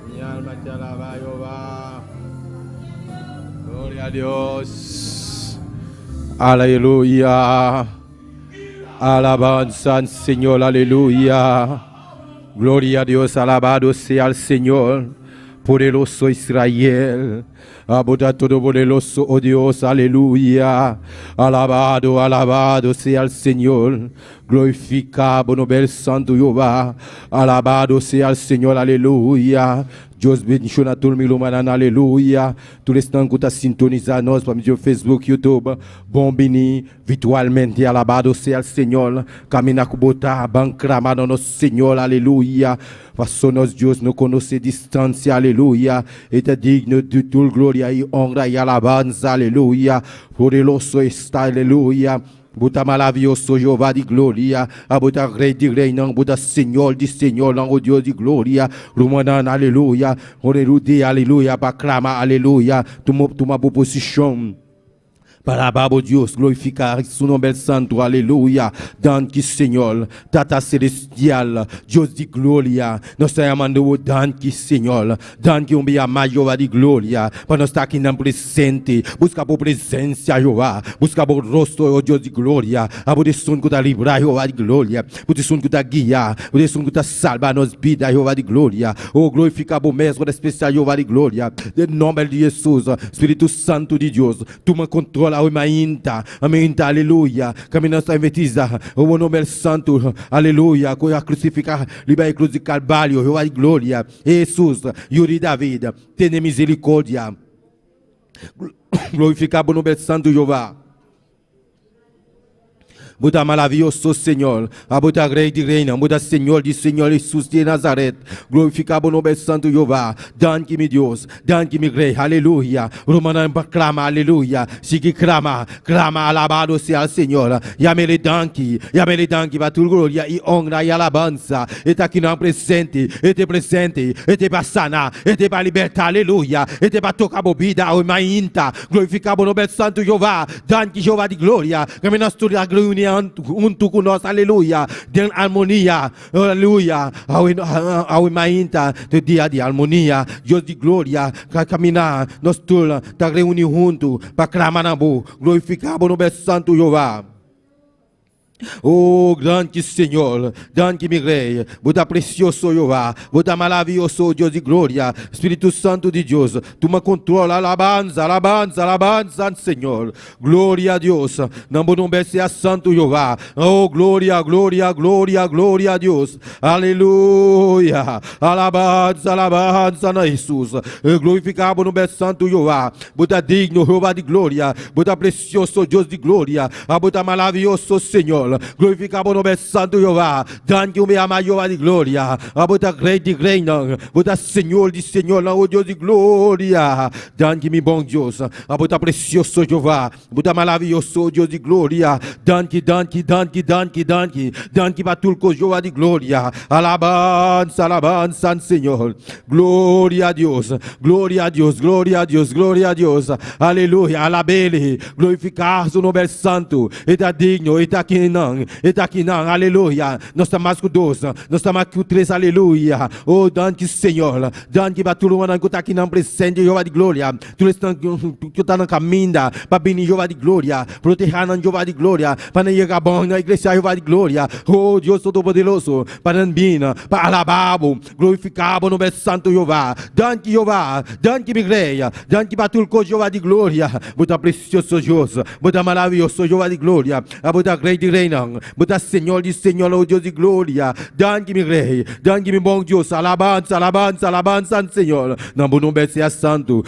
Mi alma te alaba, Jehová. Gloria a Dios. Aleluya. Alabanza al Señor, aleluya. Gloria a Dios, alabado sea el Señor. Poderoso Israel. Abuda todo poderoso, oh Dios, aleluya. Alabado, alabado sea el Señor. Glorificado, noble santo Jehová. Alabado sea el Señor, aleluya. Dios bendiga a todo el mundo, aleluya. Tous les temps que tu as sintonisé nos por medio de Facebook, YouTube. Bon béni, virtualmente, alabado sea el Señor. Camina com bota, bancrama no nosso Senhor, aleluia. Passou nos Deus não conhece distância, aleluia. Eta digno de tua glória e honra e alabanza, aleluia. Poderoso está, aleluia. Buta maravilhoso Jeová de glória, a buta rei de rei, não buta Senhor de Senhor, não o Deus de glória, Rumanan, aleluia, aleluia, aleluia, para clamar, aleluia, toma boa posição. Para babo Deus, glorificar seu nome santo, aleluia. Danke, Senhor, Tata celestial, Deus de glória. Nós estamos amando, danke, Senhor. Danke, maior de glória. Para nós estar aqui na presente, busca por presença, Jeová. Busca por rosto, oh Deus de glória. A posição que está livrar, Jeová de glória. A posição que está guiar, a posição que está salvar nos vidas, Jeová de glória. Oh, glorificar o mesmo especial, Jeová de glória. Em nome de Jesus, Espírito Santo de Deus, toma controle. Aminta, aleluia. Caminhando a investiza, o nome santo, aleluia. Com a crucificar, libera cruz de Calvário, Jeová de glória. Jesus, Yuri David, tenha misericórdia. Glorificar o nome santo, Jeová. Buda maravilhoso Senhor, a Buda rei de reina, Buda Senhor de Senhor Jesus de Nazaré, glorificado o nome santo Jeová, danke-me Deus, danke-me rei, aleluia, Romana clama, aleluia, siga clama, alabado seja o Senhor, yamele danke, para tua glória e honra e alabança, está aqui não presente, este para sanar, este para libertar, aleluia, este para tocar a bebida, o mainta, glorificado o nome santo Jeová, danke Jeová de glória, caminhamos toda a glória junto conosco, aleluia, de harmonia, aleluia, ao mainta de dia de harmonia, Deus de glória, para caminhar, nós todos está reunidos juntos, para clamar na boa, glorificar o nome santo Jeová. Oh, grande Senhor, danke-me Rei, Buda precioso Jeová, Buda maravilhoso Deus de glória, Espírito Santo de Deus, toma controle, alabanza, Senhor, glória a Deus, não nome seja santo Jeová, oh, glória a Deus, aleluia, alabanza na Jesus, glorificado o nome santo Jeová, Buda digno, Jeová de glória, Buda precioso Deus de glória, Buda maravilhoso Senhor, glorificado o nome santo Jeová, danke o meu maior de glória, a Buda rei de reina, Buda Senhor de Senhor, o Deus de glória, danke meu bom Deus, a Buda precioso Jeová, Buda maravilhoso Deus de glória, danke para tudo Jeová de glória, alabanza Senhor, glória a Deus, aleluia, alabele, glorificar o nome santo, está digno, está aqui não, aleluia, nós estamos mais com 12, nós estamos mais com 3, aleluia, oh, danke Senhor, danke para todo mundo que está aqui na presente, Jeová de glória, todos que estão na caminho, para vir Jeová de glória, proteger na Jeová de glória, para não chegar bom na igreja Jeová de glória, oh, Deus Todo-Poderoso, para não vir, para alabar, glorificar o nome santo Jeová, danke meu rei, danke para tudo Jeová de glória, muito precioso Deus, muito maravilhoso Jeová de glória, muito rei de reina, Buda Senhor de Senhor, o Deus de glória, danke-me Rei, danke-me bom Deus, alabanza, Senhor, não bom nome seja santo,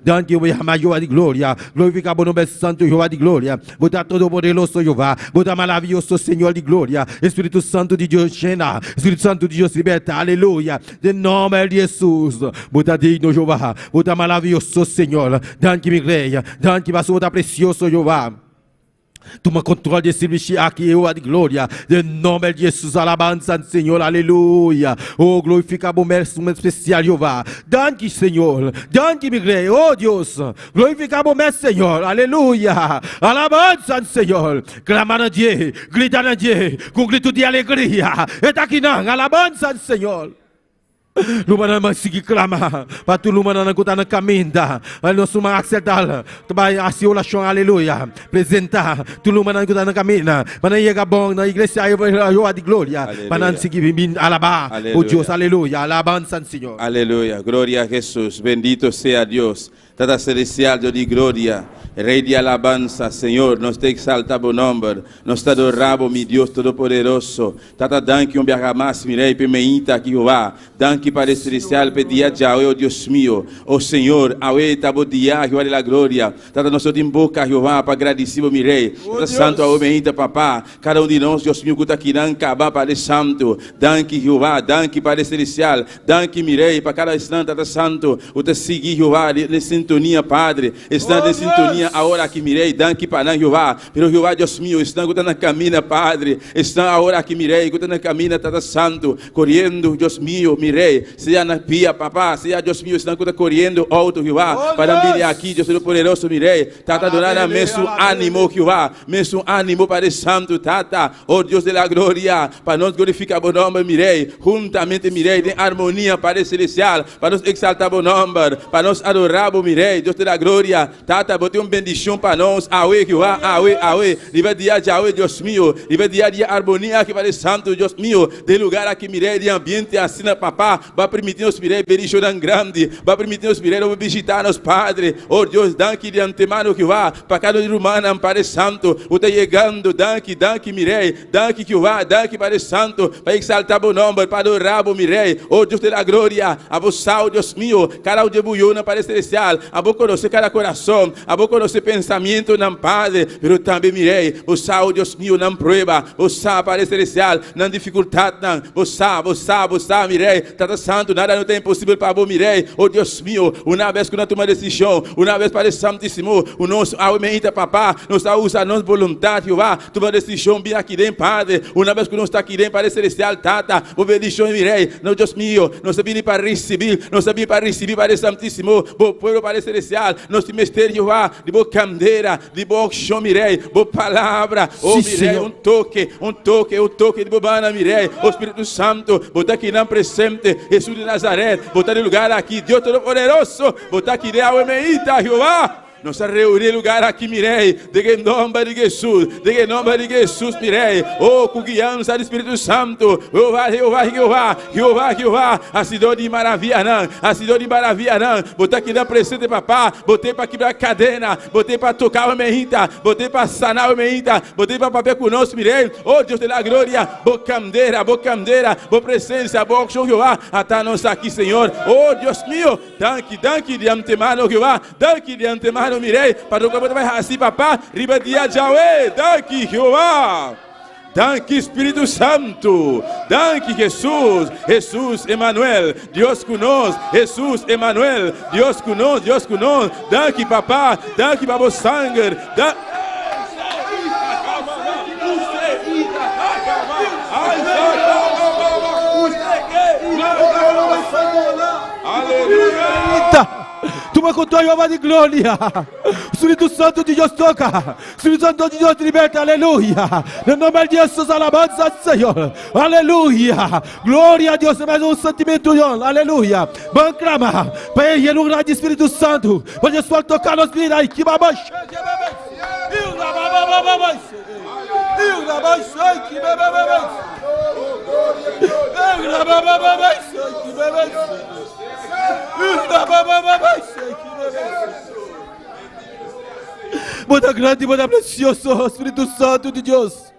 danke o maior de glória, glorifica o nome santo, Jeová de glória, Buda todo poderoso Jeová, Buda maravilhoso Senhor de glória, Espírito Santo de Deus llena, Espírito Santo de Deus liberta, aleluia, em nome de Jesus, Buda digno Jeová, Buda maravilhoso Senhor, danke-me Rei, danke para o Buda precioso Jeová. Toma controle desse bicho aqui, eu a de glória. Em nome de Jesus, alabança, Senhor, aleluia. Oh, glorifica o mestre especial, Jeová. Danke, Senhor. Danke, meu rei. Oh, Deus. Glorifica o mestre, Senhor, aleluia. Alabança, Senhor. Clamando a Deus, gritando a Deus, com grito de alegria. E daqui não, alabança, Senhor. Lumana masih kelama, patu lumana nak kutana kaminda, alo suma aksetal, tabai asiolação aleluia, presenta, tu lumana nak kutana kamina, mana ia gabong na igreja eu a de glória, mana seguir bin alaba, o Deus aleluia, alabanza Senhor. Aleluya, gloria a Jesús, bendito sea Dios, Tata celestial, Dios de gloria, Rey de alabanza, Señor, nos te exaltamos nombre, nos te adoramos, mi Dios todopoderoso, Tata danke um biagamas, mi Rei, pemeita aqui Jehová, danke para celestial, pedia Yahweh, oh Dios mío, oh Senhor, awe tabodia, Jehová de la gloria, Tata nós te boca Jehová, para agradecido, mi Rei, Tata santo, awe meita, papá, cada de nós, Deus mío, que aqui não acaba, Padre santo, danke Jehová, danke para celestial, danke mi Rei, para cada instante, Tata santo, o te seguir Jehová, de sintonia, Padre, estando em sintonia, agora que mirei, danke para Jehová, pero Jehová, Deus mío, estão que na caminha, Padre, estão agora que mirei, que na caminha, Tata santo, correndo, Deus mío, mirei, seja na pia, papá, seja Deus mío, estão que correndo, alto, Jehová, para vir aqui, Deus poderoso, mirei, Tata adorada, mesmo ânimo, Jehová, mesmo ânimo, Padre santo, Tata, oh Deus de la glória, para nós glorificar o nome, mirei, juntamente, mirei, em harmonia, Padre celestial, para nós exaltar o nome, para nós adorar, mirei, Deus de la glória, Tata, bote bendição para nós, awe, Jehová, awe, livre dia de awe, Deus mío, livre dia de harmonia, que Padre santo, Deus mío, de lugar aqui, mirei, de ambiente assim, papá, vai permitir nos, mirei, bendição tão grande, vai permitir nos, mirei, visitar nos, Padre, oh Deus, danke de antemano, Jehová, para cada humano, Padre santo, o te chegando, danke, mirei, danke, Jehová, danke, Padre santo, para exaltar o nome, para adorar, mirei, oh Deus de la glória, a vos sal, Deus mío, cada de buiona, Padre celestial, a vos conhecer cada coração, a vos conhecer pensamento, não Padre, pero também mirei, vos sal, Deus mío, não prueba, vos sal, Padre celestial, não dificuldade, não, vos sal, mirei, Tata santo, nada não tem impossível para vos, mirei, oh Deus mío, uma vez que nós tomamos decisão, uma vez, Padre santíssimo, o nosso aumenta, papá, nós usa a nossa vontade, Jeová, toma decisão, bem aqui dentro, Padre, uma vez que nós está aqui dentro, Padre celestial, Tata, o bendição, mirei, não Deus mío, nós sabemos para receber, Padre santíssimo, o povo, Padre celestial, nós te mistério, Jeová, de boa candeira, de boa chão, mirei, boa palavra, oh mirei, um toque de bobana, mirei, o Espírito Santo, botar aqui na presente, Jesus de Nazaré, botar em lugar aqui, Deus Todo-Poderoso, botar aqui de água meita, Jeová. Nos reunir lugar aqui, mirei, de nome de Jesus, mirei, oh, com guiança do Espírito Santo, Jeová, a cidade de maravilha, não, botar aqui na presente, papá, botei para quebrar cadena, botei para tocar o meita, botei para sanar o meita, botei para papel conosco, mirei, oh, Deus da glória, boa candeira, boa presença, boa show, Jeová, até nós aqui, Senhor, oh, Deus meu, danke de antemano, Jeová, danke de antemano, mirei, para o que vai assim, papá, riba dia Yahweh, danke, Jeová. Danke Espírito Santo, danke Jesus Emmanuel, Deus conosco, Jesus Emmanuel, Deus conosco, danke papá, danke para o sangue, aleluia. Toma controle, Jeová de glória. O Espírito Santo de Deus toca. O Espírito Santo de Deus te liberta, aleluia. No nome de Jesus, alabanza, Senhor. Aleluia. Glória a Deus, mais um sentimento, aleluia. Vamos clamar. Para ele, no lugar do Espírito Santo. Para Jesus tocar nos vidas aí. Que babá. Muito grande, muito precioso, Espírito Santo de Deus.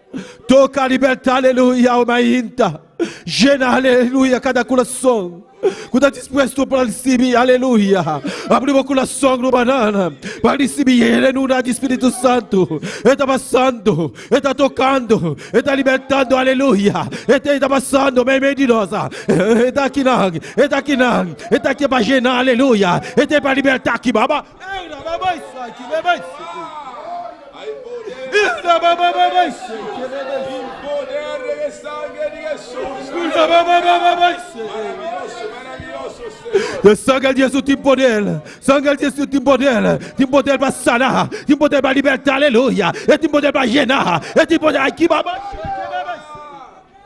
Toca a libertar, aleluia, alma inta. Llena, aleluia, cada coração. Quando disposto para receber, aleluia. Abre o coração no banana. Para receber ele no nome do Espírito Santo. Ele está passando, ele está tocando, ele está libertando, aleluia. Ele está passando, meio de nós. Ele está aqui, ele está aqui para llenar, aleluia. Ele está para libertar aqui, baba. Poder del sangue di Gesù. Le sangue di Gesù ti poder, sangue di Gesù ti poder para sanar, ti poder para libertar, aleluia, e ti poder para llenar, e ti poder aqui baba.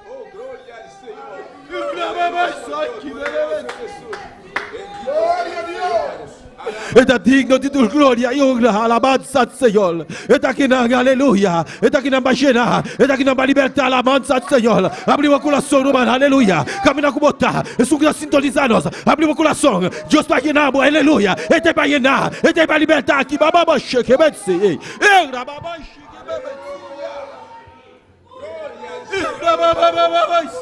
Oh, gloria al Señor. Gloria a Dios. Está digno de tu gloria y honra, alabanza al Señor. Está aquí en aleluya, está aquí en llenar, está aquí en libertad, alabanza al Señor. Abrimos el corazón, hermano, aleluya. Camina como está, es un gran sintonizarnos. Abrimos el corazón, Dios para llenar, aleluya. Este para llenar, este para libertar, aquí, baba, que vence. Alabanza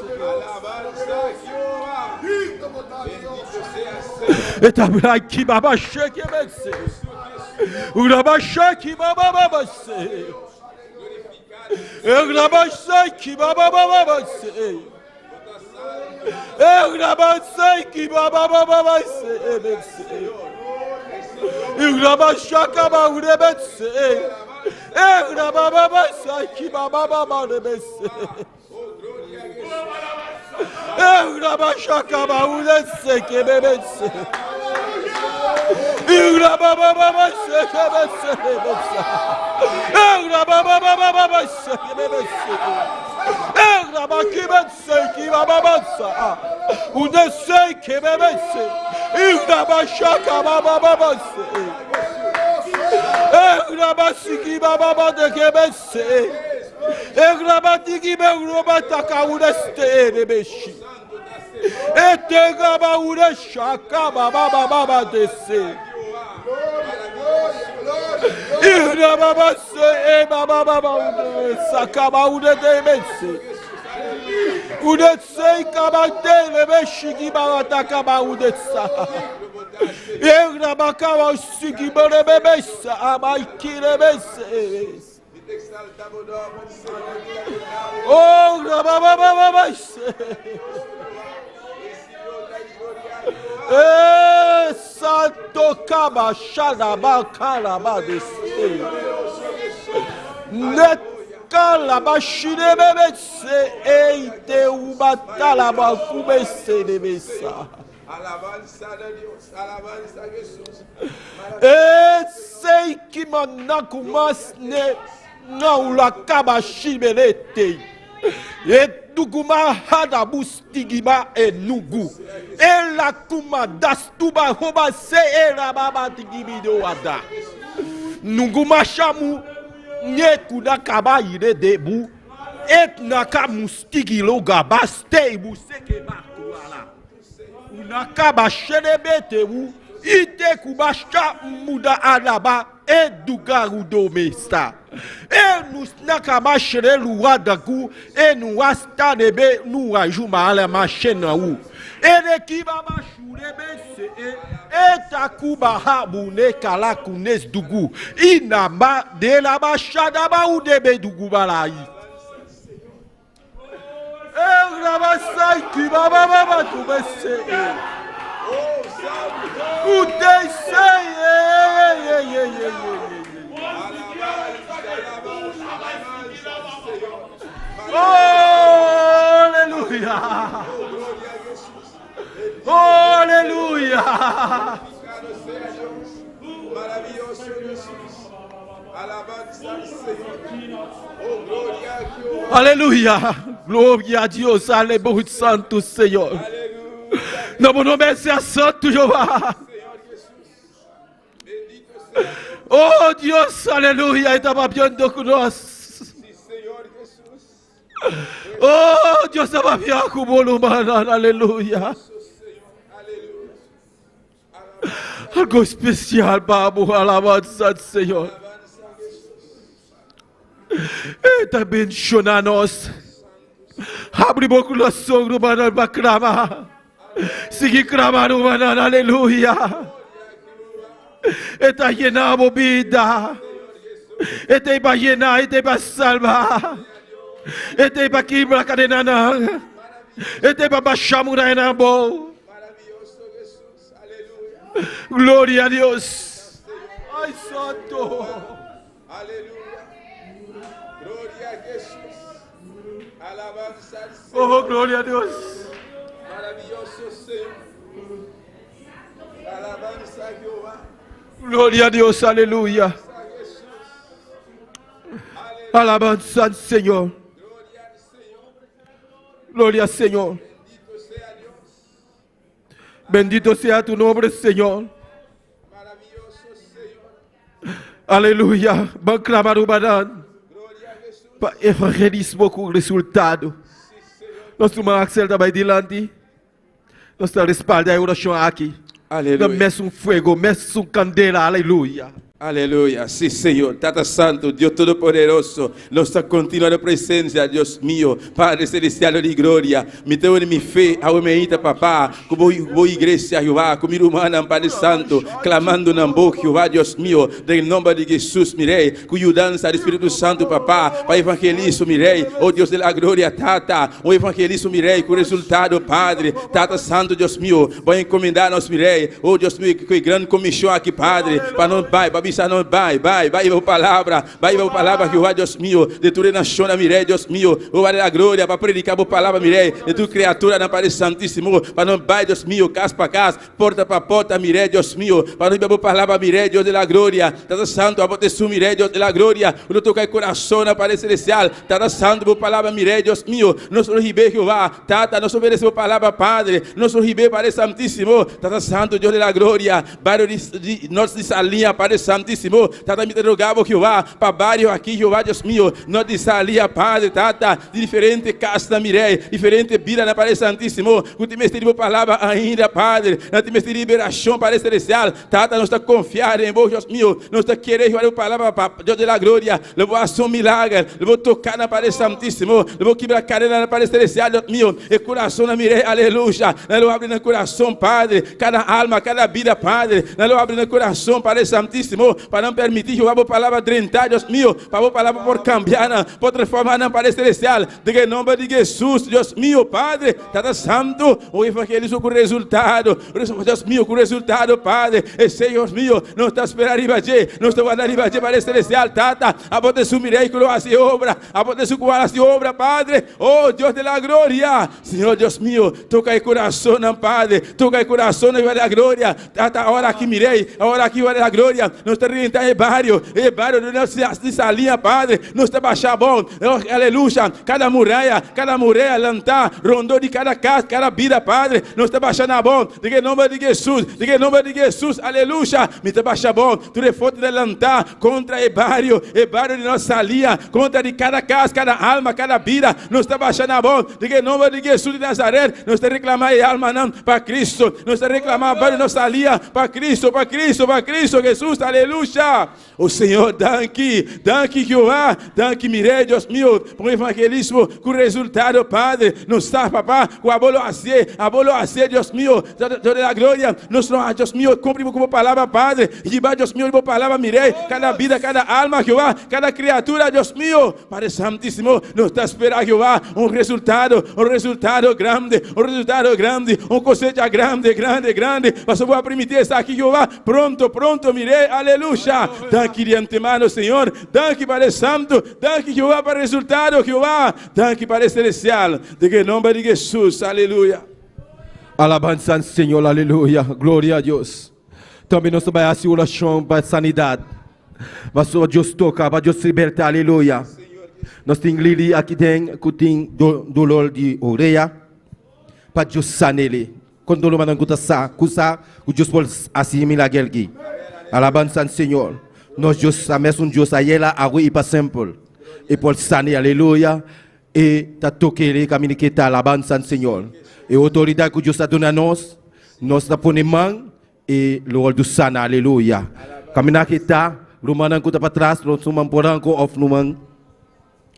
a Jehová. Bendito sea el Señor. Está aquí, baba, que vence. Una bacha que baba, una bacha que baba, una bacha que baba, una bacha que baba, una bacha que baba, una bacha que baba, que bebese. Una baba baba se bebese. Una baba baba se bebese. Una bakibese ki baba basa. Una se que bebese. Una bacha que baba se. Una basiki baba de que bebese. Una batiki be roba taka este de beshi. Ete gaba ure shaka baba dese. Ira baba se baba sakaba ure de mese. Ure se kaba de beshi ki baba takaba ure sa. Ira bakaba siki bere bebesa amaikire bese. Oh baba se. Santo Kaba Shadaba Kalaba de Net Kalaba Shidebe se eite ubatalaba kubese de Besa. Alabanza de Dios, alabanza a Jesús. Sei kimanakumas ne naula Kaba Shibelete. Duguma hada bustigima enugu. Ela kuma dastuba hoba se era baba tigibido ada. Nunguma shamu nyekuda kaba ire debu. Et naka mustigi loga baste ibu seke bakuala. Unakaba sherebete wu. Ite kubasha muda alaba. E dugaru domesta. E nous nakama shere luwadagu. E nous wasta nebe nous ajuma ala machena ou. E de kibaba shurebe se e takuba habune kala kunes dugu. Inama de la bashadaba ou debe dugu balai. E rabasai kibaba baba tubese e. Ute say Alléluia. Alléluia. Maravilloso Jesús. Alabanza al Señor. Oh, gloria a Dios. Alléluia. Gloria a Dios. Alléluia. Santo Senhor. Não vou merci a Santo Jeová. Oh Dios, aleluya, estaba viendo con nosotros. Oh Dios, estaba viendo con volumen, aleluya. Algo especial, vamos, alabanza al Señor. Está bendicionando-nos. Abrimos o coração, hermano, para clamar. Sigue clamando, hermano, aleluya. Está llenando vida. Está para llenar, está para salvar. Está para quebrar a cadena. Está para baixar a muralha. Maravilloso Jesús. Aleluya. Glória a Deus. Ai, santo. Aleluya. Alabanza al Oh, Señor. gloria a Dios. Maravilloso Señor. Alabanza a Jehová. Gloria a Dios, aleluya. A Jesús. Aleluya. Alabanza al Señor. Gloria al Señor. Gloria al Señor. Bendito sea Dios. Bendito sea tu nombre, Señor. Maravilloso Señor. Aleluya. Vamos clamar o badan. Gloria a Jesús. Para evangelismo com resultado. Sí, Señor. Nós tomamos Axel também delante. Nós estamos respaldando a oração aqui. Aleluya. Messe um fogo, messe um candela. Aleluia. Aleluya, sí Señor, Tata Santo, Dios Todopoderoso, nuestra continua presencia, Dios mío, Padre Celestial de gloria, me tengo en mi fe, aumenta papá, como voy iglesia, Jehová, como humana, Padre Santo, clamando en boca, Jehová, Dios mío, del nombre de Jesús, mirei, cuya danza del Espíritu Santo, papá, para evangelismo, mirei, oh Dios de la gloria, Tata, o evangelismo, mirei, con resultado, Padre, Tata Santo, Dios mío, voy a encomendarnos, mirei, oh Dios mío, que grande comisión aquí, Padre, para no vai, para não vai a palavra, Jeová, Deus meu, de tua nação, mirei, Deus meu, oh, vale a glória, para predicar a palavra, mirei, de tua criatura, na Pai Santíssimo, para não vai, Deus meu, casa para casa, porta para porta, mirei, Deus meu, para não beber a palavra, mirei, Deus de la glória, Tata Santo, a bote su, mirei, Deus de la glória, o tocar o coração, na Pai Celestial, Tata Santo, a palavra, mirei, Deus meu, nós ribe, Jeová, Tata, nós obedecemos a palavra, Padre, nós ribe, Pai Santíssimo, Tata Santo, Deus de la glória, vários de nós dessa linha, Pai Santíssimo, Tata, me rogava, Jeová, para vários aqui, Jeová, Deus meu, nós dessa linha, Padre, Tata, de diferente casta, mirei, diferente vida, na Pai Santíssimo, que te mestre a palavra ainda, Padre, na te mestre liberação, Pai Celestial, Tata, nós está confiar em vós, Deus meu, nós está querendo a palavra, Deus de la glória, eu vou fazer um milagre, eu vou tocar na Pai Santíssimo, eu vou quebrar a cadeira na Pai Celestial, Deus meu, e coração, na mirei, aleluia, eu abro no coração, Padre, cada alma, cada vida, Padre, eu abro no coração, Pai Santíssimo, para não permitir, Jeová, a palavra drentar, Deus meu, para a palavra por cambiar, por transformar na Pai Celestial, de nome de Jesus, Deus meu, Padre, Tata Santo, o evangelismo com resultado, Deus meu, com resultado, Padre, esse Deus meu, não está esperando ribaje, não está guardando ribaje, Pai Celestial, Tata, a bote sumirei que lo hace obra, a bote su cual hace obra, Padre, oh Deus de la gloria, Senhor, Deus meu, toca o coração, Padre, toca o coração, Deus da glória, Tata, a hora aqui mirei, a hora aqui vai da glória, não está reventar e barrio de nossa linha, Padre, não está baixar bom, oh, aleluia, cada muralha, lantar, rondou de cada casa, cada vida, Padre, não está baixando a bom, de nome de Jesus, aleluia, me está baixando bom, tu reforte de lantar contra o barrio de nossa linha, contra de cada casa, cada alma, cada vida, não está baixando a bom, de nome de Jesus de Nazaré, não está reclamar a alma não, para Cristo, não está reclamar a nossa linha, para Cristo, Jesus, aleluia, o Senhor, danke, Jeová, danke, mirei, Deus meu, por evangelismo, com resultado, Padre, não está, papá, com a bolo a ser, Deus meu, toda a glória, Deus meu, cumprimos como palavra, Padre, e vai, Deus meu, como palavra, mirei, cada vida, cada alma, Jeová, cada criatura, Deus meu, Padre Santíssimo, não está esperando, Jeová, um resultado grande, um cosecha grande, mas eu vou permitir estar aqui, Jeová, pronto, mirei, aleluia, danke de antemano, Senhor, danke, Padre Santo, danke, Jeová, para o resultado, Jeová, danke, Padre Celestial, de nome de Jesus, aleluia. Alabanza ao Senhor, aleluia, glória a Deus. Também nós trabalhamos a oração para a sanidade, para Deus tocar, para Deus libertar, aleluia. Nós temos Lili aqui dentro, que tem dolor de orelha, para Deus sanar ele. Quando dolor não está que Deus pode assimilar aqui. Alabanza ao Senhor. Nós Deus, a mesma Deus, a ela, a rua, para simple. E pode sanar, aleluia. E está toquer, caminho que está, alabanza ao Senhor. E a autoridade que Deus está dando a nós está pondo mão e o do sana, aleluia. Caminho que está, o manan que está para trás, o suman poranco, of no man,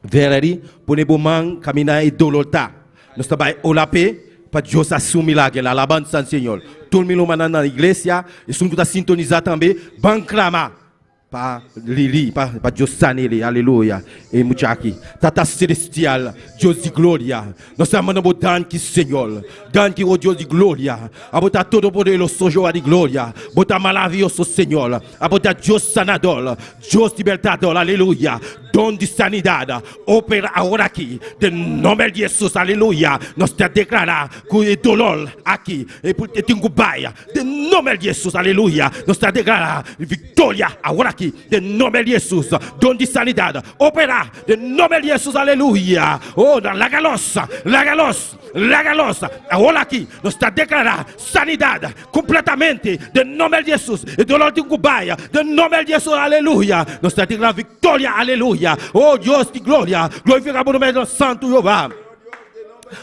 verari, põe o man, caminhar e dolor tá. Nós está vai olape, para Deus assumir aquela alabança ao Senhor. Todo mundo na igreja, e se está sintonizado também, vão clamar. Para Lili, para Deus sanar ele, aleluia. E muito aqui, Tata Celestial, Deus de glória. Nós estamos no danke, Senhor. Danke, oh Deus de glória. A botar todo o poder, o sojo de glória. Botar maravilhoso, Senhor. A botar Deus sanador, Deus libertador, aleluia. don de sanidade, opera agora aqui, de nome de Jesus, aleluia. Nós te declaramos que o dolor aqui, e por te baia, de nome de Jesus, aleluia. Nós te declaramos vitória agora aqui, de nome de Jesus, don de sanidade, opera, de nome de Jesus, aleluia. Oh, la galosa, agora aqui, nós te declaramos sanidade completamente, de nome de Jesus, e dolor de baia, de nome de Jesus, aleluia. Nós te declaramos vitória, aleluia. Oh Deus de glória, glorificamos o nome do Santo Jeová.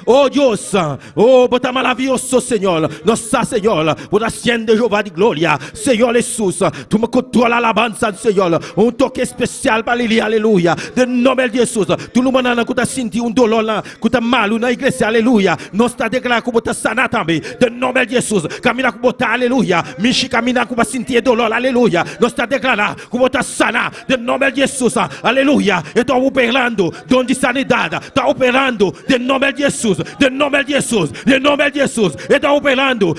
Oh Dios, oh bota maravilloso Señor, nossa Señor, bota cien de Jehová de glória, Señor Jesús, tu me controles alabanza Señor, un toque especial para lui, aleluia, de nome de Jesus, tu não manda que tu senti dolor lá, que tu mal na igreja, aleluia, nós está declarando que bota sana também, de nome de Jesus, camina com bota, aleluia, michi camina com sentir dolor, aleluia, nós está declarando que bota sana, de nome de Jesus, aleluia, e está operando, dom de sanidade, está operando, de nome de Jesus, de nome de Jesus, de nome de Jesus, está operando,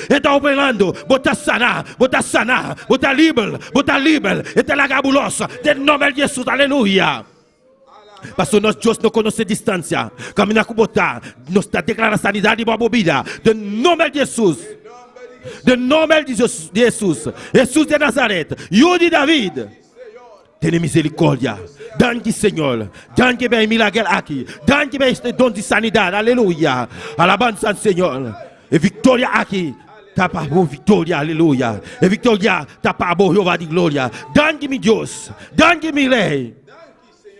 bota sana, bota livre, está la gabulosa, de nome de Jesus, aleluia. Parce que notre Dieu nous connaît distância, comme nous avons nous déclaré sanidade e bobida, de nome de Jesus, de nome de Jesus, Jesus de Nazareth, Dio de David. Tenha misericórdia. Danke, Senhor. Danke bem milagre aqui. Danke bem este dom de sanidade. Aleluia. Alabança, Senhor. E vitória aqui. Tá para bom vitória. Aleluia. E vitória tá para bom Jeová de glória. Danke, meu Deus. Danke, meu Rei.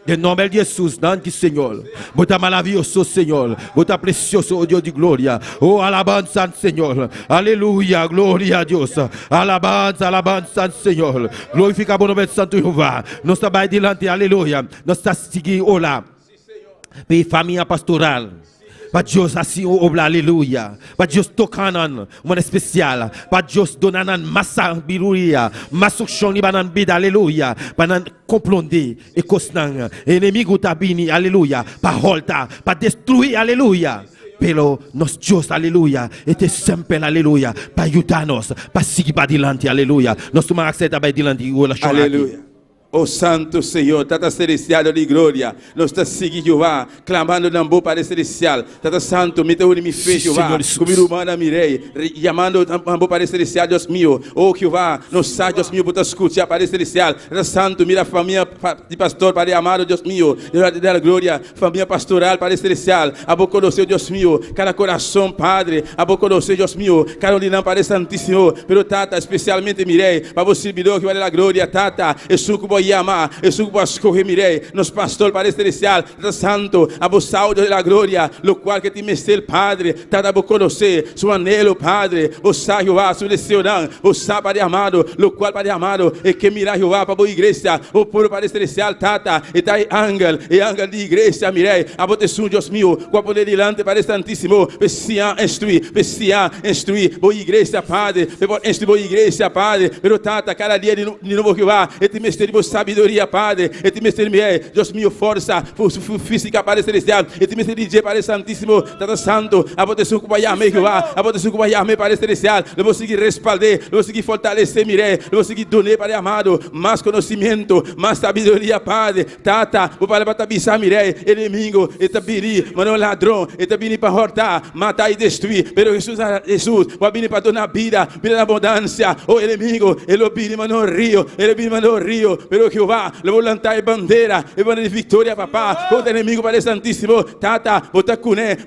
Em nome de Jesus, danke Senhor. Bota maravilhoso Senhor. Bota precioso, oh Deus de glória. Oh, alabança Senhor. Aleluia, glória a Deus. Alabança Senhor. Glorifica o nome de Santo Jeová. Nós estamos diante, aleluia. Nós estamos seguindo, olá. Para a família pastoral. Para Deus assim, aleluia. Para Deus tocando uma especial. Para Deus donando massa biruria, massa choni banan bida, aleluia. Para compreender e cosnan. Inimigo tabini, aleluia. Para voltar, para destruir, aleluia. Pero nos Deus, aleluia, este sempre, aleluia, para ajudar-nos, para seguir para adiante, aleluia. Nós tomamos aceita para adiante, aleluia. Oh Santo Senhor, Tata Celestial de glória, nós estamos seguindo Jeová, clamando na boa Pai Celestial, Tata Santo, me teu me fez Jeová, comigo humana mirei, chamando na boa Pai Celestial, Deus meu, oh Jeová, nós sabe Deus meu, para escutar Pai Celestial, Tata Santo, mira a família de pastor, Pai amado, Deus meu, da glória, família pastoral, Pai Celestial, a boca do seu Deus meu, cada coração, Padre, a boca do seu Deus meu, Carolina, Pai Santíssimo, pero Tata, especialmente mirei, para você, que vale a glória, Tata, e suco Yama, Jesús escoge mirei, nos pastor para celestial, santo, a vos audio de la gloria, lo cual que te mestre Padre, tada vos conocer, su anhelo Padre, vos sa Jehová, su deseo, vos sa Padre amado, lo cual Padre amado, es que mira Jehová para vos iglesia, o pueblo para celestial, tata, e tai ángel, e ángel de iglesia, mirei, a vos tesoro, Dios mío, cual poder delante para santíssimo, pesia instruir, vos iglesia Padre, instruir vos iglesia Padre, pero tata, cada dia de novo Jehová, e te mestre vos sabedoria, Padre, e te mestre Deus meu, força física, Padre Celestial, e te mestre DJ, Padre Santíssimo, Tata Santo, a proteção que vai amar, Jeová, a proteção que vai amar, Padre Celestial, eu vou seguir respaldar, eu vou seguir fortalecer, mirei, eu vou seguir donar, Padre amado, mais conhecimento, mais sabedoria, Padre, Tata, vou para tabiçar, mirei, inimigo, e tabiri, mas não ladrão, e tabiri para hortar, matar e destruir, pero Jesus, vai vir para donar vida na abundância, o inimigo, ele vira, mas não rio, pero Jehová, le vou levantar bandeira, e bandeira de vitória, papá, contra o inimigo, Padre Santíssimo, Tata, bota cuné,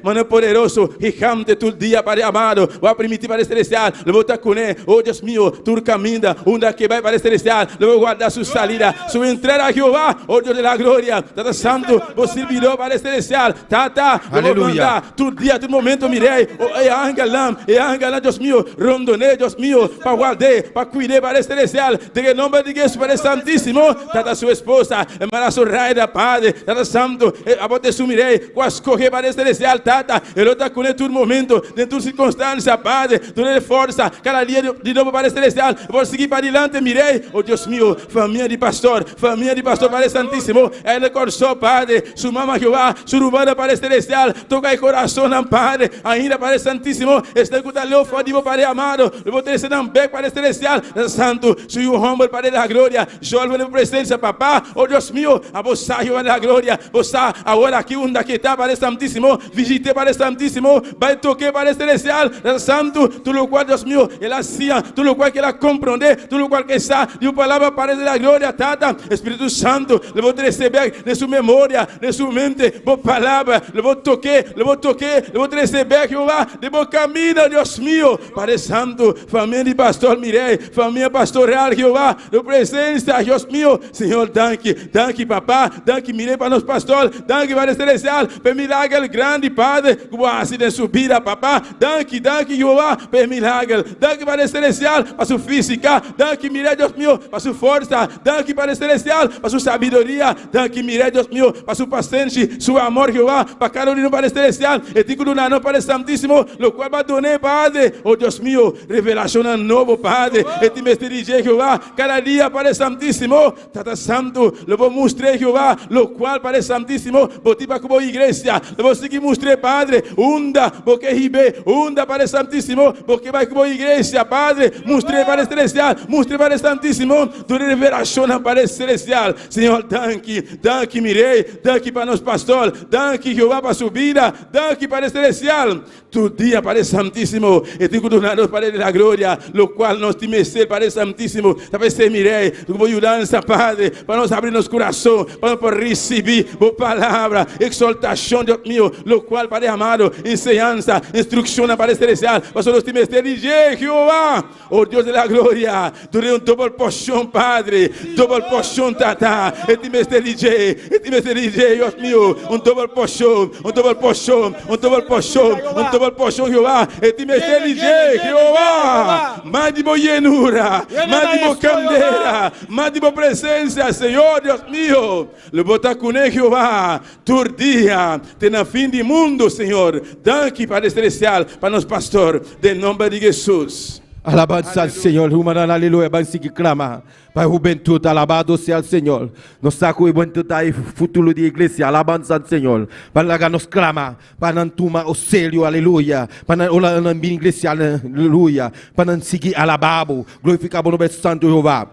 mano poderoso, gigante, tu dia, Padre amado, vai permitir, Padre Celestial, le vou cuné, oh Deus meu, tu caminha, onde que vai, Padre Celestial, le vou guardar sua salida, sua entrada, Jehová, oh Deus de la glória, Tata Santo, vos servirá, Padre Celestial, Tata, aleluia, tu dia, tu momento, mirei, e angelam, Deus meu, rondonei, Deus meu, para guardar, para cuidar, Padre Celestial, de nome de Jesus, Padre Santíssimo, Tata sua esposa, embaraço raida, Padre, Tata Santo, a bote sumirei, quase correr, Padre Celestial, Tata, ele está com todo momento, em toda circunstância, Padre, tu lhe força, cada dia de novo, Padre Celestial, vou seguir para adiante, mirei, oh Deus meu, família de pastor, Padre Santíssimo, ele corçou, Padre, su mama Jeová, surubana, Padre Celestial, toca o coração, Padre, ainda, Padre Santíssimo, está com o talhão, Padre amado, eu vou ter esse nambeco, Padre Celestial, Santo, sou o humble, Padre da glória, glória. Jovem na presença, papá. Oh Deus meu, a você, Jeová da glória. Você, agora aqui, onde que está, para o Santíssimo. Visite para o Santíssimo. Vai tocar para o Celestial. Santo, tu lo qual, Deus meu, ela sia, tu lo qual que ela compreende, tu lo qual que sabe, e a palavra parece da glória, Tata. Espírito Santo, eu vou receber de sua memória, de sua mente, boa palavra, eu vou tocar, eu vou receber, Jeová, de bom caminho, Deus meu, para o Santo, família de pastor Mirei, família pastoral, Jeová, de presença, Deus meu, Senhor, danke, papá, danke, Mirei para nós, pastor, danke para o Celestial, para milagre grande, Padre, como assim de subida, papá, danke, Jeová, para milagre, danke para o Celestial, para sua física, danke, Mirei, Deus meu, para sua força, danke para o Celestial, para sua sabedoria, danke, Mirei, Deus meu, para sua paciência, seu amor, Jeová, para cada um para o Celestial, e digo no nome para o Santíssimo, o qual vai donar, Padre, oh Deus meu, revelação novo, Padre, e te mestre Jeová, cada dia para o Santíssimo, Tata Santo, eu vou mostrar, Jeová, o qual para o Santíssimo, vou te para como igreja, eu vou seguir mostrar, Padre, unda, porque ribe, unda para o Santíssimo, porque vai como igreja, Padre, mostrei para o Celestial, mostrei para o Santíssimo, tu revelação para o Celestial, Senhor, danke, Mirei, danke para nós, pastor, danke, Jeová, para a sua vida, danke para o Celestial, tu dia para o Santíssimo, e digo do nada para a glória, o qual nós te merecer para o Santíssimo, talvez se Mirei, tu vou ajudar, Padre, para nós abrir nosso coração, para nós receber a palavra, exaltação, Deus meu, o qual, Padre amado, enseñanza, instrução para o Celestial, para nós te merecer, Jeová, oh Deus da glória, tu dê double porção, Padre, double porção, Tata, e te merecer, Deus meu, double porção, double porção, Jeová, e te merecer, Jeová, mais de boa llenura, mais de boa candeira, mais de boa presença, Senhor, Deus meu, le botar com Jeová, todo dia, tem na fim do mundo, Senhor, danke para o Celestial, para nosso pastor, em nome de Jesus. Alabanza al Señor, humana aleluya, bansi que clama. Pai juventud, alabado sea el Señor. Nos saco y buen tutai futuro de iglesia, alabanza al Señor. Para que nos clama, para tuma o selho, aleluya. Para ola na iglesia, aleluya. Para seguir alababo, glorificar o nome santo Jeová.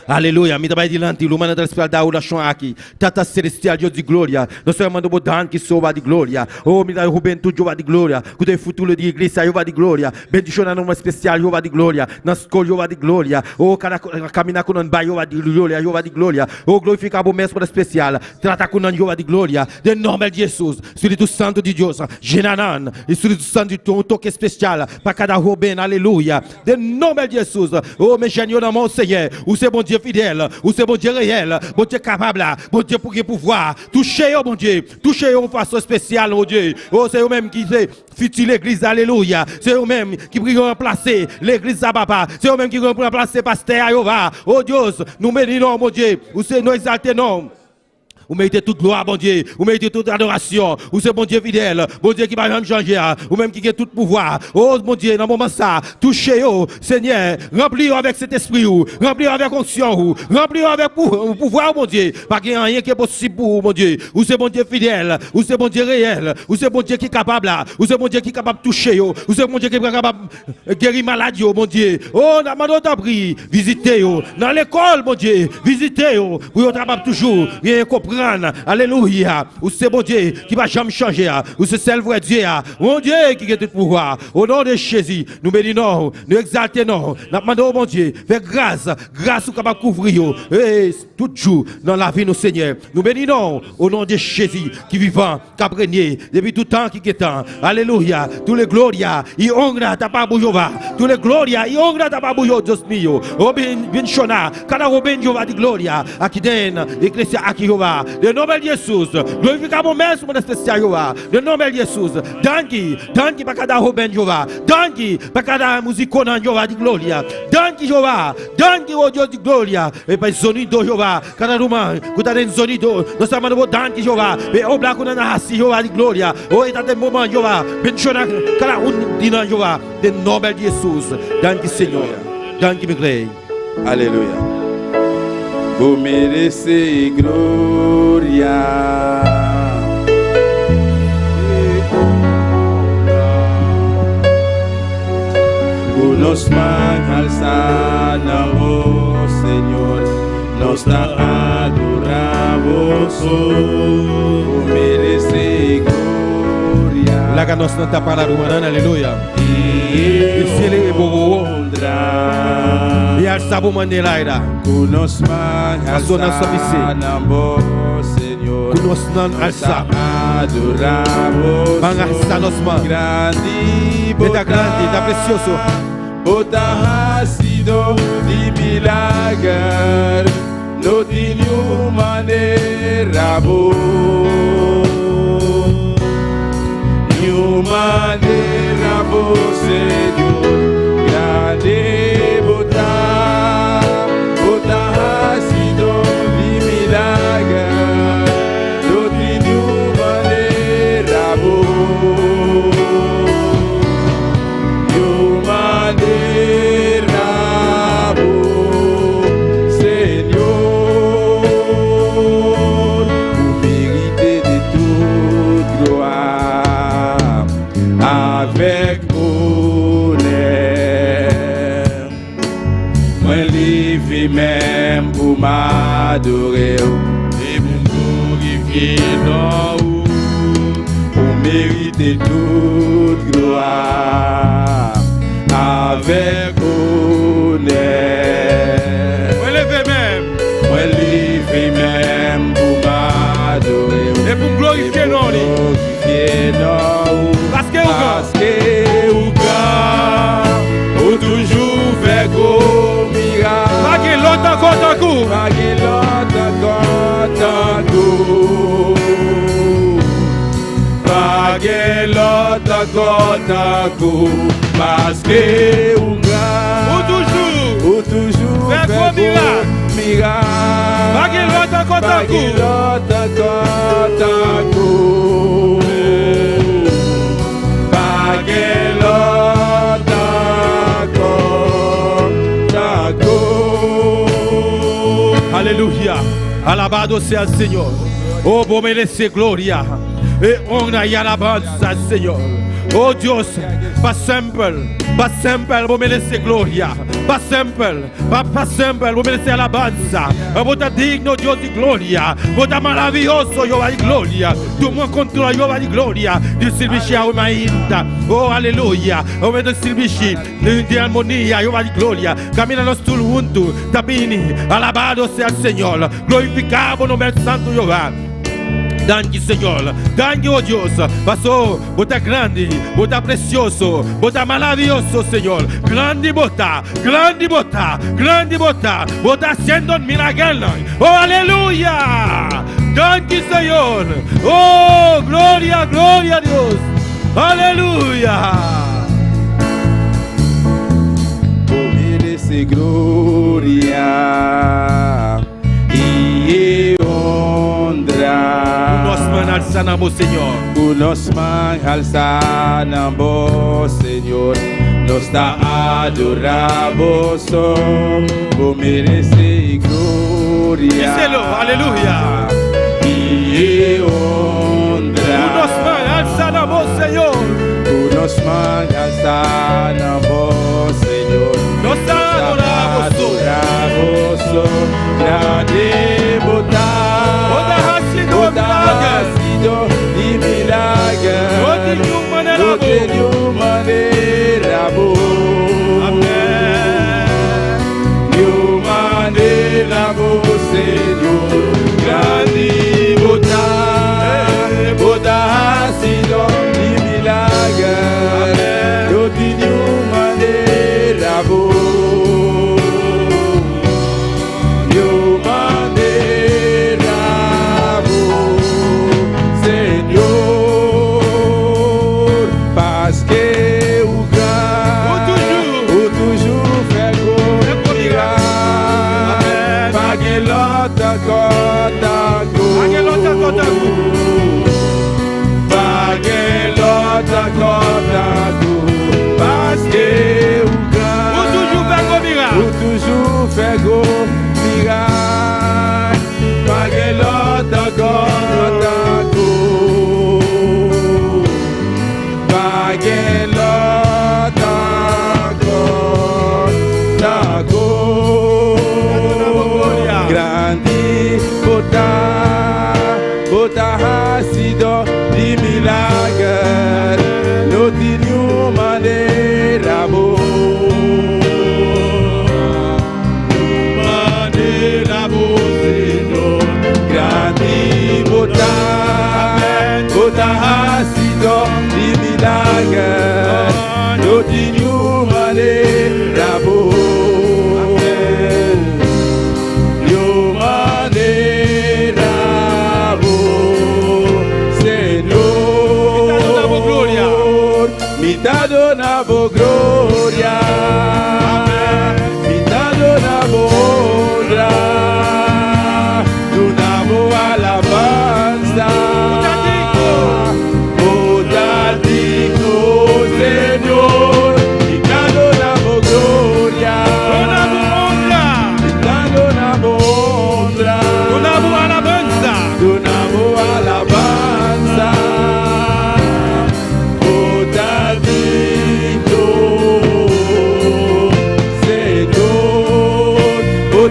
Aleluia, me dá diante, lumana da espera da oração aqui. Tata celestial, Deus de glória. Nós chamamos o Dan que soa de glória. Oh, me dá juventude, Jeová de glória. Cuide futuro de igreja, Jeová de glória. Bendição na nome especial, Jeová de glória. Na escola, Jeová de glória. Oh, caminhar com nós, Jeová de glória, Jeová de glória. Oh, glorificar o mestre especial. Trata com nós, Jeová de glória. De nome de Jesus, Espírito Santo de Deus. Genanan, Espírito Santo de um toque especial para cada Rubem, aleluia. De nome de Jesus. Oh, meu Senhor, na mão, Senhor. O seu bon Dieu fidèle, ou c'est bon Dieu réel, bon Dieu capable, bon Dieu pour pouvoir. Touchez, oh mon Dieu, touchez de façon spéciale, oh Dieu. Oh, c'est eux-mêmes qui fait futur l'église, alléluia. C'est eux-mêmes qui pourront remplacer l'église à papa. C'est eux-mêmes qui pourront remplacer pasteur Ayova. Oh Dieu, nous bénissons, mon Dieu, ou c'est nous exaltons, non. Vous méritez toute gloire, bon Dieu. Vous méritez toute adoration. Vous êtes bon Dieu fidèle. Bon Dieu qui va même changer. Ou même qui a tout pouvoir. Oh, mon Dieu, dans le moment ça, touchez-vous, Seigneur. Remplis-vous avec cet esprit. Remplis-vous avec onction. Remplis-vous avec pouvoir, mon Dieu. Pas qu'il y a rien qui est possible pour vous, mon Dieu. Vous êtes bon Dieu fidèle. Vous êtes bon Dieu réel. Vous êtes bon Dieu qui est capable. Vous êtes bon Dieu qui est capable de toucher. Vous êtes bon Dieu qui est capable de guérir maladie, mon Dieu. Oh, dans ma prie, visitez-vous. Dans l'école, mon Dieu, visitez-vous. Vous êtes capable toujours. Rien comprendre. Alléluia. Ou c'est bon Dieu qui va jamais changer. Ou c'est celle vrai Dieu. Mon Dieu qui a tout pouvoir. Au nom de Jésus, nous bénissons, nous exaltons. Nous demandons au bon Dieu, fais grâce ou capable de couvrir. Et tout jour dans la vie, nous Seigneur. Nous bénissons au nom de Jésus qui vivant, qui a régné depuis tout temps qui est temps. Alléluia. Tous les gloria, y honra ta pas Jéhovah. Tous les gloria, y honra ta pas Dios mio. Robin Shona, cada Robin Jéhovah de gloria. Aqui den, igreja aqui Jéhovah. De nome de Jesus, glorificamos mesmo na especial Jeová. De nome de Jesus, danke para cada Rubem Jeová. Danke para cada musicona Jeová de glória. Danke Jeová, danke o Deus de glória. E para sonido Jeová, cada uma, cuidado em sonido. Nós chamamos danke Jeová. E obra com na raça Jeová de glória. O eta de momento Jeová, bendicionar cada dina Jeová. De nome de Jesus, danke Senhor. Danke meu rei. Aleluia. Vous mérecez gloria. Unos man alzan a vos. Señor, nos adoramos, oh, merece gloria. La que nos está para rumanan, aleluya. Y cielo es bobo. honra. Y al sabo mandela ira. Kunos man Pasona sabisi. nambo, Señor, Kunos nan nos alsa. adoramos, Mga sanos man. grande, Beta grande, da precioso. Bota ha sido de milagre, no tiene manera boa, manera boa, Senhor, grande bota ha sido de milagre, no tiene manera boa. Avec honneur, moi livre même pour m'adorer et pour glorifier dans vous, pour mériter toute gloire. Avec honneur, Moi lever même. moi livre même pour m'adorer Et pour glorifier non li. Parce que o grand, ou toujours fait gros miracle. Pagi lota kota ku. Pagi lota kota ku. Pagi lota kota ku. Parce que o grand, Ou toujours fait gros gros miracle. miracle. Pagi lota kota ku. Pagi lota kota ku. Alléluia. Alabado sea el Señor. Oh, vos mereces gloria. Y honra y alabanza al Señor. Oh Dios, pas simple, vos mereces gloria. Pas simple, vos mereces alabanza. Vos estás digno, Dios, de gloria. Vos estás maravilloso, Jehová de gloria. Tu mão controla, Jehová de gloria. De servir a uma inta. Oh, aleluia. Oh, de servir de armonia, Jehová de gloria. Camina nós todos juntos. Tabini, alabado sea el Señor. Glorificado no nome santo Jehová. Danke, Senhor. Danke, oh Deus. Passou, bota grande, bota precioso, bota maravilhoso, Senhor. Grande bota, grande bota, grande bota. Bota haciendo un milagro. Oh, aleluya. Danke, Senhor. Oh, gloria, gloria a Dios. Aleluya. Merece gloria e honra. Nos man alzamos, Senhor. Nos man alzamos, Senhor. Nos da adoramos, oh, merece gloria. Díselo, aleluya. E honra. Nos man alzamos, Senhor. Nos man alzamos, Senhor. Nos adoramos, grande botar, Bota hacido de milagre, no tenho maneira boa, Amém. de maneira boa, Senhor, grande botar hacido de milagre, no tenho tiene manera vos. Te donavo gloria, te donavo honra, donavo alabanza, total digno Señor, te donavo gloria, te donavo honra, donavo alabanza,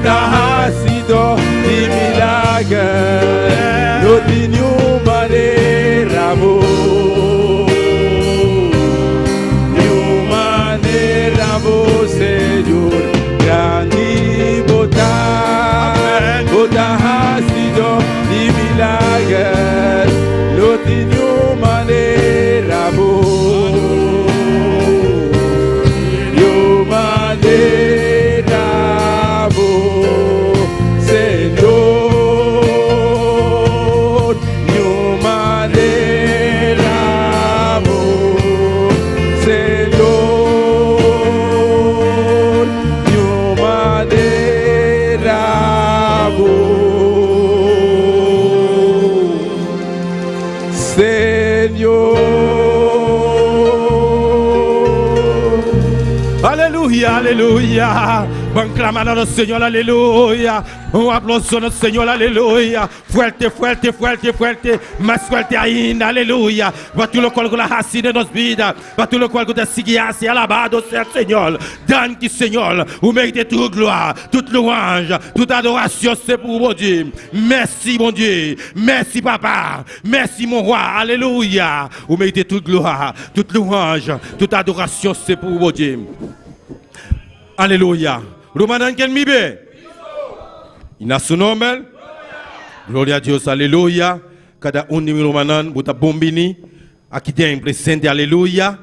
ha sido de milagre, no tiene manera vos, ni manera vos, Señor, grande bota, bota ha sido de milagre, no tiene manera vos, ni manera. Alléluia, alléluia. Bon clamant dans le Seigneur, alléluia. Un applauso dans le Seigneur, alléluia. Fuerte, fuerte, fuerte, fuerte. Más fuerte ainda, alléluia. Va tout le cual con la racine de nos vidas. Va tout le cual con ta siguiasse, alabado sea el Seigneur. Danke, Seigneur. Vous méritez toute gloire, toute louange, toute adoration, c'est pour vous, Dieu. Merci, mon Dieu. Merci, Papa. Merci, mon roi. Alléluia. Vous méritez toute gloire, toute louange, toute adoration, c'est pour vous, Dieu. Alléluia. Romanan quel mibe? Il a son nom, gloria a Dios, alléluia. Cada un de romanan, buta bombini, aqui tem presente, alléluia.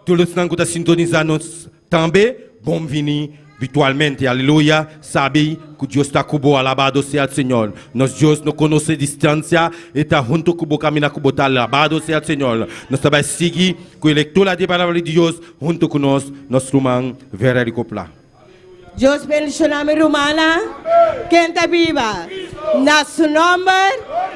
Tout le temps que tu sintonisa nos também, bombini, virtualmente, alléluia. Sabe que Deus está cubo, alabado seja o Senhor. Nós Deus não conhece distância, e está junto com o caminho cubo, está alabado seja o Senhor. Nós também seguir com a leitura da palavra de Deus, junto com nós, nosso irmão Vera Ricopla. Dios bendiga mi romana, quien está viva. Na su nombre,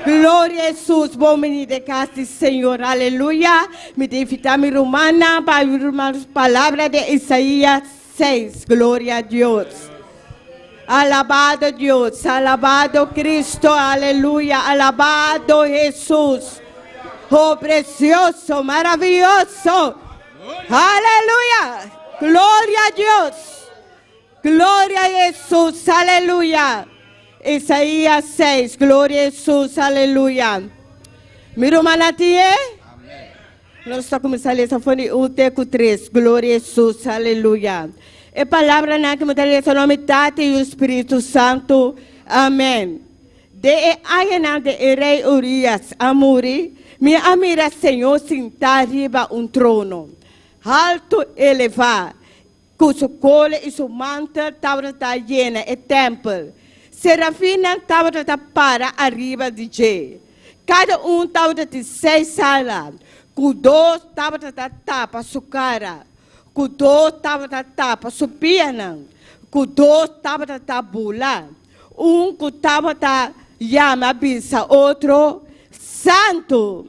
gloria a Jesús, bom menino de casa, Señor, aleluya. Me defita mi romana para la palabra de Isaías 6, gloria a Dios. Alabado Dios, alabado Cristo, aleluya, alabado Jesús. Oh, precioso, maravilloso. Aleluya, gloria a Dios. Gloria a Jesús, aleluya. Isaías 6, gloria a Jesús, aleluya. Mi romana tiene. Nós estamos começando essa fone 1 teco 3, glória a Jesus, aleluia. E palavra na que me dá nome Tate e o Espírito Santo, amém. De ayana de rei Urias, amuri, me amira Senhor sentar riba trono, alto elevado. Cujo cole e seu manto estavam llena e templo. Serafina estava para arriba de Jé. Cada estava de 6 salas. Cuidou estava tapa sua cara. Cuidou estava tapa sua perna. Cuidou estava tabula. Estava chama bisa, outro santo,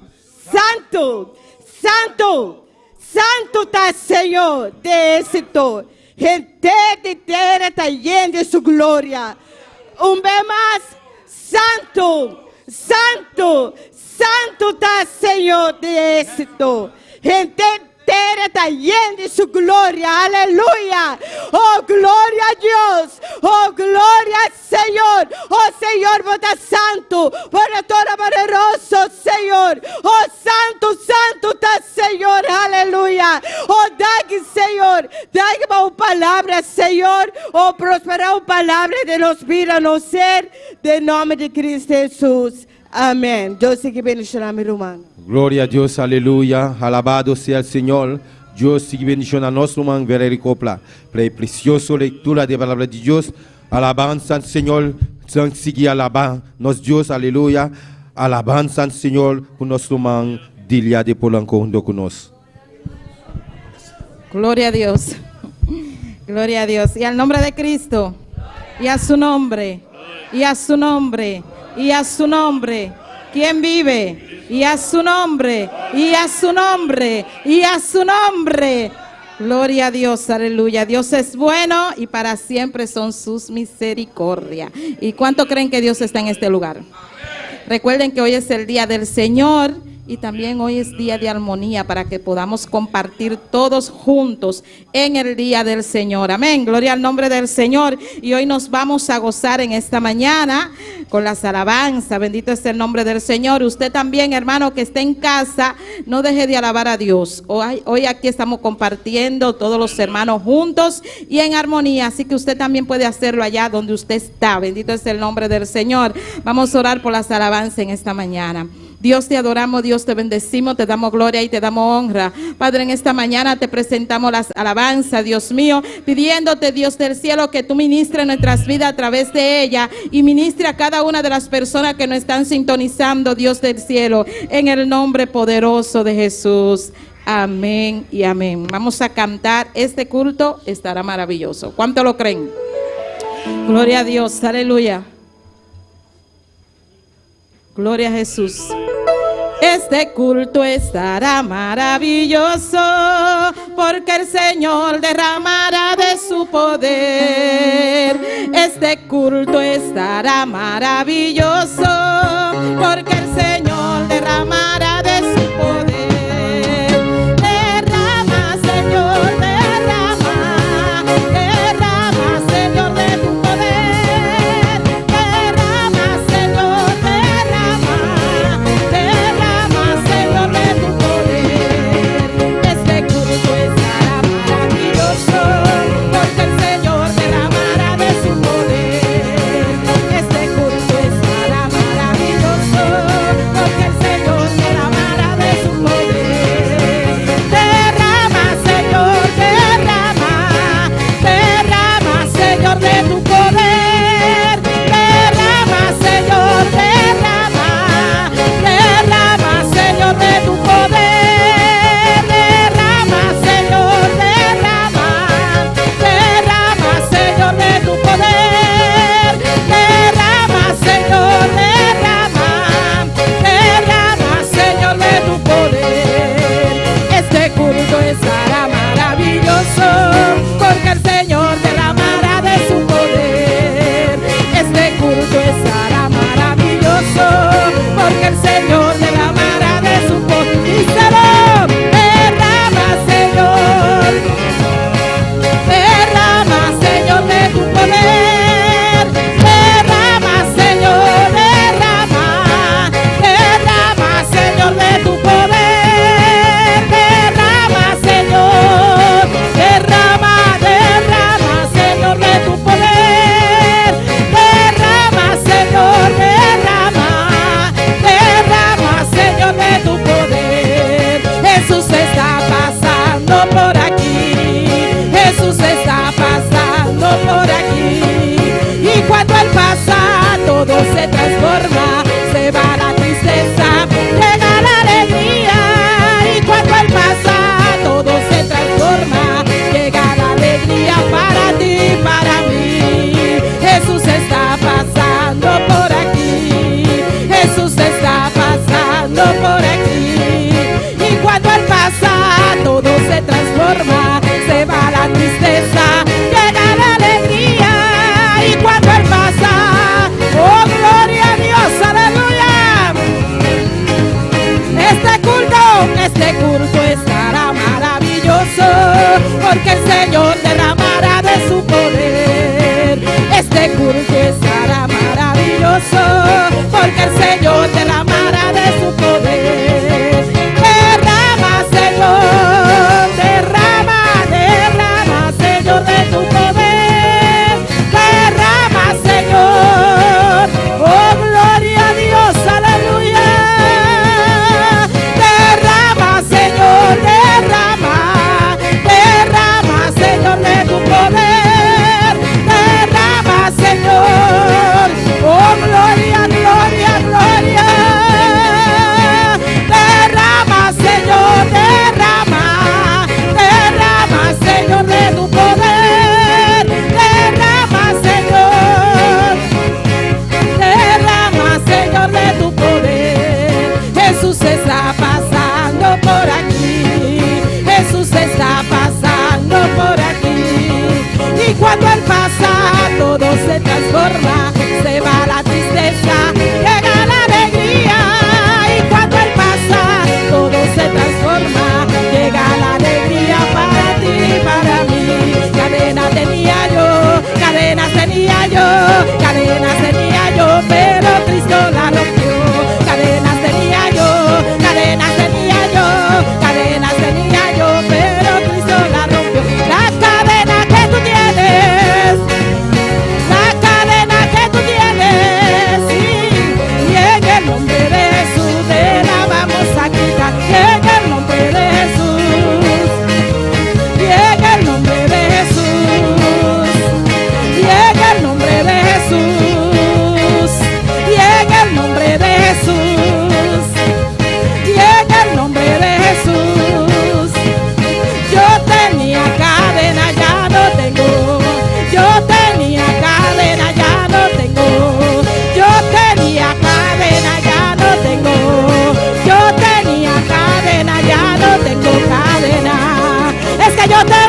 santo, santo. Santo está Senhor de êxito. Gente de terra está llena de sua glória. Vez mais, santo, santo, santo está Senhor de êxito. Gente terra está llena de sua glória. Aleluia. Oh, glória a Deus. Oh, glória ao Senhor. Oh, Senhor, você santo. Você todo poderoso, Senhor. Oh, santo, santo está Senhor. Aleluia. Oh, dá-me, Senhor. Dá-me uma palavra, Senhor. Oh, prosperar uma palavra de nos vir a nos ser. De nome de Cristo Jesus. Amém. Deus que bendiga mi romano. Gloria a Dios, aleluya. Alabado sea el Señor. Dios sigue bendición a nuestro man, ver el copla. Play precioso lectura de palabra de Dios. Alabanza al Señor, sigue alabanza nos Dios, aleluya. Alabanza al Señor, con nuestro man, dilia de Polanco junto con nos. Gloria a Dios. Gloria a Dios. Y al nombre de Cristo. Y a su nombre. Y a su nombre. Y a su nombre. ¿Quién vive? Y a su nombre. Y a su nombre. Y a su nombre. Gloria a Dios, aleluya. Dios es bueno y para siempre son sus misericordias. ¿Y cuánto creen que Dios está en este lugar? Recuerden que hoy es el día del Señor y también hoy es día de armonía para que podamos compartir todos juntos en el día del Señor. Amén. Gloria al nombre del Señor. Y hoy nos vamos a gozar en esta mañana con las alabanzas. Bendito es el nombre del Señor. Usted también, hermano, que esté en casa, no deje de alabar a Dios. Hoy aquí estamos compartiendo todos los hermanos juntos y en armonía. Así que usted también puede hacerlo allá donde usted está. Bendito es el nombre del Señor. Vamos a orar por las alabanzas en esta mañana. Dios, te adoramos, Dios, te bendecimos, te damos gloria y te damos honra. Padre, en esta mañana te presentamos las alabanzas, Dios mío, pidiéndote, Dios del cielo, que tú ministres nuestras vidas a través de ella y ministre a cada una de las personas que nos están sintonizando, Dios del cielo, en el nombre poderoso de Jesús. Amén y amén. Vamos a cantar, este culto estará maravilloso. ¿Cuánto lo creen? Gloria a Dios, aleluya. Gloria a Jesús. Este culto estará maravilloso, porque el Señor derramará de su poder. Este culto estará maravilloso, porque el Señor derramará de su poder. Derrama, Señor, derrama, derrama, Señor, de tu poder. Derrama, Señor, derrama, derrama, Señor, de tu poder. Este culto estará maravilloso, porque el Señor derramará de su poder. Este culto estará maravilloso, porque el Señor derramará de su poder. Derrama, Señor, derrama, derrama, Señor, de tu poder. Derrama, Señor, derrama, derrama, Señor, de tu poder. Derrama, Señor, derrama, derrama, Señor, de tu poder. Derrama, Señor, derrama, derrama, Señor, de tu poder. Este culto estará maravilloso, porque el Señor derramará de su poder. Este culto estará maravilloso, porque el Señor derramará de su poder. Díselo, derrama, Señor, derrama, Señor, de tu poder. Derrama, Señor, derrama, derrama, Señor, de tu poder. Derrama, Señor, derrama, derrama, Señor, de tu poder. Derrama, Señor, derrama, derrama, Señor, de tu poder. Jesús está pasando por aquí. Jesús está pasando por aquí. Y cuando Él pasa, todo se transforma. Se va la tristeza, llega la alegría. Y cuando Él pasa, todo se transforma. Llega la alegría para ti, para mí. Jesús está pasando por aquí. Jesús está pasando por aquí. Y cuando Él pasa, todo se transforma. Se va la tristeza, llega la alegría. Y cuando Él pasa, oh, gloria a Dios, aleluya. Este culto estará maravilloso, porque el Señor derramará de su poder. Este culto estará maravilloso, porque el Señor derramará de su poder. Derrama, Señor, derrama, derrama, Señor, de tu poder. Derrama, Señor, oh, gloria a Dios, aleluya. Derrama, Señor, derrama,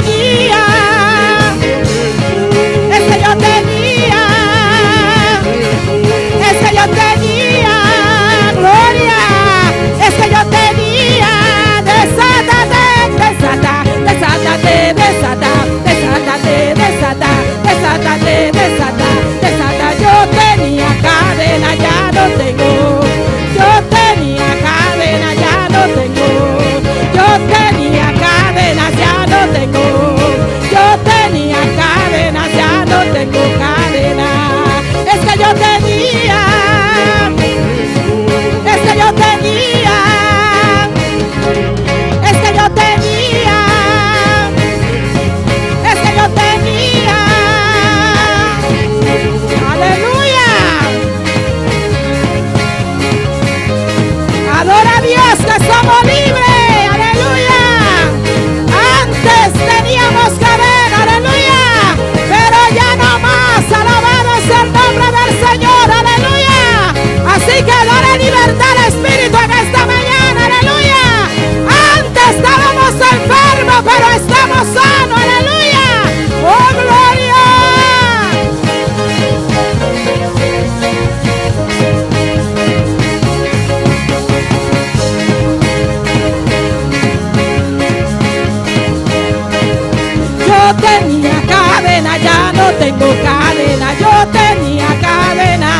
tenía, es que yo tenía, es que yo tenía, gloria, es que yo tenía, desátate, desata, desátate, desata, desátate, desata, desátate, desata, desata, yo tenía cadena, ya no tengo, yo tenía cadena, ya no tengo, yo tenía cadenas, ya no tengo, yo tenía cadenas, ya no tengo cadena, es que yo tenía, es que yo tenía, es que yo tenía, es que yo tenía, aleluya, adora a Dios que somos libres, aleluya, antes teníamos cadena, aleluya, pero ya no más, alabado sea el nombre del Señor, aleluya, así que adora libertad al Espíritu en esta mañana, aleluya, antes estábamos enfermos, pero estamos sanos, aleluya, oh gloria. Yo tenía cadena, ya no tengo cadena, yo tenía cadena,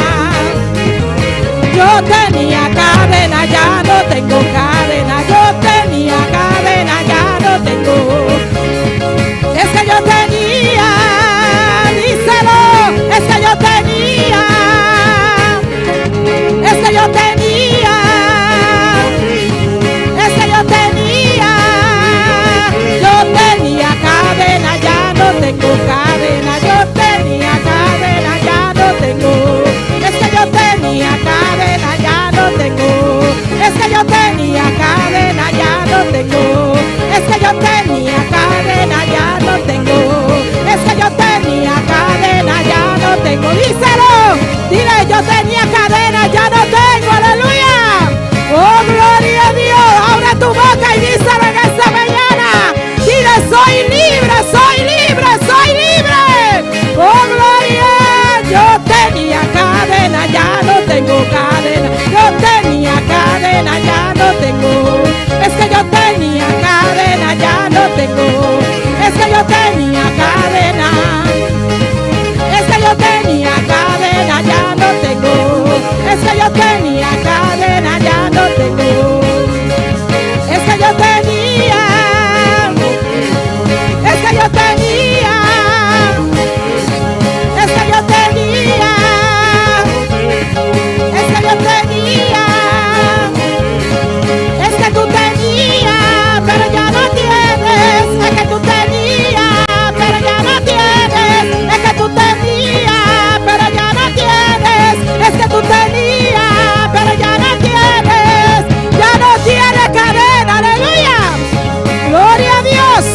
yo tenía cadena, ya no tengo cadena, yo tenía cadena, ya no tengo, es que yo tenía, díselo, es que yo tenía, es que yo tenía, es que yo tenía, yo tenía cadena, ya no tengo cadena, yo tenía cadena, ya no tengo, es que yo tenía cadena, ya no tengo, es que yo tenía cadena, ya no tengo, es que yo tenía cadena, ya no tengo, es que yo tenía cadena, ya no tengo, díselo, dile, yo tenía cadena, ya no tengo, aleluya, oh gloria a Dios, abre tu boca y díselo en esta mañana, dile, soy libre, soy libre, soy libre, oh gloria, yo tenía cadena, ya no tengo cadena, yo tenía cadena, ya no tengo, es que yo tenía cadena, ya no tengo, es que yo tenía cadena, es que yo tenía cadena, ya no tengo, es que yo tenía cadena, ya no tengo, es que yo tenía, es que yo tenía, es que yo tenía, es que yo tenía, es que tú tenías, pero ya no tienes, es que tú tenías, pero ya no tienes, es que tú tenías, pero ya no tienes, es que tú tenías, pero ya no tienes cadena, aleluya, gloria a Dios,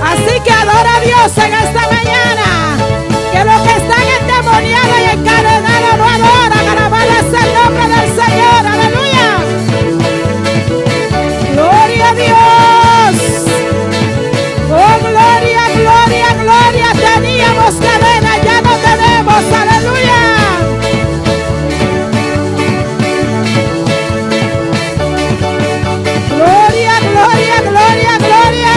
así que adora a Dios en esta mañana, que los que están endemoniados y encadenados no adoran, alabado sea el nombre del Señor, aleluya, gloria a Dios, oh gloria, gloria, gloria, teníamos cadena, ya no tenemos, aleluya. Gloria, gloria, gloria, gloria.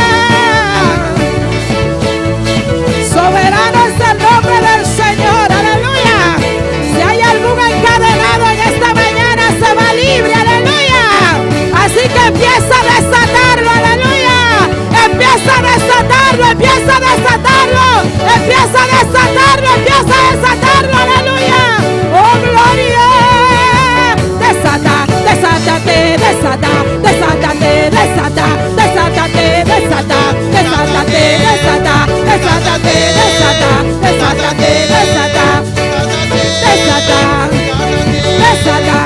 Soberano es el nombre del Señor, aleluya. Si hay algún encadenado en esta mañana, se va libre, aleluya. Así que empieza a desatarlo, aleluya. Empieza a desatarlo, empieza a desatarlo, empieza a desatarlo, empieza a desatarlo, aleluya. Oh, gloria. Desata, desátate, desata, desátate, desata, desátate, desata, desátate, desata, desátate, desata, desátate, desata, desata, desata, desata,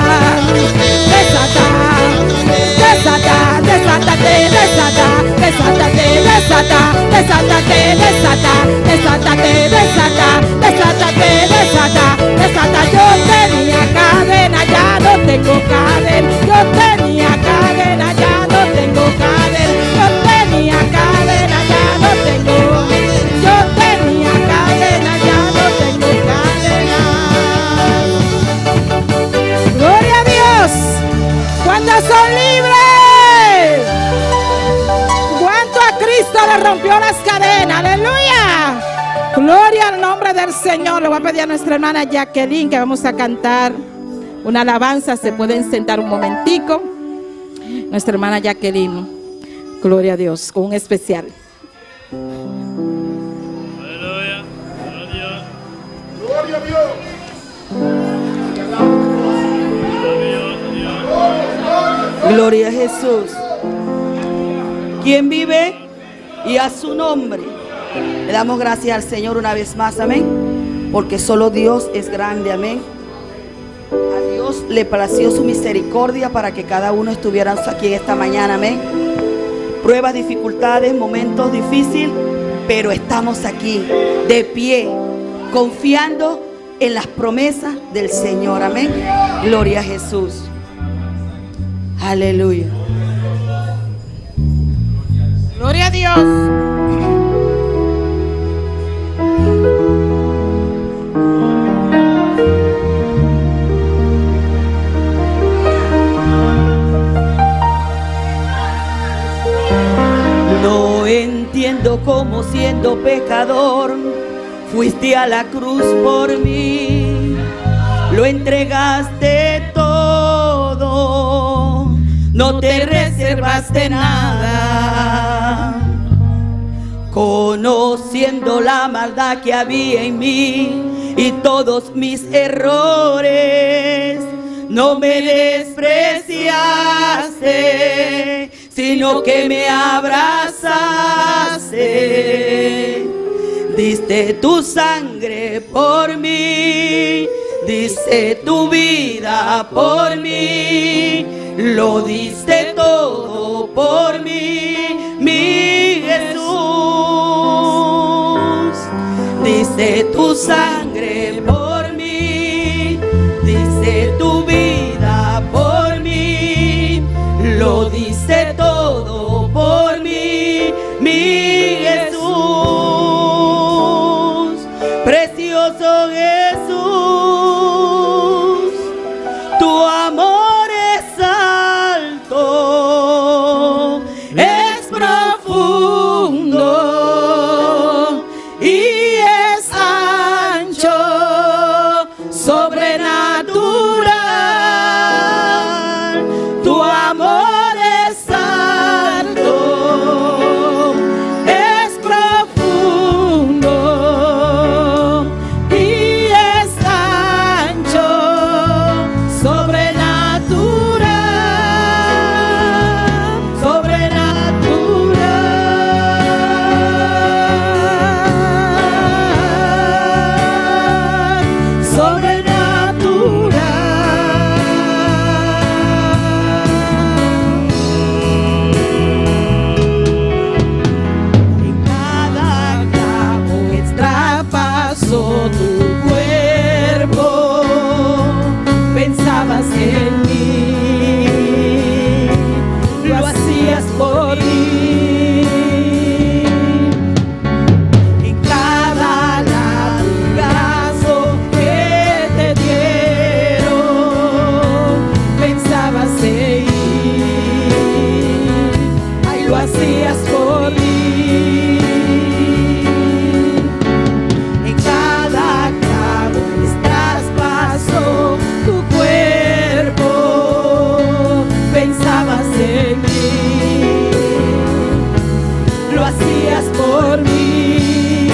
desata, desátate, desata, desátate, desata, desátate, desata, desátate, desata, al Señor. Le voy a pedir a nuestra hermana Jacqueline que vamos a cantar una alabanza. Se pueden sentar un momentico. Nuestra hermana Jacqueline, gloria a Dios, con un especial. Aleluya, Gloria a Dios. Gloria a Jesús. ¿Quién vive? Y a su nombre. Le damos gracias al Señor una vez más, amén. Porque solo Dios es grande, amén. A Dios le plació su misericordia para que cada uno estuviera aquí en esta mañana, amén. Pruebas, dificultades, momentos difíciles, pero estamos aquí de pie, confiando en las promesas del Señor, amén. Gloria a Jesús. Aleluya. Gloria a Dios. No entiendo cómo siendo pecador fuiste a la cruz por mí, lo entregaste todo, no te reservaste nada, conociendo la maldad que había en mí y todos mis errores. No me despreciaste, sino que me abrazaste. Diste tu sangre por mí, diste tu vida por mí, lo diste todo por mí, mi Jesús. Diste tu sangre por mí, diste tu vida por mí, lo diste todo por mí, mi Jesús. Precioso Jesús, tu amor es alto, es profundo y es ancho, sobrenatural. Tu amor es alto, es profundo y es ancho, sobrenatural, sobrenatural, en cada clavo traspasó tu cuerpo, pensabas en mí, lo hacías por mí. En cada latigazo que te dieron, pensabas en mí, ay, lo hacías por mí. En cada clavo traspasó tu cuerpo, pensabas en mí, lo hacías por mí.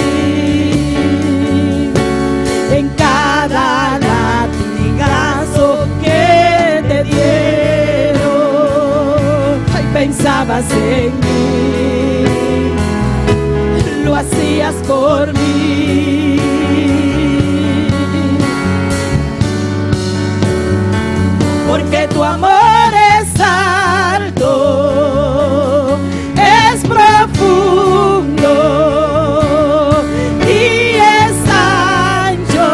En cada latigazo que te dieron, ay, pensabas en mí, lo hacías por mí. Porque tu amor es alto, es profundo y es ancho,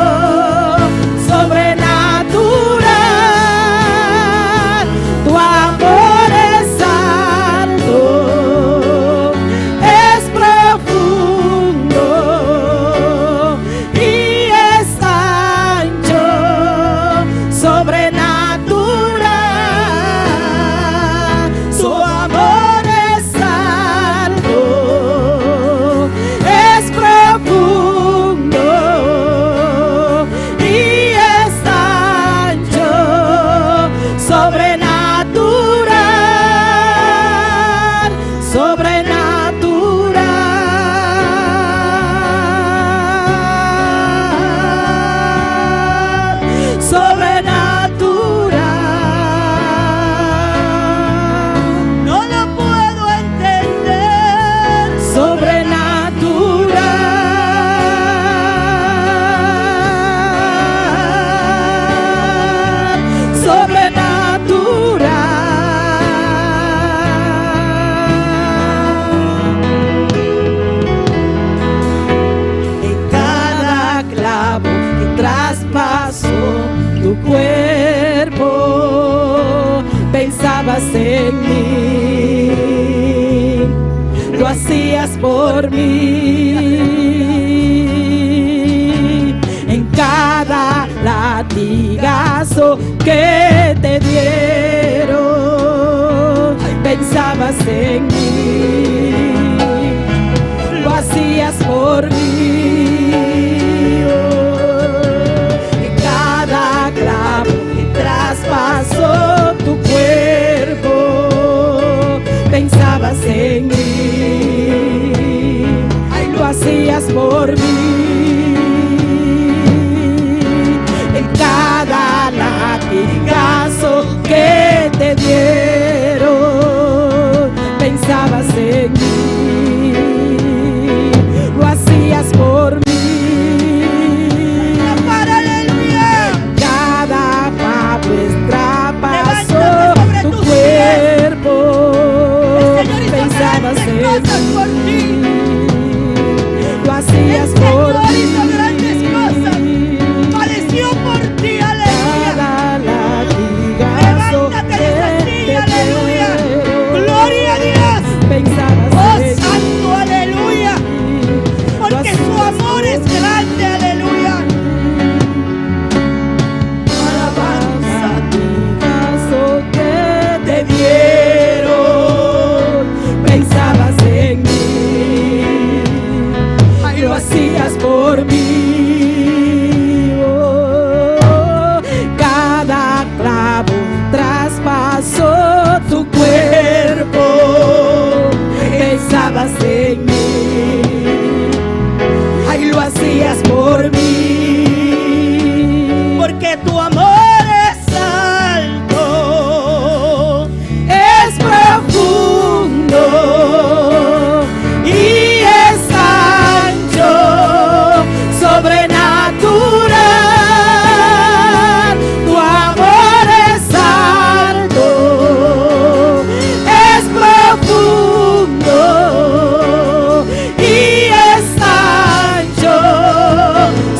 sobrenatural. Tu amor es alto, es profundo y es ancho, sobrenatural. pensabas en mí, lo hacías por mí. En cada latigazo que te dieron, pensabas en mí, lo hacías por mí. En cada clavo que traspasó tu cuerpo, pensabas en mí, lo hacías por mí. En cada latigazo que te dieron, pensabas en mí, lo hacías por mí. Cada clavo traspasó tu cuerpo, pensabas en mí, lo hacías por mí. Grandes cosas, padeció por ti, aleluya. Cada latigazo Levántate de que esa te silla, aleluya. dieron, Gloria a Dios. pensabas Oh, en santo, aleluya. Porque su amor es grande, aleluya. Alabanza. latigazo que te dieron, pensabas en mí, lo hacías por mí. Oh, cada clavo traspasó tu cuerpo, pensabas en mí, ay, lo hacías por mí. Porque tu amor es alto, Es profundo y es ancho, sobrenatural. Tu amor es alto, es profundo y es ancho,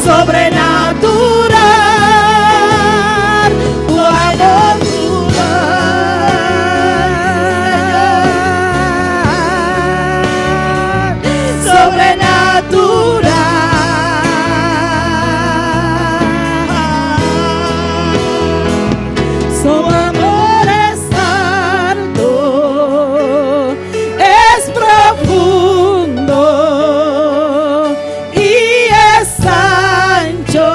sobrenatural. Tu amor sobrenatural. Su amor es alto, es profundo y es ancho,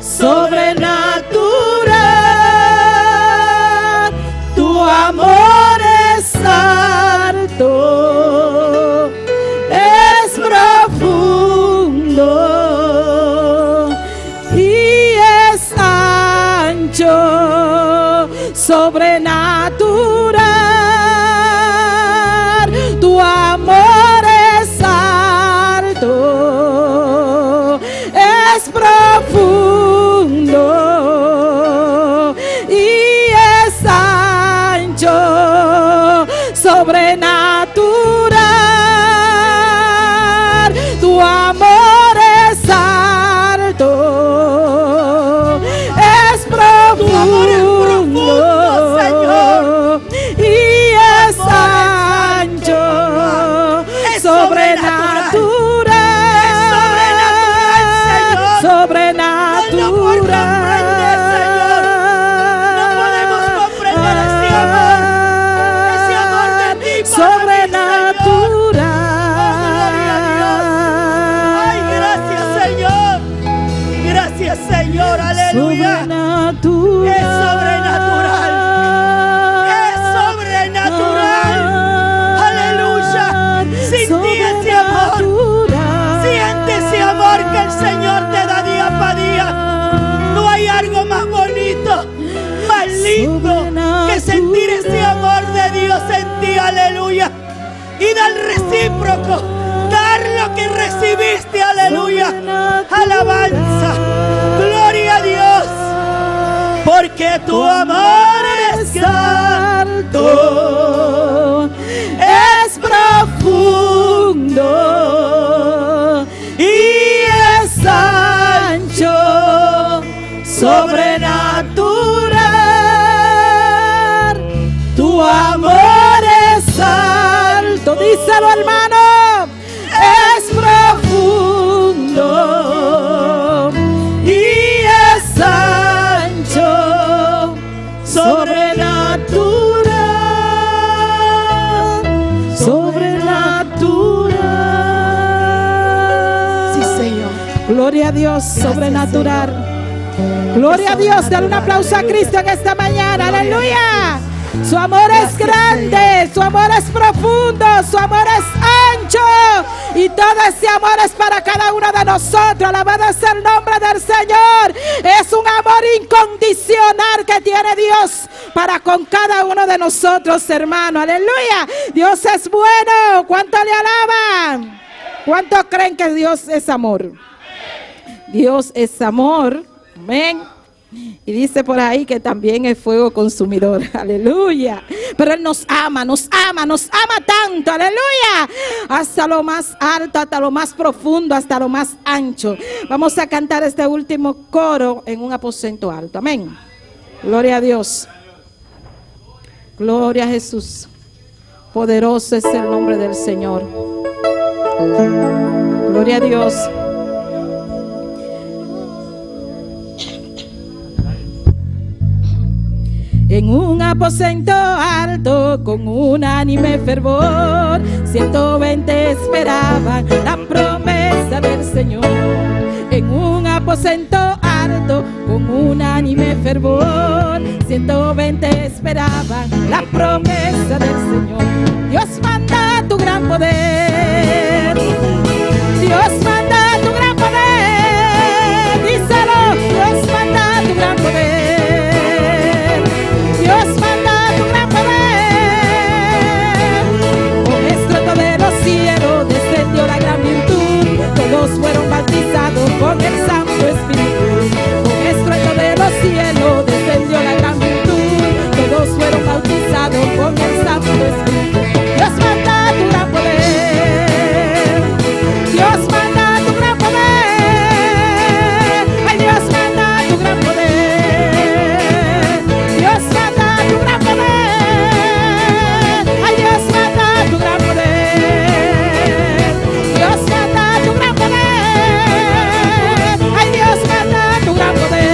sobrenatural. Tu amor es alto, es profundo y es ancho, sobrenatural. Tu amor es alto, es profundo y es ancho, sobrenatural. Tu amor es alto, es profundo, Señor. y es ancho, Es sobrenatural. sobrenatural, No lo podemos comprender, Señor. No podemos comprender ese amor de ti para mí, sobrenatural. Ay, gracias, Señor. Gracias, Señor, aleluya. Es sobrenatural. Es sobrenatural. Aleluya. Siente ese amor. Siente ese amor que el Señor te da día para día. No hay algo más bonito, más lindo que sentir ese amor de Dios en ti. Aleluya. Y dar recíproco. Dar lo que recibiste. Aleluya. Alabanza. Gloria a Dios. Porque tu amor es alto, es profundo y es ancho, sobrenatural. Díselo, hermano. Es profundo y es ancho, sobrenatural, sobrenatural. Sí, Señor. Gloria a Dios, sobrenatural. Gloria a Dios, dale un aplauso a Cristo en esta mañana, aleluya. Su amor es grande, su amor es profundo, su amor es ancho y todo ese amor es para cada uno de nosotros. Alabado sea el nombre del Señor. Es un amor incondicional que tiene Dios para con cada uno de nosotros, hermano, aleluya. Dios es bueno. ¿Cuánto le alaban? ¿Cuántos creen que Dios es amor? Dios es amor. Amén. Y dice por ahí que también es fuego consumidor. Aleluya. Pero Él nos ama tanto. Aleluya. Hasta lo más alto, hasta lo más profundo, hasta lo más ancho. Vamos a cantar este último coro en un aposento alto. Amén. Gloria a Dios. Gloria a Jesús. Poderoso es el nombre del Señor. Gloria a Dios. En un aposento alto, con unánime fervor, 120 esperaban la promesa del Señor. En un aposento alto, con unánime fervor, 120 esperaban la promesa del Señor. Dios manda tu gran poder. Dios manda tu gran poder. Díselo, Dios manda tu gran poder. Dios manda tu gran poder. Con estruendo de los cielos descendió la gran virtud. Todos fueron bautizados con el Santo Espíritu. Con estruendo de los cielos descendió la gran virtud. Todos fueron bautizados con el Santo Espíritu. Dios manda tu gran poder. Dios manda tu gran poder. Ay, Dios manda tu gran poder. Dios manda tu gran poder. Ay, Dios manda tu gran poder. Dios manda tu gran poder. Ay, Dios manda tu gran poder.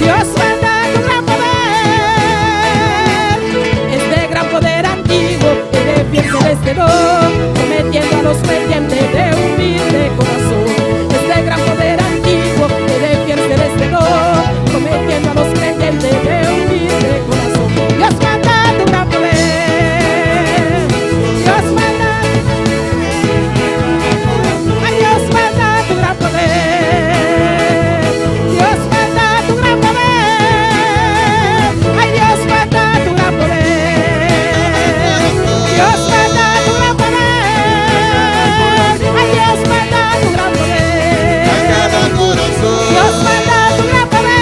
Dios manda tu gran poder. Este gran poder antiguo que defiende este don, prometiendo a los creyentes de humilde corazón. Este gran poder antiguo que defiende este don, prometiendo a los creyentes de humilde corazón. Dios manda tu gran poder. Dios manda. Ay, Dios manda tu gran poder. Dios manda tu gran poder. Ay, Dios manda tu gran poder. Dios manda tu gran poder. Ay, Dios manda tu gran poder. Dios manda tu gran poder.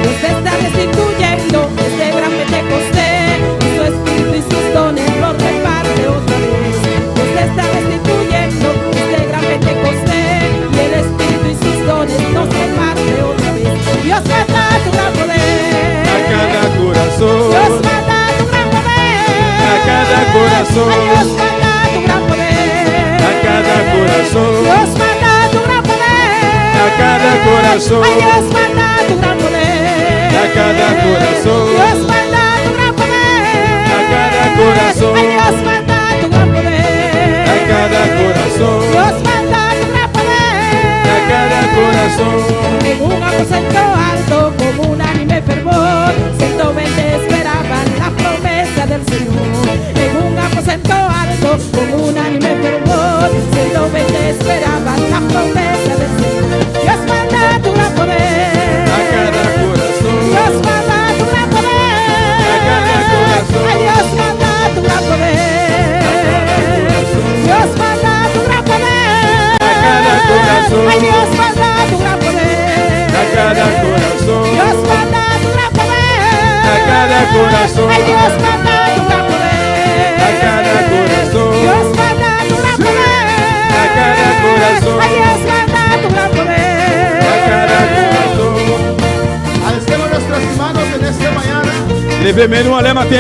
Dios te está restituyendo este gran Pentecostés. Y su espíritu y sus dones los reparte otra vez. Dios te está restituyendo este gran Pentecostés. Y el espíritu y sus dones los reparte otra vez. Dios manda tu gran poder. A cada corazón. Dios manda tu gran poder. A cada corazón. Ay, Dios manda tu gran poder. A cada corazón. Dios manda tu gran poder. A cada corazón. Ay, Dios manda tu gran poder. A cada corazón. Dios manda tu gran poder. A cada corazón. Ay, Dios manda tu gran poder. A cada corazón. Dios manda tu gran poder. A cada corazón. En un aposento alto con unánime fervor, 120 esperaban la promesa del Señor. En un aposento alto con unánime fervor, 120 esperaban la promesa del Señor. Dios manda tu gran poder. A cada corazón. Dios manda tu gran poder. A cada corazón. Ay, Dios manda tu gran poder. Dios manda tu gran poder. A cada corazón. Ay, Dios manda tu gran poder. A cada corazón. Dios manda tu gran poder. A cada corazón. Ay, Dios manda tu gran poder. A cada corazón. Dios manda tu gran poder. A cada corazón. Ay, Dios manda tu gran poder. A cada corazón. Alcemos nuestras manos en esta mañana Levez mes nous en l'air matin.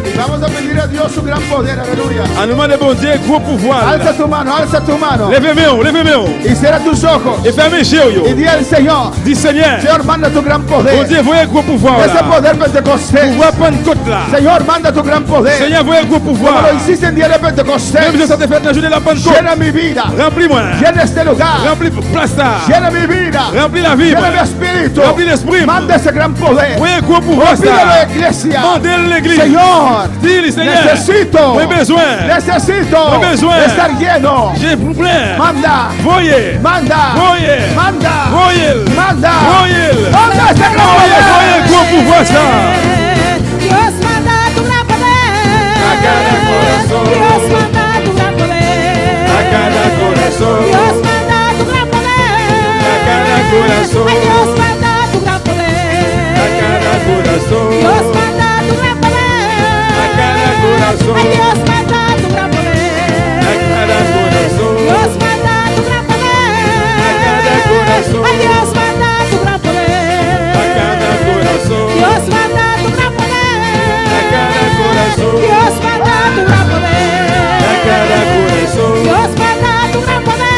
y vamos Vamos a pedir a Dios su gran poder, aleluya. En nous demandons bon Dieu gros pouvoir. Alza tu mano. Levez main. Y cierra tus ojos. Et fermez les yeux. Y di al Señor, Dis Seigneur, Señor, manda tu gran bon poder. Dieu, voyez gros pouvoir Ese là. poder Pentecostés. Pouvoir Pentecôte là. Señor, manda tu gran poder. Seigneur, voyez gros Como pouvoir. lo hiciste en día de Même Pentecostés. si ça te fait la journée de la Pentecôte. Llena mi vida. Remplis-moi. Llena este lugar. Remplis place ça. Llena mi vida. Remplis la vie. Llena mi espíritu. Remplis l'esprit. Manda ese gran poder. Voyez gros pouvoir Pídelo, ça. iglesia. Mandez l'église. Señor, Dis Seigneur. necesito. J'ai besoin. Necesito J'ai besoin. estar lleno. J'ai plein. Manda. Voyez. Manda. Voyez. Manda. Voyez. Manda. Voyez. Manda ese gran Voyez poder. gros pouvoir ça. Dios manda tu gran poder. A cada corazón. Dios manda tu gran poder. A cada corazón. Dios manda tu gran poder. A cada corazón. Ay, Dios manda tu gran poder. A cada corazón. Dios manda tu gran poder. A cada corazón. Ay, Dios manda tu gran poder. A cada corazón. Dios manda tu gran poder. A cada corazón. Ay, Dios manda tu gran poder. A cada corazón. Dios manda tu gran poder. A cada corazón. Dios manda tu gran poder. A cada corazón. Dios manda tu gran poder.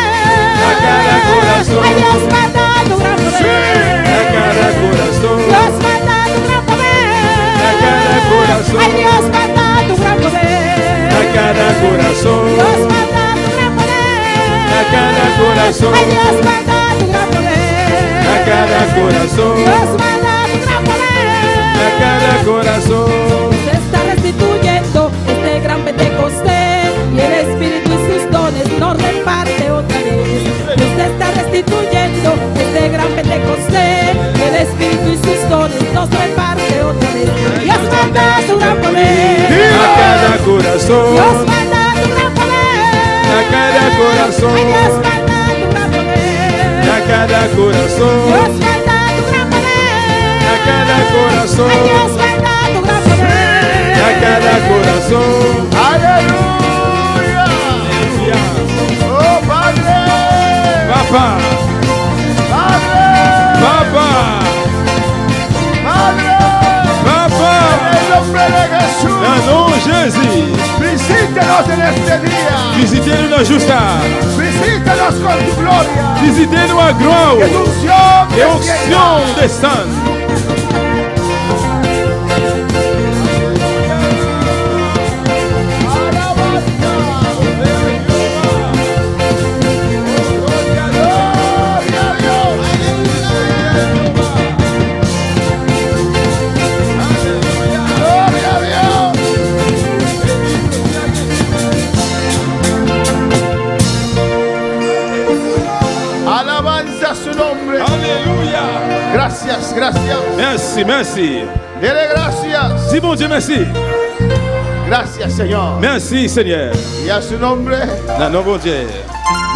A cada corazón. Ay, Dios manda tu gran poder. A cada corazón. Dios manda tu gran poder. A cada corazón. Ay, Dios manda tu gran poder. A cada corazón. Dios manda tu gran poder. A cada corazón. Ay, Dios manda tu gran poder. A cada corazón. Dios manda tu gran poder. A cada corazón. Se está restituyendo este gran Pentecostés y el Espíritu y sus dones nos reparte otra vez. Dios se está restituyendo este gran Pentecostés y el Espíritu y sus dones nos reparte otra vez. Dios manda tu gran poder. A cada corazón. Dios manda tu gran poder. A cada corazón. Ay, Dios manda tu gran poder. A cada corazón. Dios manda tu gran poder. A cada corazón. Ay, Dios manda tu gran poder. A cada corazón. Aleluya. Aleluya. Oh, Padre. Papa. Padre. Papa. Padre. Papa. En el nombre de Jesús. Dans le nom de Jésus. Visítenos en este día. Visitez-nous dans Justa. Visítenos con tu gloria. Visitez-nous à Que gloire. tu unción Et onction descende. Alabanza a su nombre. Alléluia. Gracias, gracias. Merci, merci. Dele gracias. Dis bon Dieu merci. Gracias, Señor. Merci Seigneur. Y a su nombre, Dans le nom bon Dieu.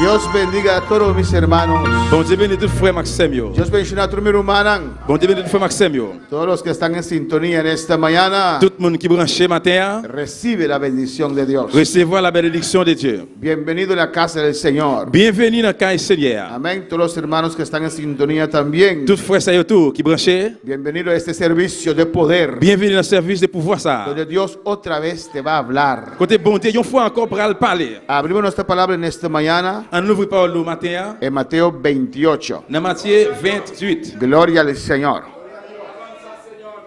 Dios bendiga a todos mis hermanos. Bon Dieu bénit tout frère Maxime yo. Dios bendiga a todos mis hermanos. Bon Dieu bénit tout frère Maxime yo. Todos los que están en sintonía en esta mañana, Tout le monde qui branché matin, recibe la bendición de Dios. recevoir la bénédiction de Dieu. Bienvenido a la casa del Señor. Bienvenue dans le cas Seigneur. Amén. Todos los hermanos que están en sintonía también. Tout frère ça yo tout qui branché, Bienvenido a este servicio de poder, bienvenue dans le service de pouvoir ça. donde Dios otra vez te va a hablar. Côté bon Dieu, une fois encore pour le parler. Abrimos nuestra palabra en esta mañana On ouvre parole le matin en Mateo 28. dans Matthieu 28. Gloria al Señor.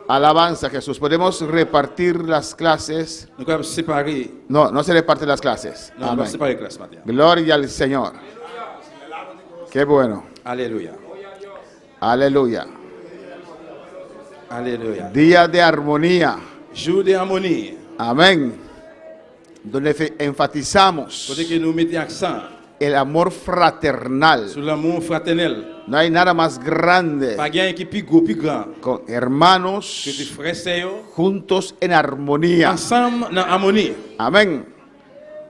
Alabanza a Jesús. Podemos repartir las clases. Nous allons séparer. No, no se reparten las clases. Non, on va Amén. séparer la classe matin. Gloria al Señor. Qué bueno. Alléluia. Aleluya. Alléluia. Día de armonía. Jour d'harmonie. Amén. Donde enfatizamos Côté que nous mettons accent el amor fraternal. sur l'amour fraternel. No hay nada más grande Pas gain qui plus gros, plus grand. con Que tes hermanos frères sœurs juntos en armonía. ensemble dans harmonie. Amén.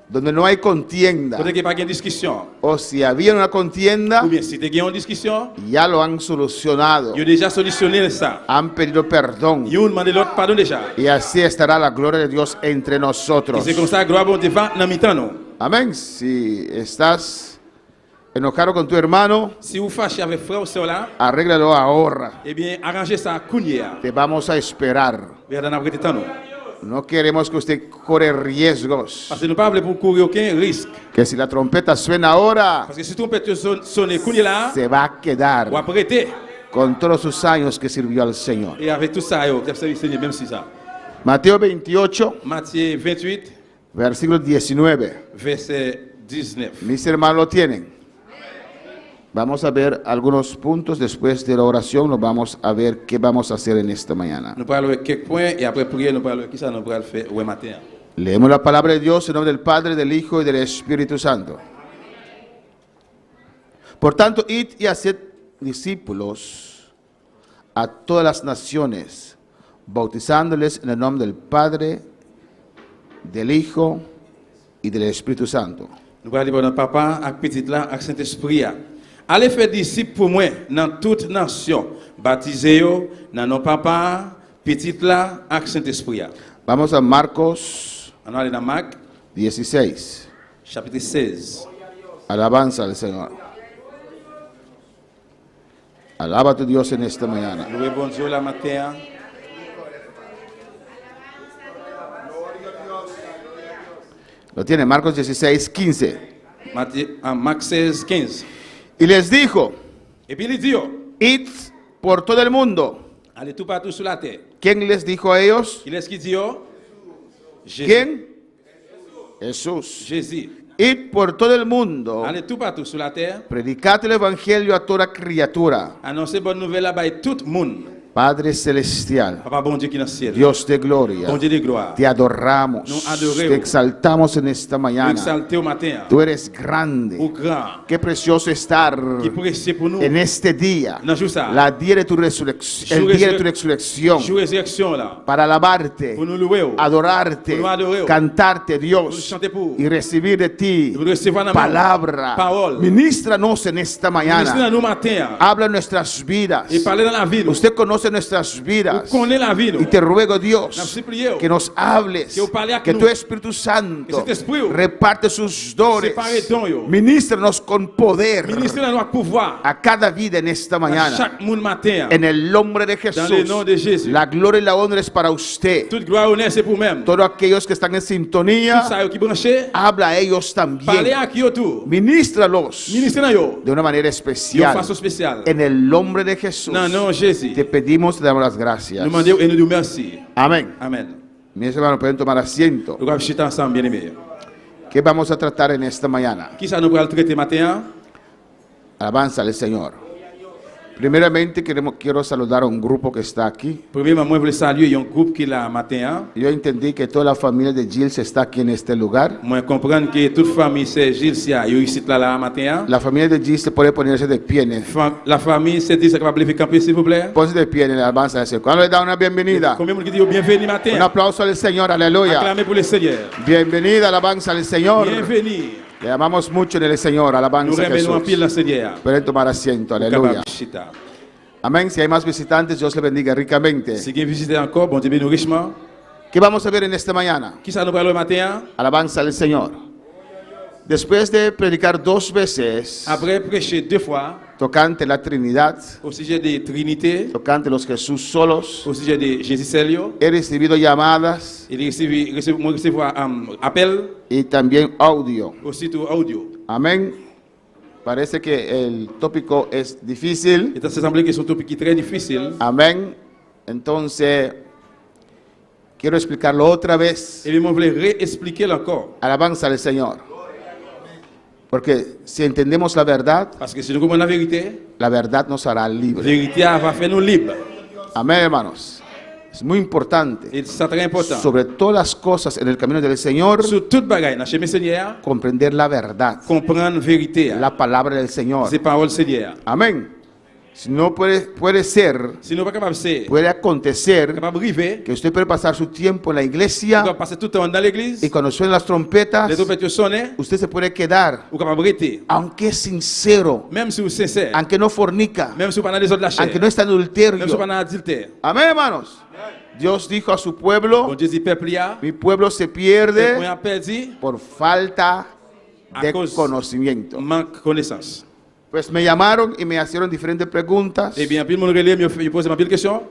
Donde no hay contienda. Côté que pas gain discussion. O si había una contienda, Ou bien si tu as une discussion, ya lo han solucionado. ils ont déjà solutionné ça. Han pedido perdón. Ils ont demandé l'autre pardon déjà. Y así estará la gloria de Dios entre Et nosotros. c'est comme ça que gloire bon Dieu va dans mi-temps nous. Amén. Si estás enojado con tu hermano, Si vous fâchez avec frère ou sœur là, arréglalo ahora. eh bien arrangez ça à Kounia. Te vamos a esperar. Vers dans après temps nous. No queremos que usted corre riesgos. Parce que nous pas voulons pour courir aucun risque. Que si la trompeta suena ahora, Parce que si trompette sonne kounya là, se va a quedar ou apprêter. con todos sus años que sirvió al Señor. Et avec tout ça, yo, qui a servi le Seigneur, même si ça. Mateo 28, Matthieu 28, versículo 19. verset 19. Mis hermanos lo tienen. Vamos a ver algunos puntos después de la oración. Nos vamos a ver qué vamos a hacer en esta mañana. Nous parlons de quelques points et après prier, nous parlons de qui ça nous pourra le faire ouais matin. Leemos la palabra de Dios en nombre del Padre, del Hijo y del Espíritu Santo. Por tanto, id y haced discípulos a todas las naciones, bautizándoles en el nombre del Padre, del Hijo y del Espíritu Santo. Nous parlons de notre papa, avec petit là, avec Saint-Esprit. Allez faire disciples pour moi dans toute nation. Baptisez-vous dans nos papa, petit là, avec Saint-Esprit. Vamos a Marcos On aller dans Marc, 16. chapitre 16. Alabanza al Señor. Alaba a tu Dios en esta mañana. Louez bon Dieu la matin. Lo tiene Marcos 16, 15. Marc 16, 15. Y les dijo, Et puis il dit, id por todo el mundo. allez tout partout sur la terre. ¿Quién les dijo a ellos? Qui est-ce qui dit? Jésus. ¿Quién? Jesús. Jésus. Id por todo el mundo. Allez tout partout sur la terre. Predicad el evangelio a toda criatura. Annoncez bonne nouvelle là-bas et tout le monde. Padre celestial, Papa bon Dieu qui est dans le ciel. Dios de gloria, Bon Dieu de gloire. te adoramos, Nous adoremos. te exaltamos en esta Nous mañana. exalter au matin. Tú eres grande. Au grand. Qué precioso estar Qui précieux pour nous. en este día, Dans jour ça. la día de tu resurrección, Jour el día de tu resur- resurrección, Jour résurrection là. para alabarte, Pour nous louer. adorarte, Pour nous adorer. cantarte, Pour nous Dios, chanter pour. y recibir de ti Pour nous recevoir dans palabra. Parole. Ministranos en esta Ministre dans mañana. nos matins. Habla nuestras vidas. Et parler dans la vie. Nous Usted conoce nuestras vidas. connaît la vie. Nous. Y te ruego, Nous Dios, supplions. que nos hables, Que vous parlez avec que nous. tu Espíritu Santo Que cet esprit, oh, reparte sus dones. Sépare dons, yo. Ministranos con poder Ministre dans notre pouvoir. a cada vida en esta À mañana. chaque monde matin. En el nombre de Dans le nom Jesús, de Jésus. la gloria y la honra es para usted. Toute gloire et honneur c'est pour même. Todos aquellos que están en Tout sintonía, ça yo qui branché. habla a ellos Parlez también. à qui autour. Ministralos Ministre dans yo. de una manera De especial. façon spéciale. En el nombre de Jesús, Non, non, Jésus. te pedimos y te damos las gracias. Nous demandons et nous disons merci. Amén. Amen. Mis hermanos, pueden tomar asiento. Nous allons chuter ensemble, bien aimés. ¿Qué vamos a tratar en esta mañana? Qui ça nous va le traiter matin? Alabanza al Señor. Primeramente quiero saludar a un grupo que está aquí. Premièrement, moi je voulais saluer il y a un groupe qui est là matin. Yo entendí que toda la familia de Gilles está aquí en este lugar. Moi comprendre que toute famille c'est Gilles Sia, yo ici là matin. La familia de Gilles se puede ponerse de pie. La famille c'est dit ça capable de camper s'il vous plaît. Ponse de pie en la alabanza al Señor. ¿Cuándo le da una bienvenida? Combien de monde qui dit bienvenue Un matin? aplauso al Señor, aleluya. Acclamez pour le Seigneur. Bienvenida, alabanza al Señor. Bienvenue. Le amamos mucho en el Señor, Nous alabanza a remercions en pile Jesús. le Seigneur. Pueden tomar asiento, aleluya. Capable chita. Amén. Si hay más visitantes, Dios le bendiga ricamente. Si quelqu'un visite encore, bon Dieu bénisse richement. ¿Qué vamos a ver en esta mañana? Qui ça nous parle le matin? Alabanza al Señor. Después de predicar 2 veces Après prêcher 2 fois tocante la Trinidad, au sujet de Trinité, tocante los Jesús solos, au sujet de Jésus seul, he recibido llamadas il recevoir appel, y también audio. aussitôt audio. Amén. Parece que el tópico es difícil. Et ça semble que c'est un topic très difficile. Amén. Entonces, quiero explicarlo otra vez. Et bien, moi, je voulais réexpliquer encore. Alabanza al Señor. Porque si entendemos la verdad, Parce que si nous comprenons la verdad nos hará la libres. vérité va faire nous libres. Amén, hermanos. Es muy importante. Et c'est très important. Sobre todas las cosas en el camino del Señor, Sur toute bagaille, dans le chemin Seigneur, comprender la verdad, comprendre la vérité. la palabra del Señor. C'est parole Seigneur. Amén. Si no puede ser, Si nous pas capable de puede acontecer capable de arriver, que usted puede pasar su tiempo en la on iglesia doit passer tout le temps dans l'église, y cuando suenan las trompetas, les trompettes sonnent, usted se puede quedar, ou capable de rester. aunque es sincero, Même si vous êtes sincère, aunque no fornica, même si vous pas dans les autres de la chair, aunque no está en même si vous adulterio. pas dans l'adultère. Amén, hermanos. Dios dijo a su Bon pueblo, Dieu dit, peuple, mi pueblo se on pierde a perdu, por falta de A cause- conocimiento. manque de connaissance. Pues me llamaron y me hicieron diferentes preguntas. Eh bien, puis le monde relève, il pose ma pile question.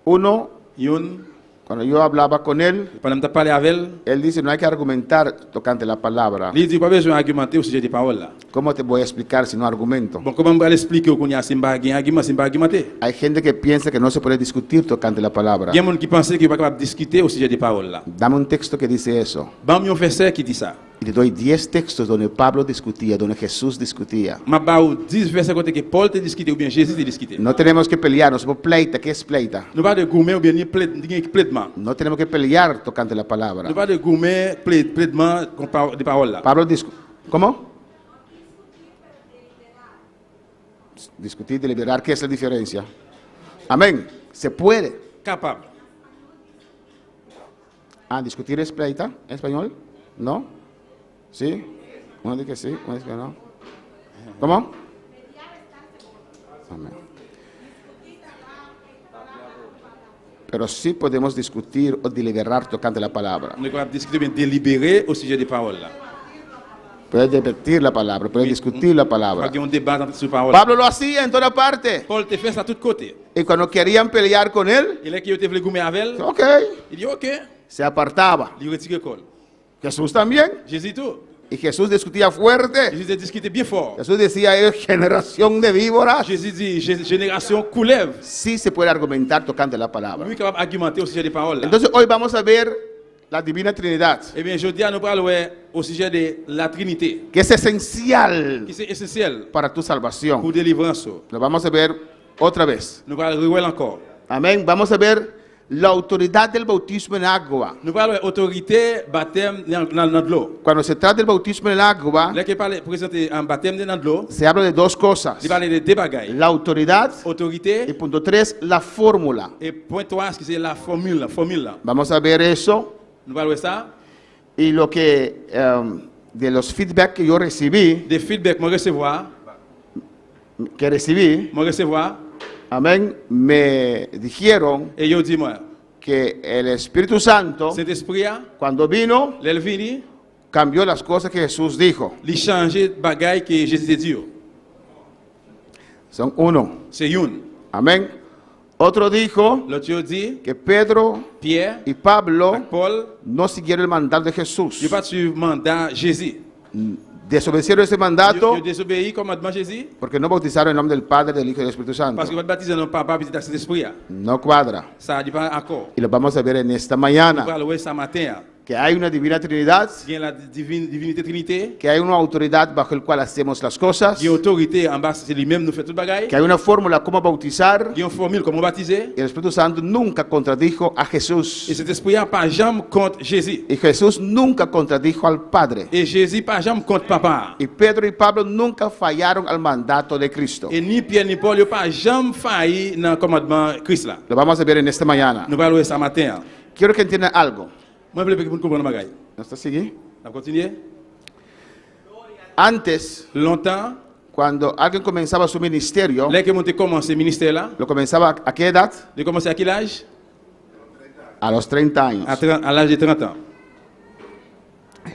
Uno, Une, Cuando yo hablaba con él, Pendant que je parlais avec elle, él dice, no hay que argumentar tocante la palabra. il dit pas besoin d'argumenter au sujet des paroles là. ¿Cómo te voy a explicar si no argumento? Bon, comment je vais l'expliquer qu'on y a si pas argument, si pas argumenter. Hay gente que piensa que no se puede discutir tocante la palabra. Il y a des gens qui pensent qu'ils ne sont pas capables de discuter au sujet des paroles là. Dame un texto que dice eso. Bon, il y a un verset qui dit ça. Y te doy 10 textos donde Pablo discutía, donde Jesús discutía. Je vais 10 versets côté que Paul te discuté ou bien Jésus te discuté. No tenemos que pelearnos por pleita. ¿Qué es pleita? Nous pas de gourmet ou bien ni plaidement. No tenemos que pelear tocante la palabra. Nous pas de gourmet plaidement des paroles là. Pablo ¿Cómo? Discutir, deliberar, ¿qué es la diferencia? Amén. Se puede. Capable. Discutir es pleita en español. ¿No? ¿Sí? Uno dice que sí, uno dice que no. ¿Cómo? Amén. Pero sí podemos discutir o deliberar tocante la palabra. Nous sommes capables de discuter bien délibérer au sujet des paroles là. Puedes debatir la palabra, puedes discutir la palabra. Pas qu'on débat sur paroles. Pablo lo hacía en toda parte. Paul te fait ça de tous côtés. Y cuando querían pelear con él, Il est qui te voulait gourmet avec elle. ok, Il dit OK. se apartaba. Il retire le col. Jesús también. Jésus tout. Y Jesús discutía fuerte. Jésus a discuté bien fort. Jesús decía, generación de víboras. Jésus dit génération couleuvre. Sí se puede argumentar tocante la palabra. Lui capable d'argumenter au sujet des paroles là. Entonces hoy vamos a ver la divina Trinidad, Eh bien, je dis à nous parler au sujet de la Trinité, que es esencial qui c'est essentiel para tu salvación. pour délivrance. Lo vamos a ver otra vez. Nous parlons de encore. Amén. Vamos a ver la autoridad del bautismo en agua. Nous parlons autorité baptême dans l'eau. Cuando se trata del bautismo en agua, Là qui parle présenter un baptême dans l'eau, se habla de dos cosas. il parle de deux bagailles. La autoridad Autorité y punto 3, la fórmula. et point 3, qui c'est la formule. Vamos a ver eso Nous parlons de ça. y lo que de los feedback que yo recibí, Des feedbacks, moi recevoir, amén, me dijeron et yo dis moi, que el Espíritu Santo, Saint-Esprit, cuando vino, l'Elvini, cambió las cosas que Jesús dijo. il change bagaille que Jésus te dit. Son uno. C'est une. Amén. Otro dijo L'autre dit, que Pedro Pierre, y Pablo Paul, no siguieron el mandato de Jesús. je pas sur mandat Jésus. Desobedecieron ese mandato Yo désobéis au commandement Jésus porque no bautizaron en nombre del Padre, del Hijo y del Espíritu Santo. parce que votre baptise non papa petit Saint-Esprit. No cuadra. Ça dit pas accord. Y lo vamos a ver en esta On mañana. va le ce matin. Que hay una divina Trinidad, Il y a la divinité Trinité, que hay una autoridad bajo el cual hacemos las cosas, il y a autorité en bas, c'est lui-même nous fait toute bagaille. que hay una fórmula cómo bautizar. Il y a une formule comment baptiser. Y el Espíritu Santo nunca contradijo a Jesús. Et cet esprit n'a pas jamais contre Jésus. Y Jesús nunca contradijo al Padre. Et Jésus pas jamais contre papa. Y Pedro y Pablo nunca fallaron al mandato de Cristo. Et ni Pierre ni Paul n'ont pas jamais failli dans le commandement Christ là. Lo vamos a ver en esta mañana. Nous parlons ce matin. Quiero que entiendan algo. Moi, je veux que vous compreniez bagaille. ¿No está así? On va continuer. Antes, Longtemps, cuando alguien comenzaba su ministerio, là que monté commencé ministère là, lo comenzaba ¿a qué edad? de commencer à quel âge? A los 30 años. À l'âge de 30 ans.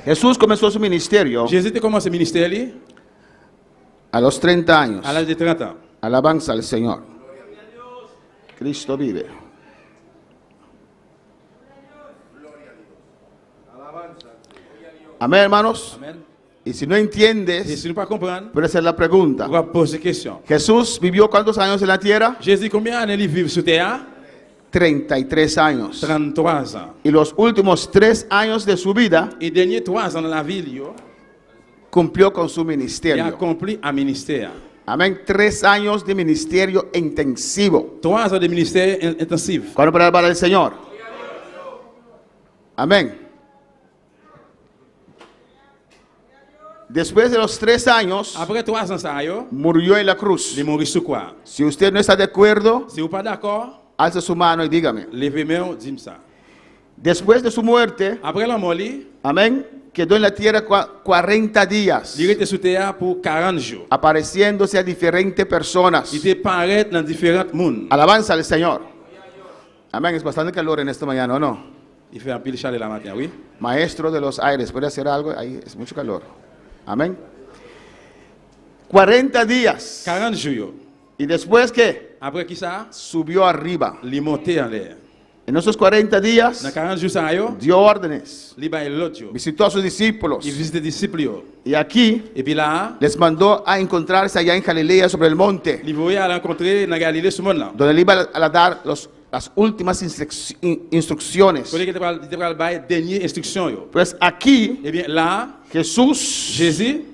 Jesús comenzó su ministerio Jésus a commencé le ministère là, a los 30 años. à l'âge de 30 ans. Alabanza al Señor. Cristo vive. Amén, hermanos. Amen. Y si no Et entiendes, si nous pas comprendre, puede ser la pregunta. on va poser question. Jesús vivió ¿cuántos años en la tierra? Jésus, combien d'années il vit sur terre? 33 años. 33 ans. Y los últimos 3 años de su vida Et dernier 3 ans dans la ville, yo, cumplió con su il a ministerio. accompli un ministère. Amén. 3 años de ministerio intensivo. 3 ans de ministère intensif. ¿Cuándo para el Señor? Amén. Después de los 3 años, Après 3 ans, ça, yo, murió en la cruz. il est mort sur quoi? Si usted no está de acuerdo, Si vous pas d'accord, alza su mano y dígame. levez-moi, dis-moi ça. Después de su muerte, Après la mort, il amén, quedó en la tierra 40 días, était sur terre pour 40 jours. apareciéndose a diferentes personas. Il était paraître dans différents mondes. Alabanza al Señor. Amén. Es bastante calor en esta mañana, ¿o no? Il fait un pile chaleur la matin, oui. Maestro de los aires, ¿puede hacer algo? Ahí es mucho calor. Amén. 40 días. 40 jours. Yo. ¿Y después qué? Après qui ça? Subió arriba. Il est monté en l'air. En esos 40 días Dans 40 jours, ça yo, dio órdenes, il va l'autre jour. visitó a sus discípulos Il visite les disciples. Yo. y aquí Et puis là, les mandó a encontrarse allá en Galilea sobre el monte, il voyait à rencontrer dans Galilée ce monde là. donde le iba a dar las últimas instrucciones. Il était pour le dernier instruction yo. Pues aquí Et bien là, Jesús Jésus,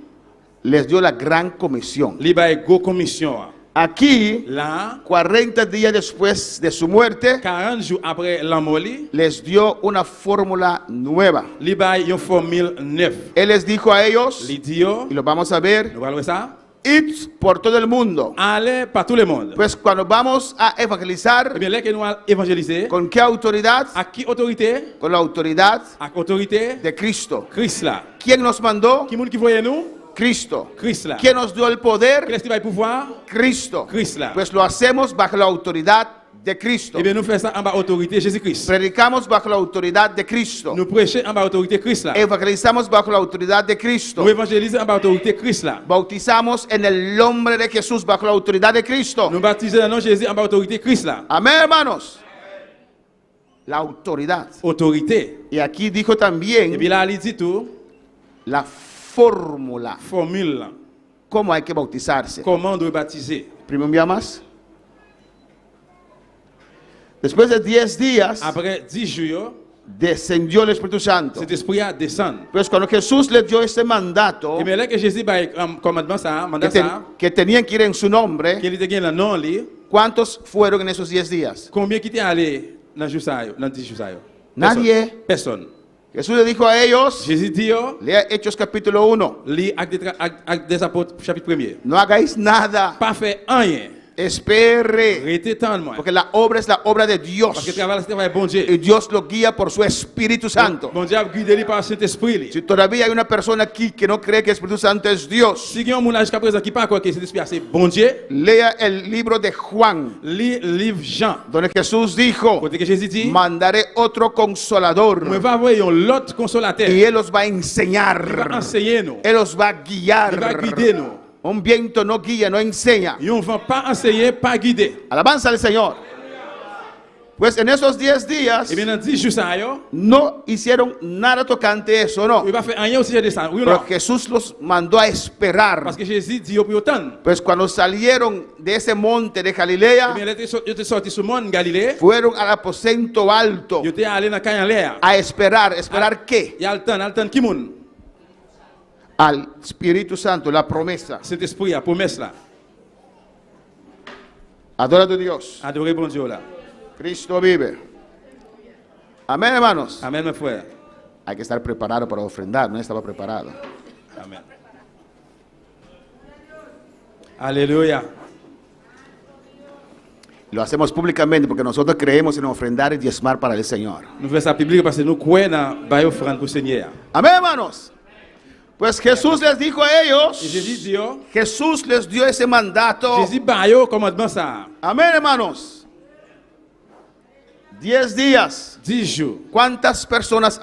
les dio la gran comisión. il va une commission. Aquí, Là, 40 días después de su muerte, 40 jours après la mort, les dio una fórmula nueva. il va une formule neuve. Él les dijo a ellos, Il dit yo, y lo vamos a ver, nous allons voir ça. id por todo el mundo. Allez par tout le monde. Pues cuando vamos a Eh evangelizar, bien, là que nous allons évangéliser, ¿con qué autoridad? à qui autorité? Con la autoridad À autorité de Cristo. Christ là. ¿Quién nos mandó? Qui monde qui voyait nous? Cristo. Christ là. ¿Quién nos dio el Qui poder? est-ce qui va le pouvoir? Cristo. Christ là. Pues lo hacemos bajo la autoridad de Cristo. Eh bien, nous faisons ça en bas autorité Jésus-Christ. Predicamos bajo la autoridad de Cristo. Nous prêchons en bas autorité Christ là. Evangelizamos bajo la autoridad de Cristo. Nous évangélisons en bas autorité Christ là. Bautizamos en el nombre de Jesús bajo la autoridad de Cristo. Nous baptisons dans le nom de Jésus en bas autorité Christ là. Amén, hermanos. La autoridad. Autorité. Y aquí dijo Et también puis là, il dit tout, la fórmula. formule là. ¿Cómo hay que bautizarse? Comment on doit baptiser? Primero un día más. Después de 10 días, Après 10 jours, descendió el Espíritu Santo. cet esprit a descendu. Pues cuando Jesús les dio este mandato, Et bien là que Jésus va commandement ça, mandat ça, que tenían que ir en su nombre, qu'il était le nom li, ¿cuántos fueron en esos 10 días? combien qui était allé dans jour ça, dans 10 jours ça? Nadie. Personne. Jesús le dijo a ellos, Jésus dit yo, lea Hechos capítulo 1, lis Actes des Apôtres chapitre 1er. no hagáis nada, Pas faire rien. espere, Restez tant moi. porque la obra es la obra de Parce que Dios le travail bon Dieu. y Dios lo guía por su Espíritu Santo. Bon Dieu a guidé par Saint-Esprit li. Si todavía hay una persona aquí que no cree que el Espíritu Santo es Dios, Si il y a un monde jusqu'à présent qui pas croit que Saint-Esprit c'est bon Dieu, lea el libro de Juan, lis livre Jean. donde Jesús dijo, Côté que Jésus dit, mandaré otro moi consolador va envoyer l'autre consolateur. y Él los va a Il va enseñar, enseigner nous. Él los va a Il va guiar. guider nous. Un viento no guía, no enseña. Et on ne va pas enseigner, pas guider. Alabanza al Señor. Pues en esos 10 días Et bien dans 10 jours ça yo, no hicieron nada tocante eso, no. il va faire rien au sujet de ça. Oui ou Pero non? Jesús los mandó a esperar. Parce que Jésus dit au plus autant. Pues cuando salieron de ese monte de Eh Galilea, bien, il était sorti sur le monde Galilée. fueron al aposento alto Il était allé dans Canaan l'air. a esperar. ¿Esperar qué? Il y a le temps qui moun. Al Espíritu Santo, la promesa. Saint-Esprit a promesse là. Adora a tu Dios. Adorez bon Dieu là. Cristo vive. Amén, hermanos. Amen, mes frères. Hay que estar preparado para ofrendar. No estaba preparado. Amen. Alléluia. Lo hacemos públicamente porque nosotros creemos en ofrendar y diezmar para el Señor. Nous faisons ça public parce que nous croyons dans la offrande pour le Seigneur. Amén, hermanos. Pues Jesús les dijo a Et ellos, Jésus dit, yo, Jesús les dio ese mandato. Jésus ba yo commandement ça. Amén, hermanos. 10 días. 10 jours. ¿Cuántas personas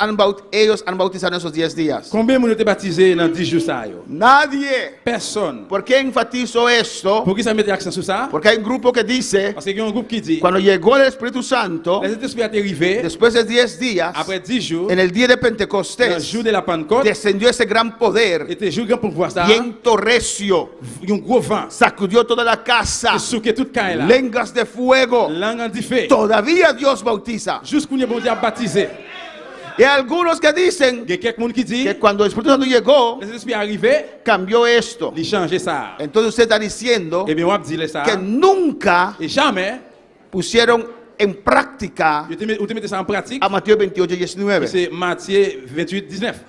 ellos han bautizado en esos 10 días? Combien de monde été baptisé dans 10 jours ça yo? Nadie. Personne. ¿Por qué enfatizo esto? Pour qui ça met l'accent sur ça? Porque hay un grupo que dice, Parce qu'il y a un groupe qui dit, cuando llegó el Espíritu Santo, les esprits sont arrivés después de 10 días, après 10 jours, en el día de dans le Pentecostés, jour de la Pentecôte, descendió ese gran poder, était jour grand pour voir ça. viento recio, Il y a un gros vent. sacudió toda la casa, Il souquait toute caille là. lenguas de fuego. Langue en diffé. Todavía Dios bautiza. Jusqu'où il y a bon Dieu a baptisé. Y hay algunos que dicen Il y a quelqu'un qui dit, que cuando el Espíritu Santo llegó, les esprits arrivés, cambió esto. il change ça. Entonces usted está diciendo Et bien, on va dire ça. que nunca Et jamais, pusieron en práctica vous te mettez ça en pratique. a Mateo 28 y 19. C'est Matthieu 28, 19.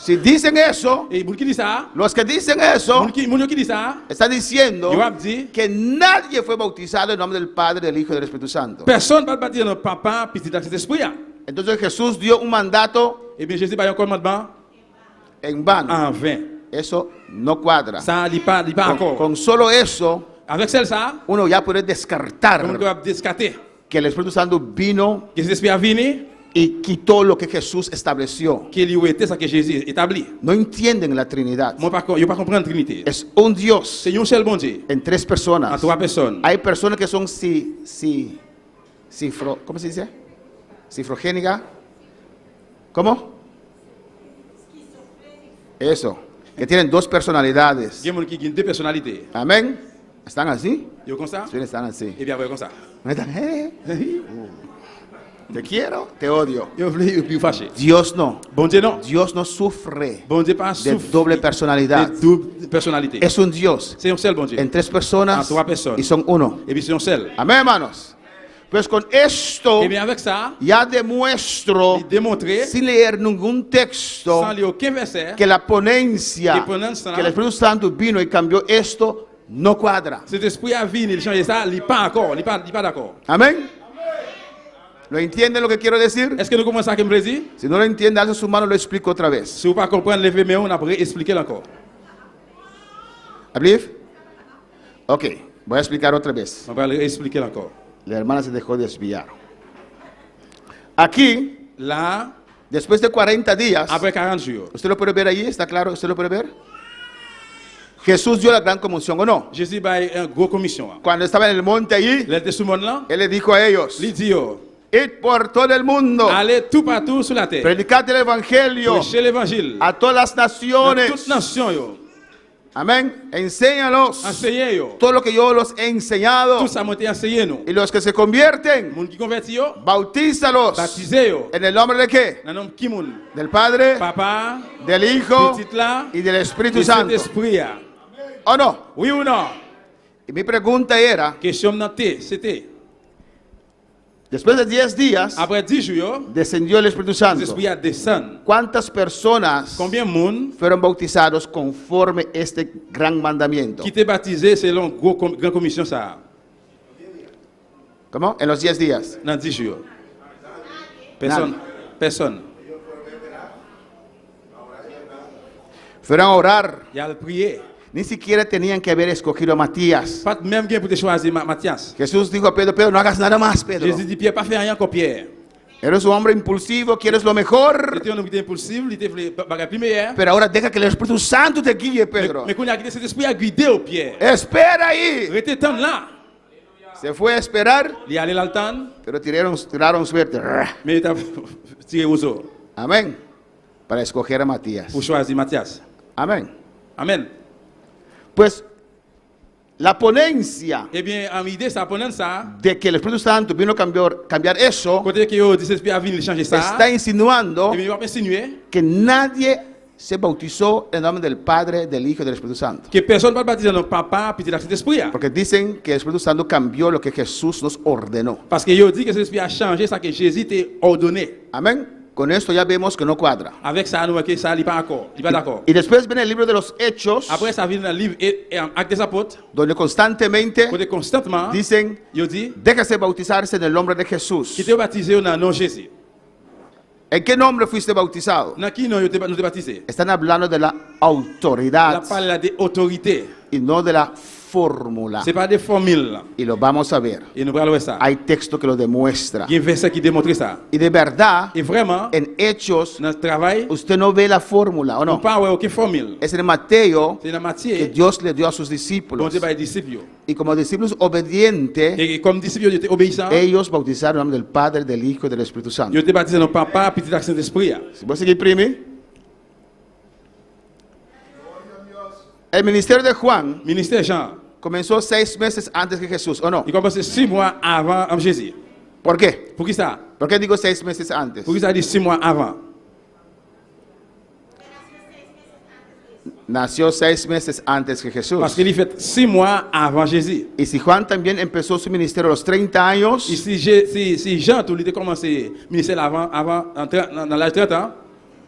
Si dicen eso, Et qui dit ça, los que dicen eso, qui dit ça, están diciendo il va dire, que nadie fue bautizado en nombre del Padre, del Hijo y del Espíritu Santo. personne ne va baptiser notre papa, petit dans cet esprit. Entonces Jesús dio un mandato Et bien, Jésus va y un commandement en vano. en vain. Eso no cuadra. Ça, il pas encore. Con solo eso, Avec celle ça, uno ya puede on descartar doit descarter que el Espíritu Santo vino que cet esprit a venu, y quitó lo que Jesús estableció. qu'il y était ça que Jésus établi. No entienden la Trinidad. Moi, je ne pas comprendre la Trinité. Es un Dios C'est un seul bon Dieu, en 3 en personas. 3 personnes. Hay personas que son ¿cómo se dice? Cifrogénica. ¿Cómo? Eso, que tienen dos personalidades. Il y a des gens qui ont deux personnalités. Amén. ¿Están así? Yo comme ça? Sí, están así. Et bien après comme ça. ¿No están? Te quiero, te odio. Yo voulais plus fâché. Dios no. Bon Dieu non. Dios no sufre Bon Dieu pas de souffre doble personalidad. de double personnalité. Es un Dios C'est un seul bon Dieu. en tres personas En trois personnes. y son uno. Et puis c'est un seul. Amén, hermanos. Pues con esto Et bien avec ça, ya demuestro, il démontrait sin leer ningún texto, sans lire aucun verset que la ponencia que ponencia, que el Espíritu Santo vino y cambió esto no cuadra. cet esprit a vu, il change ça, il n'est pas encore, il n'est pas d'accord. Amén. ¿Lo entienden lo que quiero decir? Est-ce que nous commençons à me dire? Si no lo entiende, alza su mano, lo explico otra vez. Si vous ne comprenez pas, levez mes mains, on a expliquer encore. ¿I believe? Ok, voy a explicar otra vez. On va expliquer encore. La hermana se dejó desviar. Aquí, Là, después de 40 días, après 40 jours, ¿usted lo puede ver ahí? ¿Está claro? ¿Usted lo puede ver? Jesús dio la gran comisión, ¿o no? Jésus a une grosse commission. Cuando estaba en el monte allí, Il était sous le monde là, Él le dijo a ellos, il dit, id por todo el mundo, allez tout partout sur la terre, predicad el evangelio prêchez l'évangile a todas las dans naciones. toute nation, yo. Amén. Enséñalos Enseignez, yo. todo lo que yo los he enseñado. Tout ça m'a été enseigné, nous. Y los que se convierten, Les gens qui convertissent, yo, bautízalos. baptisez, yo. ¿En el nombre de qué? Dans le nom qui moun? Del Padre, Papa, del Hijo petit là, y del Espíritu et Santo. Saint-Esprit. ¿O no? Oui ou non? Y mi pregunta era, Question de c'était. después de 10 días, Après 10 jours, descendió el Espíritu Santo. l'Esprit a descendu. ¿Cuántas personas Combien de monde fueron bautizados conforme este gran mandamiento? qui étaient baptisés selon la grande commission ça? ¿Cómo? En los 10 días. Dans 10 jours. Personne. Nada. Personne. Fueron a orar. Il y a le prier. Ni siquiera tenían que haber escogido a Matías. Pas même bien pour te choisir Mathias. Jesús dijo a Pedro, Pedro, no hagas nada más, Pedro. Jésus dit Pierre, pas faire rien encore Pierre. Eres un hombre impulsivo, quieres lo Il mejor, était un homme impulsif, il était le plus meilleur. pero ahora deja que el Espíritu Santo te guíe, Pedro. Mais quand il a quitté cet esprit, il a guidé au Pierre. Espera ahí. Restez tant là. Se fue a esperar, Il est allé l'altan, pero tiraron suerte. mais il a tiré aux eaux Amén. Para escoger a Matías. pour choisir Mathias. Amén. Amen. Pues la ponencia Eh bien, en idée, ça apprenant ça, de que el Espíritu Santo vino a cambiar eso, côté que yo dit esprit a venir changer ça, está insinuando eh bien, il va insinuer que nadie se bautizó en nombre del Padre, del Hijo y del Espíritu Santo. que personne ne va baptiser notre papa, petit de Saint-Esprit. Porque dicen que el Espíritu Santo cambió lo que Jesús nos ordenó. Parce que yo dit que cet esprit a changé ça que Jésus t'a ordonné. Amén. Con esto ya vemos que no cuadra. Avec ça, nous voyons que ça, il n'est pas d'accord. Il n'est pas d'accord. Y después viene el libro de los Hechos, Après, ça vient dans le livre et Actes des Apôtres, donde constantemente côté constamment, dicen, il dit, déjase bautizarse en el nombre de qui Jesús. était baptisé dans le nom de Jésus. ¿En qué nombre fuiste bautizado? Dans qui nom nous t'es baptisé? Están hablando de la La autoridad parole de autorité. y no de la fórmula. Ce n'est pas des formules. Y lo vamos a ver. Et nous allons voir ça. Hay texto que lo demuestra. Il y a un verset qui démontre ça. Y de verdad, Et vraiment, en Hechos, dans le travail, usted no ve la fórmula, ¿o on ne no? parle pas aucune formule. Es en Mateo C'est la que matière Dios le dio a sus dont discípulos. Dieu va les disciples. Y como discípulos obedientes, Et comme disciples, ils étaient obéissants. ellos bautizaron en nombre del Padre, del Hijo y del Espíritu Santo. Ils étaient baptisés dans le papa, petit de Saint-Esprit. Si voy a seguir, primi. El ministerio de Juan Ministère Jean, comenzó 6 meses antes que Jesús, ¿o no? il commence 6 mois avant Jésus. ¿Por qué? Pour qui ça? ¿Por qué digo 6 meses antes? Pour qui ça dit 6 mois avant? Nació 6 meses antes que Jesús. Parce qu'il fait 6 mois avant Jésus. Y si Juan también empezó su ministerio a los 30 años, Et si Jean, tout, il était commencé ministère avant dans l'âge de 30 ans,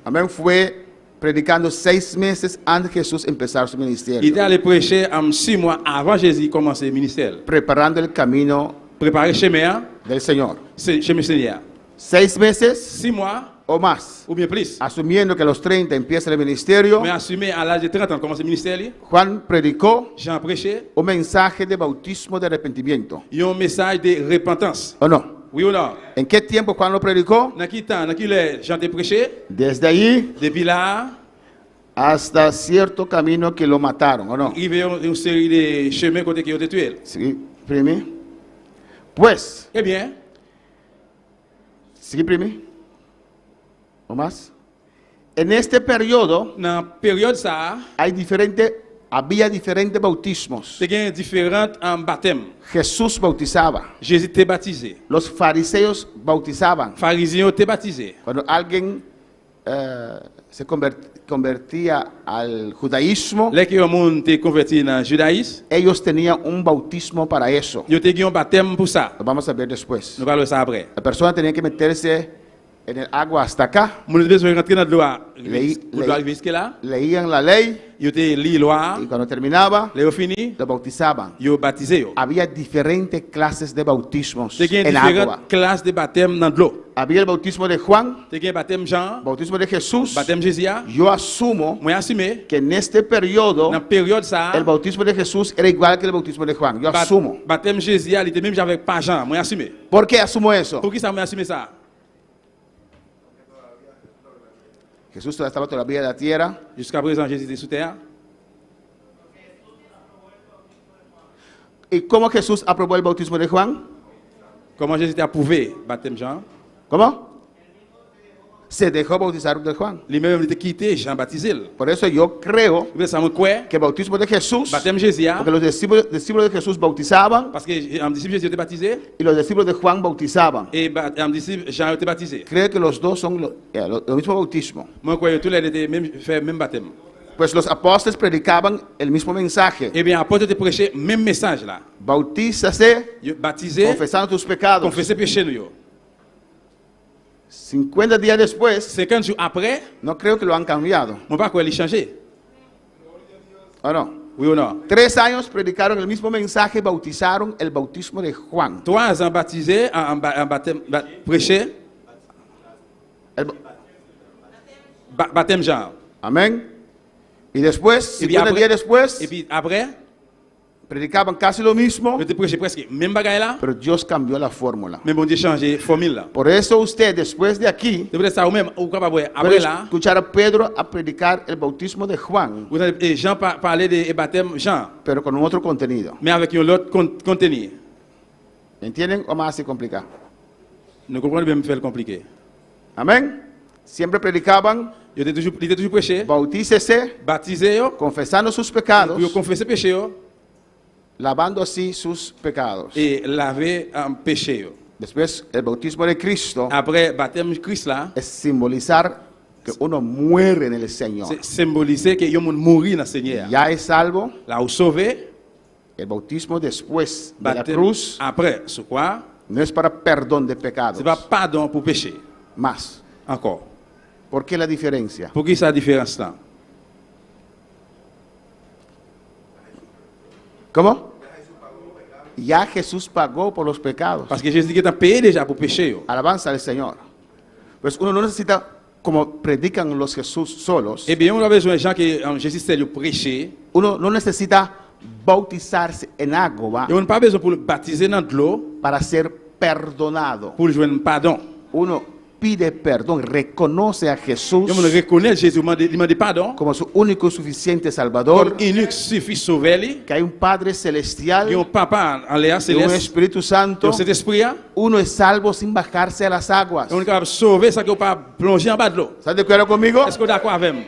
amén, fue predicando 6 meses antes que Jesús empezar su il était ministerio, allé prêcher 6 mois avant Jésus commencer le ministère. preparando el camino Préparer chemin, del Señor. chemin Seigneur. 6 meses 6 mois o más, ou bien plus. asumiendo que a los 30 empieza el ministerio, Mais assumé à l'âge de 30 ans, commencer le ministère, Juan predicó Jean prêchait, un mensaje de bautismo de arrepentimiento. il y a un message de repentance. ¿O no? Oui ou non? ¿En qué tiempo Juan lo predicó? Dans quel temps, dans quel heure Jean t'a prêché? Desde allí Depuis là, hasta cierto camino que lo mataron, ¿o no? il y a une série de chemins côté qui ont été tués. Sí, primi. Pues, Eh bien, ¿Sí, primi? ¿O más? En este periodo Dans la période, ça, había diferentes bautismos. il y a différents baptêmes. Jesús bautizaba. Jésus était baptisé. Los fariseos bautizaban. Les pharisiens étaient baptisés. Cuando alguien se convertía al judaísmo, Les qui ont été convertis dans le judaïsme, ellos tenían un bautismo para eso. ils ont eu un baptême pour ça. Lo vamos a ver después. Nous parlons de ça après. La persona tenía que meterse en el agua hasta acá, Nous devons rentrer dans l'eau. Pour Les- arriver jusque-là, leían la ley ils ont lu la loi, y cuando terminaba, ils ont fini, lo bautizaban. ils ont baptisé. Había diferentes clases de bautismos Il y a en agua. différentes classes de baptême dans l'eau. Había el bautismo de Juan, Il y a un baptême Jean, bautismo de Jesús. baptême Jésus. Yo asumo Moi, assumé, que en este periodo dans la période, ça, el bautismo de Jesús era igual que el bautismo de Juan. Yo asumo. baptême Jésus, il était même avec pas Jean. Moi, assumé. ¿Por qué asumo eso? Pour qui ça m'a assumé ça? Jesús estaba todavía en la tierra. Jusqu'à présent, Jésus était sous terre. ¿Y cómo Jesús aprobó el bautismo de Juan? Comment Jésus était approuvé, baptême Jean? ¿Cómo? Se dejó bautizar de Juan. Lui-même, il était quitté, Jean baptisé. Por eso yo creo Ça me croit, que el bautismo de Jesús, baptême Jésus, porque los discípulos de Jesús bautizaban parce que un disciple Jésus était baptisé y los discípulos de Juan bautizaban. et un disciple Jean était baptisé. Creo que los dos son lo mismo bautismo. Moi, je crois que tous les deux étaient même, fait même baptême. Pues los apóstoles predicaban el mismo mensaje. Eh bien, apôtre te prêché même message là. Bautízase Baptisé, confesando tus pecados. confesser péché nous. 50 días después, 50 jours après, no creo que lo han cambiado. mon pas quoi il changé. ¿O no? Oui ou non? 3 años predicaron el mismo mensaje, bautizaron el bautismo de Juan. 3 ans baptisé, en baptême, prêché, baptême Jean. Amén. Y después, Et puis 50 días después, et puis après, predicaban casi lo mismo, je te prêché presque même bagaille là, pero Dios cambió la fórmula. mais bon Dieu changé formule là. Por eso usted, después de aquí, C'est peut-être ça ou même, ou capable puede après là, escuchar a Pedro a predicar el bautismo de Juan, vous avez Jean parler de baptême Jean, pero con otro contenido. mais avec un autre contenu. ¿Me entienden? O más así complicado. Nous comprenons bien faire compliqué. Amén. Siempre predicaban, Il était toujours prêché, bautícese, baptisé yo, confesando sus pour pecados, confesser péché yo, lavando así sus pecados. et laver un péché yo. Después, el bautismo de Cristo Après baptême Christ là, es simbolizar que uno muere en el Señor. c'est symboliser que yo moun mourir dans le Seigneur. Ya es salvo. Là où sauvé, El bautismo después de la baptême cruz après, sur quoi? no es para perdón de pecados. C'est pas pardon pour péché. Más. Encore. ¿Por qué la diferencia? Pour qui ça la différence là? ¿Cómo? Ya Jesús pagó por los pecados. Parce que Jésus qui t'a payé déjà pour péché yo. Alabanza al Señor. Pues uno no necesita, como predican los Jesús solos, Eh bien, on a besoin de gens qui Jésus c'est le prêcher. uno no necesita bautizarse en agua Et on n'a pas besoin pour le baptiser dans de l'eau para ser perdonado. pour joindre pardon. Uno pide perdón, reconoce a Jesús Et on reconnaît Jésus, il demande pardon. como su único y suficiente Comme Salvador, unique suffit sauver lui. que hay un Padre Il y a celestial un papa en l'air y un céleste. Espíritu Il y Santo. a cet esprit là. Uno es salvo sin bajarse a las aguas. Et on est capable de sauver ça qu'on pas plonger en bas de l'eau. ¿Estás de acuerdo conmigo? Est-ce que vous êtes d'accord avec moi?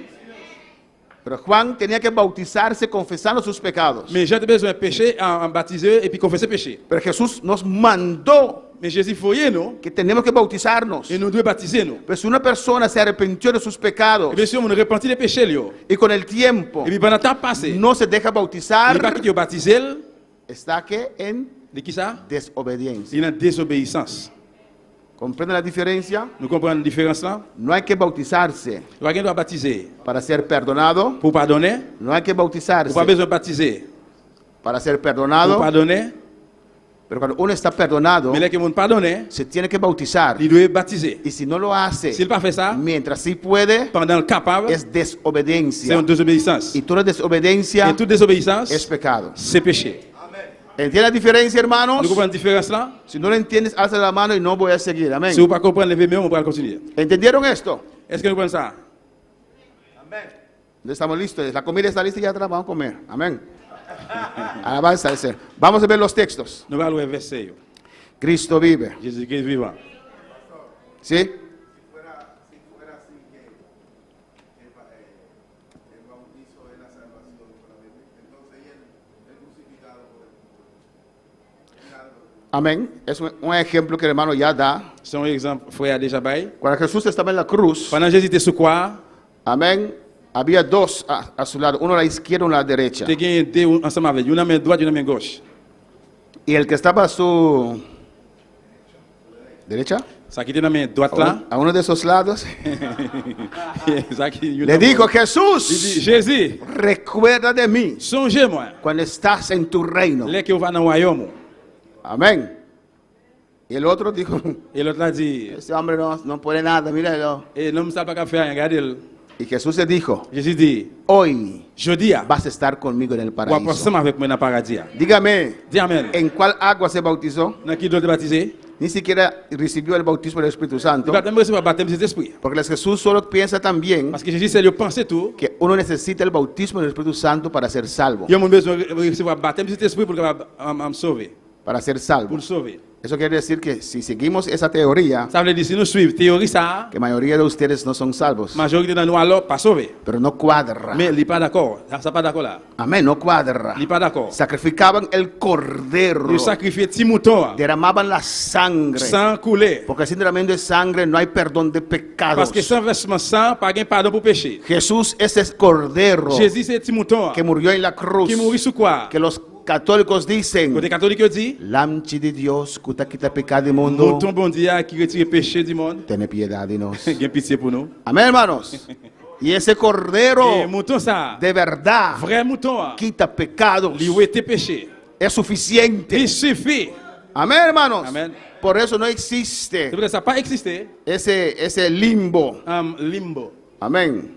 Pero Juan tenía que bautizarse confesando sus pecados. Mais j'ai besoin de pécher, en baptiser et puis confesser péché. Pero Jesús nos mandó Mais Jésus foyer nous que tenemos que bautizarnos. et nous devons baptiser nous. Pues una persona se arrepintió de sus pecados Et bien sûr, on repentit des péchés lui. y con el tiempo Et puis pendant le temps passé, no se deja il bautizar, n'est pas qu'il baptisé, está que en de qui ça? desobediencia. Il est en désobéissance. ¿Comprende la diferencia? Nous comprenons la différence là? No hay que bautizarse Quelqu'un doit baptiser para ser perdonado. pour pardonner. No hay que Ou pas bautizarse besoin de baptiser para ser pour perdonado. pardonner. Pero cuando uno está perdonado, Mais là que mon pardonner, se tiene que bautizar. il doit baptiser. Y si no lo hace, S'il pas fait ça, mientras sí puede, pendant le capable, es c'est desobediencia. une désobéissance. Y toda desobediencia Et toute désobéissance, es pecado. c'est péché. ¿Entiende la diferencia, hermanos? Nous comprenons la différence là? Si no lo entiendes, alza la mano y no voy a seguir. Amén. Si vous ne comprenez pas, levez-moi, on va continuer. ¿Entendieron esto? Est-ce que nous comprenons ça? Estamos listos. La comida está lista y ya atrás vamos a comer. Amén. Alabanza al Señor. Vamos a ver los textos. Nous allons au verset. Cristo vive. Jésus-Christ vivant. ¿Sí? Amén. Es un ejemplo que el hermano ya da. C'est un exemple, frère déjà bail. Cuando Jesús estaba en la cruz, Pendant Jésus était sous croix, amén, había dos a su lado, uno a la izquierda y uno a la derecha. tu étais ensemble avec une main droite et une main gauche. Y el que estaba a su derecha, Ça qui était dans la main droite là, a uno de esos lados, ça qui le dijo, il dit, Jesús, Jésus, recuerda de mí songez-moi, cuando estás en tu reino. les que vous va dans le royaume. Amén. Y el otro dijo, Et l'autre là dit, ese hombre no puede nada, míralo. et l'homme ne sait pas qu'à faire, regardez-le. Y Jesús le dijo, Jésus dit, hoy jeudi, vas a estar conmigo en el vous allez paraíso. ensemble avec moi dans le paradis. Dígame, Dis amen. ¿en cuál agua se bautizó? Dans qui doit te baptiser? Ni siquiera recibió el bautismo del Espíritu Tu Santo. vas recevoir le baptême de Saint-Esprit. Porque Jesús solo piensa también Parce que Jésus, c'est le penser tout. que uno necesita el bautismo del Espíritu Santo para ser salvo. Il y a besoin de recevoir le baptême de Saint-Esprit pour me sauver. Para ser Pour salvo. le sauver. Eso quiere decir que si seguimos esa teoría, Ça veut dire si nous suivons théorie ça, que la mayoría de ustedes no son salvos. majorité de nous alors pas sauver. Pero no cuadra. Mais il n'est pas d'accord. Ça pas d'accord là. Amén, no cuadra. Il n'est pas d'accord. Sacrificaban el cordero. Il sacrifie petit mouton Derramaban la sangre. sans couler. Porque sin derramamiento de sangre no hay perdón de pecados. Parce que sans versement sang, pas de pardon pour péché. Jesús es el cordero Jésus c'est petit mouton que murió en la cruz. qui mourit sous quoi? Que los católicos dicen, Côté catholique dit, Lamchi de Dios, que quita pecado del mundo, mouton bon Dieu qui retire le péché du monde. ten piedad de nos. Gain pitié pour nous. Amén, hermanos. Y ese Et cordero mouton ça, de verdad vrai mouton, quita pecados. lui ôter péché. Es suficiente. Il suffit. Amén, hermanos. Amen. Por eso no C'est existe vrai, ça n'a pas existé. ese limbo. Limbo. Amén.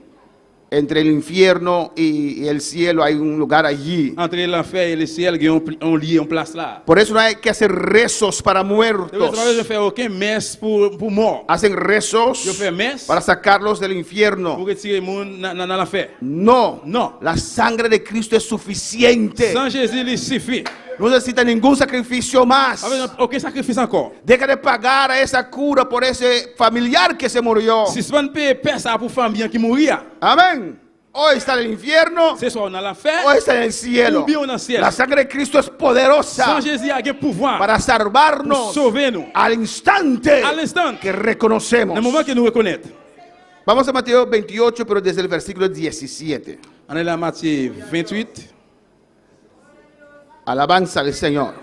Entre el infierno y el cielo hay un lugar allí. Entre l'enfer et le ciel, il y a un lit en place là. Por eso no hay que hacer rezos para C'est vrai, ça ne muertos. va pas faire aucun messe pour mort. Hacen rezos Je fais messe para sacarlos del pour infierno. retirer le monde dans l'enfer. No, No. la sangre de Cristo es suficiente. Sans Jésus, il suffit. No necesita ningún sacrificio más. Avec aucun sacrifice encore. Deja de pagar a esa cura por ese familiar que se murió. Si ce n'est pas ça pour famille qui mourir, Amén. Hoy está en el infierno, c'est soit on a l'enfer, hoy está en el cielo. ou bien on a le ciel. La sangre de Cristo es poderosa Sans Jésus, il y a un pouvoir para pour salvarnos sauver nous. al instante À l'instant, que reconocemos. dans le moment que nous reconnaissons. Vamos a Mateo 28, pero desde el versículo 17. On est là, Matthieu 28. Alabanza al Señor.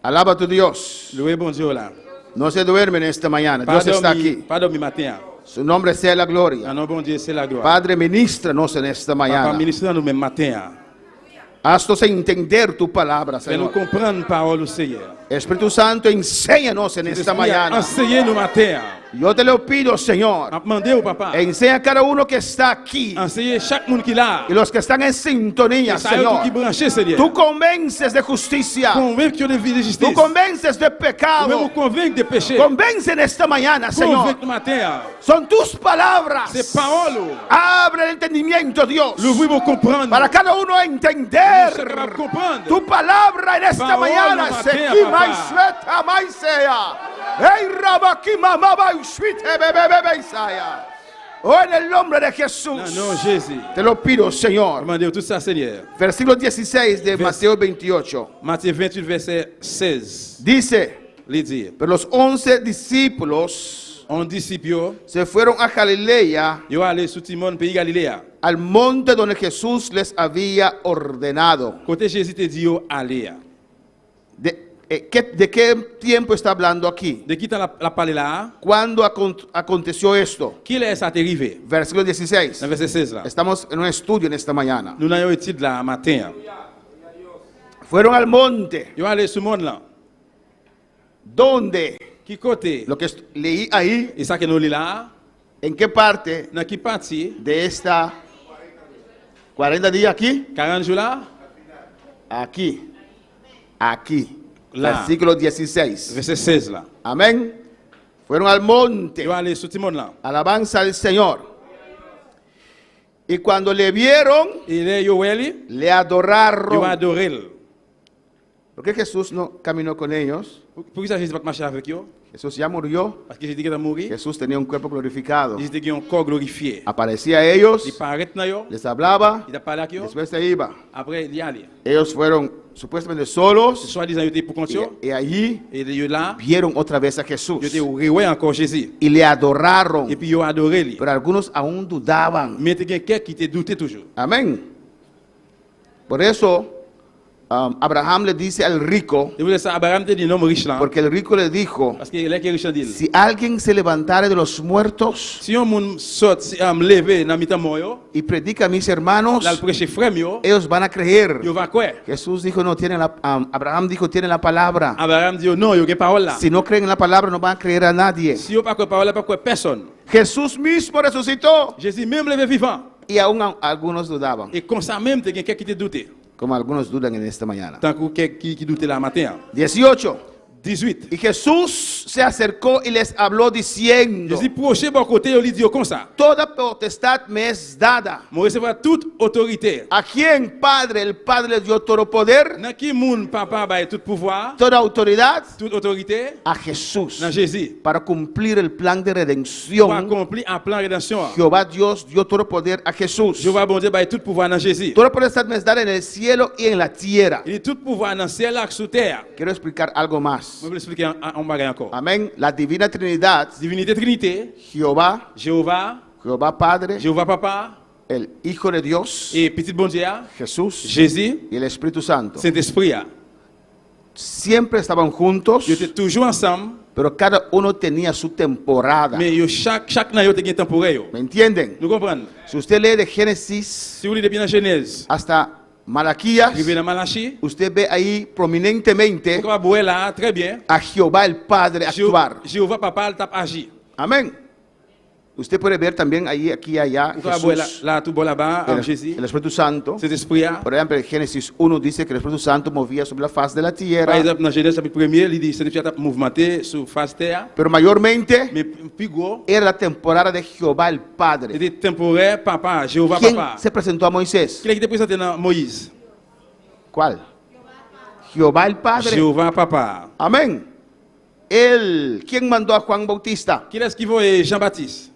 Alaba a tu Dios. Le bon Dieu là. No se duermen esta mañana. Dios está aquí. Pas dormi matin. Su nombre sea la gloria. Ah non, bon Dieu, c'est la gloire. Padre, ministranos en esta Papa, mañana. ministre nous même matin. Haznos entender tu palabra, Fais-nous Señor. comprendre la parole du Seigneur. Espíritu Santo, enséñanos en esta mañana. Enseignez-nous matin. Yo te lo pido, Señor. Demandez au papa. Enseña a cada uno que está aquí Enseignez chaque monde qui là. y los que están en sintonía, Et ça y est, tout Señor. qui branché, Seigneur. Tú convences de justicia. Convaincre de vie de Tú justice. convences de Ou même pecado. vous convaincre de péché. Convence en esta mañana, Señor. Convaincre matin. Son tus palabras. C'est parole. Abre el entendimiento, Dios. L'ouvrir pour comprendre. Para cada uno Nous entender sommes capables de comprendre. tu palabra en esta Parole mañana. matin, Seki papá. maiseta maisea. Ey rabaki mama baishwite bebebe isaya. Oh, en el nombre de Jesús. Non, non, Jésus. Te lo pido, Señor. Demandez tout ça, Seigneur. Versículo 16 de Mateo 28. Matthieu 28, verset 16. Dice, Il dit, pero los 11 discípulos on disciple, se fueron a Galilea, yo allé sous Timon, pays Galilée. al monte donde Jesús les había ordenado. Côté Jésus te dit, yo allé. ¿De qué tiempo está hablando aquí? De qui t'as la parlé là? ¿Cuándo aconteció esto? Qui est ça arrivé? Versículo 16. Dans verset 16 là. Estamos en un estudio en esta mañana. Nous n'avons étude là matin. Fueron al monte. Yo allé sous monde là. ¿Dónde? Qui côté? Lo que leí ahí, Et ça que nous lit là, ¿en qué parte dans qui partie? de esta 40 días aquí? 40 jours là? Aquí. Aquí. Là. Versículo 16. Verset 16 là. Amén. Fueron al monte. Yo allé sous Timon là. Alabanza al Señor. Y cuando le vieron, Et là, yo allé, le yo adoraron. adoré. ¿Por qué Jesús no caminó con ellos? Pour qui ça Jésus va marcher avec eux? Jesús ya murió. Parce que Jésus qui est mort, Jesús tenía un cuerpo glorificado. Jésus qui a un corps glorifié. Aparecía a ellos, Il paraît dans eux, les hablaba, il a parlé avec eux, después se iba. après il y allait. Ellos fueron supuestamente Ce solos soit disant il était pour continuer y allí et il là, vieron otra vez a Jesús il était revoyé encore Jésus. y le adoraron. Et puis il a adoré lui. Pero algunos aún dudaban. Mais il y a quelqu'un qui te douté toujours. Amén. Por eso Abraham le dice al rico, Et vous savez, Abraham était un homme riche là. porque el rico le dijo, Parce qu'il est riche en dit. si alguien se levantare de los muertos Si un monde sort, levé dans mi-temps mort, y predica a mis hermanos, là le prêcher frère yo, ellos van a creer. il va quoi? Jesús dijo, no tienen Abraham dijo, tienen la palabra. Abraham dit non, il y a parole là. Si no creen en la palabra, no van a creer a nadie. Si il pas quoi parole, pas quoi personne. Jesús mismo resucitó Jésus même levé vivant. y aún algunos dudaban, Et comme ça même, il y a quelqu'un qui te douté. como algunos dudan en esta mañana. Tant que quelqu'un qui doutait là matin. 18. 18. Y Jesús se acercó y les habló diciendo, Jésus proché par côté, il dit comme ça. toda potestad me es dada. Moi recevoir toute autorité. ¿A quién, Padre? El Padre le dio todo poder, Dans qui monde papa bail tout pouvoir, toda autoridad toute autorité a Jesús dans Jésus. para cumplir el plan de Pour redención. accomplir un plan de rédemption. Jehová Dios dio todo poder a Jesús. Je vais bon Dieu bail tout pouvoir dans Jésus. Toda potestad me es dada en el cielo y en la tierra. Il dit tout pouvoir dans le ciel et sur terre. Quiero explicar algo más. Je vais expliquer un bagage encore. Amén. La divina Trinidad, Divinité Trinité, Jehová, Jéhovah, Jehová Padre, Jéhovah Papa el Hijo de Dios, et petit bon Dieu, Jesús Jésus, y el Espíritu Santo, Saint-Esprit. siempre estaban juntos, Ils étaient toujours ensemble, pero cada uno tenía su temporada. mais chaque nan yo te gen temporaire. ¿Me entienden? Nous comprenons? Si usted lee de Génesis Si vous lisez bien la Genèse, hasta Malaquías, arrivé dans Malachie, usted ve ahí prominentemente vous voyez là très bien. a Jehová el Padre actuar. Jéhovah Papa il t'a agi. Amén. Usted puede ver también ahí, aquí y allá, Vous voyez Jesús, là tout bon là-bas, Jésus, el Espíritu Santo. Saint-Esprit. Por ejemplo, en Génesis 1 dice que el Espíritu Santo movía sobre la faz de la Par tierra, exemple, dans Genèse chapitre 1er, il dit Saint-Esprit a mouvementé sur face terre, pero mayormente mais plus gros, era la temporada de Jehová el Padre. c'était temporaire Papa, Jéhovah ¿Quién Papa. se presentó a Moisés? Qui était présenté dans Moïse? ¿Cuál? Jehová el Padre. Jéhovah Papa. Amén. Él, ¿quién mandó a Juan Bautista? Qui est-ce qui voyait Jean-Baptiste?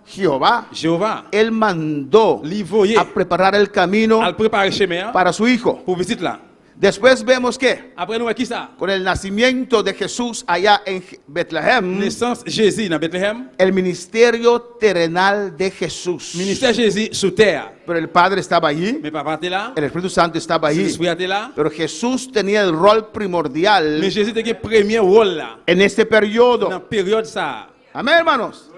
Jehová. Jéhovah. Él mandó Lui voyait a preparar el camino al préparer le chemin para su hijo. pour visiter là. Después vemos que Après nous, qui ça? con el nacimiento de Jesús allá en Betlehem, Naissance Jésus dans Bethléem. el ministerio terrenal de Jesús. Ministère Jésus sur terre. Pero el Padre estaba allí, Mais Papa était là. el Espíritu Santo estaba allí. L'Esprit était là. Pero Jesús tenía el rol primordial Mais Jésus était le premier rôle là. en este Dans periodo. la période ça. Amén, hermanos.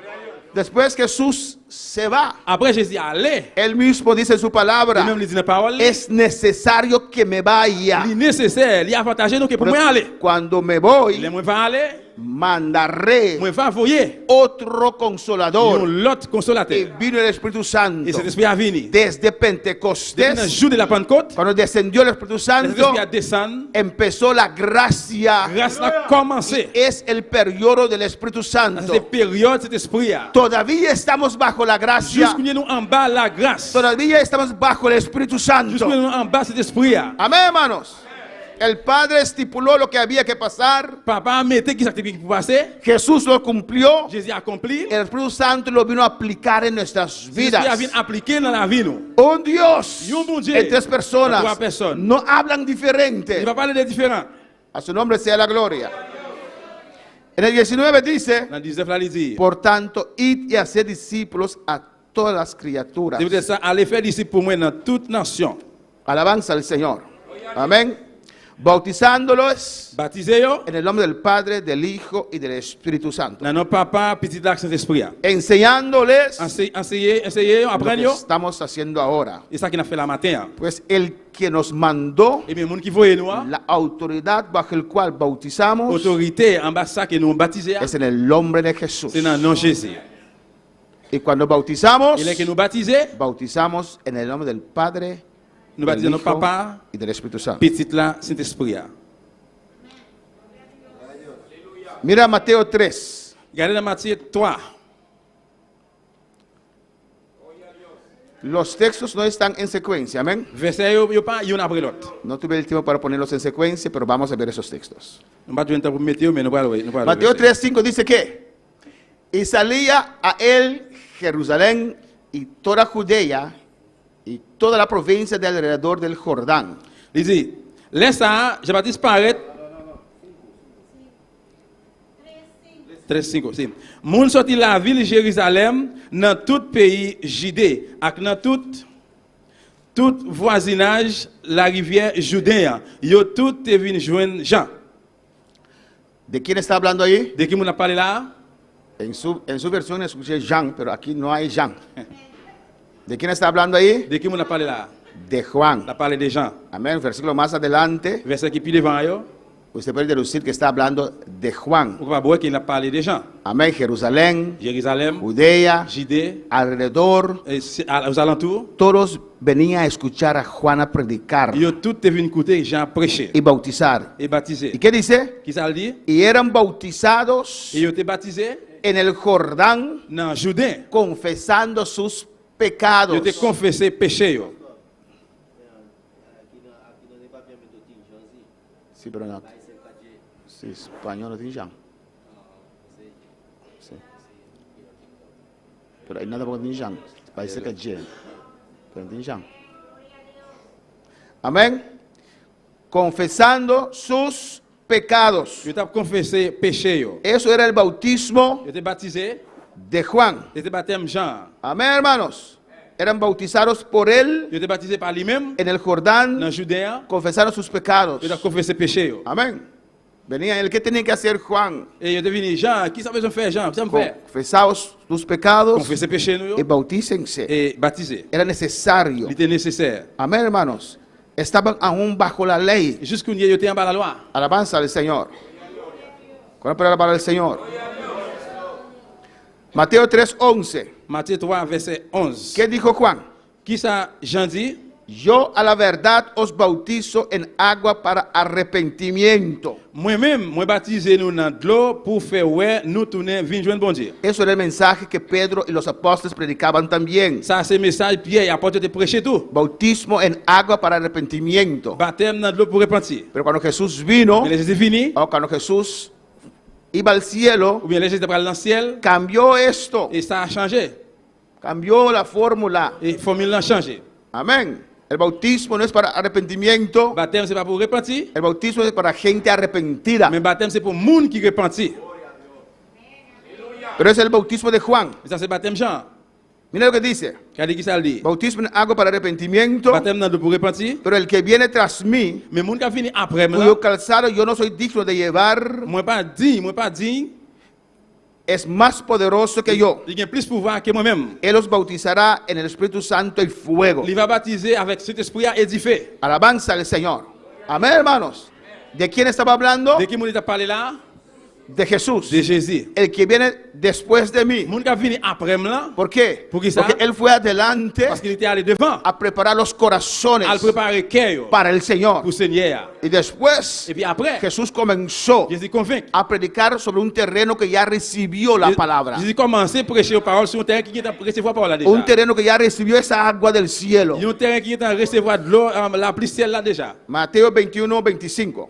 Después Jesús se va. Après Jésus allait. Él mismo dice en su Et palabra, même il dit dans la parole. es necesario que me vaya. Il est nécessaire. Il y a avantagé donc pour moi aller. Cuando me Il voy, est moins va aller. mandaré Moi va envoyer. otro Un consolador. l'autre Y consolateur. vino el Espíritu Santo Et cet esprit a venu. desde Depuis le Pentecostés. jour de la Pentecôte, Cuando descendió el Espíritu cet Santo, esprit a descendu. empezó la gracia. Grâce a commencé. Es el periodo del Espíritu Dans Santo. cette période, cet esprit a. Todavía estamos bajo la gracia. Jusqu'à nous en bas la grâce. Todavía estamos bajo el Espíritu Santo. Jusqu'à nous en bas cet esprit a. Amén, hermanos. El Padre estipuló lo que había que pasar. Papa a metté qui s'activait pour passer. Jesús lo cumplió. Jésus a accompli. El Espíritu Santo lo vino a aplicar en nuestras L'esprit a vidas. venu appliquer dans la vie nous. Un Dios Y un bon Dieu. en tres personas Trois personnes. no hablan Il diferente. va parler des différents. A su nombre sea la gloria. En el 19 dice, Dans 19 là, il dit. por tanto, id y haced discípulos a todas las criaturas. C'est peut-être ça, allez faire disciples pour moi dans toute nation. Alabanza al Señor. Amén. Bautizándolos Baptisez-yo. en el nombre del Padre, del Hijo y del Espíritu Santo. Dans notre papa, petit lac Saint-Esprit. Enseñándoles Enseignez, lo que apprenez. estamos haciendo ahora. Et ça qu'il a fait la matin. Pues el que nos mandó, Et bien, les gens qui voient nous, la autoridad bajo el cual bautizamos, autorité en bas ça que nous baptisons, es en el nombre de Jesús. c'est dans le nom de Jésus. Y cuando bautizamos, Il est que nous baptisons, bautizamos en el nombre del Padre, nous del baptisons notre Hijo papa, y del Espíritu Santo. petit là, Saint-Esprit. Mira Mateo 3. Regardez dans Matthieu 3. Los textos no están en secuencia, amén. Verset yo pas yon après l'autre. No tuve el tiempo para ponerlos en secuencia, pero vamos a ver esos textos. Nous pas temps pour mettre mais nous pas Mateo 3:5 dice que y salía a él Jerusalén y toda Judea y toda la provincia de alrededor del Jordán. Il dit, laisse ça, Jean-Baptiste paraître. 3:5, si. Moun sorti la ville Jérusalem dans tout pays Judée, ak dans tout voisinage la rivière Judéen. Yo tout te vinn joindre Jean. ¿De quién está hablando ahí? De qui moun a parlé là? En su versión escuché Jean, pero aquí no hay Jean. ¿De quién está hablando ahí? De qui moun a parlé là? De Juan. La parlé de Jean. Amén. Versículo más adelante, Verset qui plus devant yo, usted puede deducir que está hablando de Juan. on va voir qu'il a parlé de Jean. Amén. Jerusalén, Jérusalem, Judea, Judée, alrededor, aux alentours, todos venían a escuchar a Juan a predicar yo tout te vinn écouter Jean prêcher y bautizar. et ¿Y baptiser. qué dice? Qui ça le dit? Y eran bautizados Et yo te baptisé en el Jordán dans Jourdain. confesando sus pecados. Yo te confessé péché yo. Sí, pero no. Sí, español no tiene Jean. Sí. Pero hay nada porque tiene Jean. Parece que es Jean. Pero no tiene Jean. Amén. Confesando sus pecados. Yo te confessé péché yo. Eso era el bautismo Yo te baptisé, de Juan. yo te baptême Jean. Amén, hermanos. Eran bautizados por él Yo te baptisé par lui-même en el Jordán, dans Jourdain. confesaron sus pecados. Yo te confessé péché yo. Amén. Venía él. ¿Qué tenía que hacer Juan? Et yo te venu Jean, qui ça besoin faire Jean? Ça me fait. Confesaos sus pecados Confessé péché nous y yo bautícense. et baptisé. Era necesario. Il était nécessaire. Amén, hermanos. Estaban aún bajo la ley. Et jusqu'au yo te en bas la loi. Alabanza al Señor. ¿Cuál palabra para el Señor? Mateo 3:11. Matthieu 3 verset 11. ¿Qué dijo Juan? Qui ça Jean dit? Yo a la verdad os bautizo en agua para arrepentimiento. Moi-même, moi baptisé nous dans de l'eau pour faire ouais nous tourner vinn joindre bon Dieu. Eso era el mensaje que Pedro y los apóstoles predicaban también. Ça c'est message Pierre apporte te prêcher tout. Bautismo en agua para arrepentimiento. Baptême dans de l'eau pour repentir. Pero cuando Jesús vino, Mais les Jésus fini o cuando Jesús iba al cielo, ou bien les Jésus pour aller dans le ciel cambió esto. et ça a changé. Cambió la fórmula. Et formule a changé. Amén. El bautismo no es para arrepentimiento. Baptême c'est pas pour repentir, El bautismo es para gente arrepentida. mais baptême c'est pour monde qui repentit. Pero es el bautismo de Juan. Et ça c'est baptême Jean. Mira lo que dice. Qui ça le dit? Bautismo en agua para arrepentimiento. Baptême dans de l'eau pour repentir, Pero el que viene tras mí, mais monde qui a fini après moi, cuyo calzado yo no soy digno de llevar, moi pas dit, es más poderoso que yo. il a plus pouvoir que moi-même. Él los bautizará en el Espíritu Santo y fuego. Il va baptiser avec cet esprit à édifier. Alabanza al Señor. Amén, hermanos. ¿De quién estaba hablando? De qui monde t'a parlé là? De Jesús. De Jésus. El que viene después de mí. Monde qui a fini après moi, ¿Por qué? ¿Por qué ça? Porque Él fue adelante parce qu'il était allé devant, a preparar los corazones à préparer cœur para el Señor. pour Seigneur. Y después Et puis après, Jesús comenzó Jésus convainc. a predicar sobre un terreno que ya recibió la palabra. Jésus commençait à prêcher aux paroles sur un terrain qui est en recevoir la parole là déjà. Un terreno que ya recibió esa agua del cielo. Il y a un terrain qui est en recevoir de l'eau, la pluie ciel là déjà. Mateo 21:25.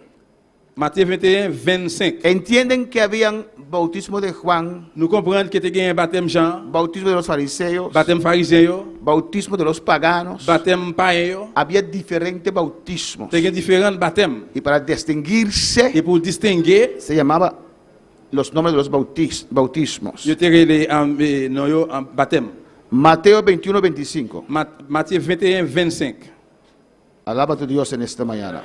Matthieu 21, 25. Entienden que habían bautismo de Juan, Nous comprenons que tu as un baptême Jean, bautismo de los fariseos, baptême pharisien, bautismo de los paganos. baptême païen. Había diferentes bautismos. Tu as différents baptêmes. Y para distinguirse Et pour distinguer, se llamaba los nombres de los bautismos. je te relais en baptême. Mateo 21:25. Matthieu 21, 25. Alaba a tu Dios en esta mañana.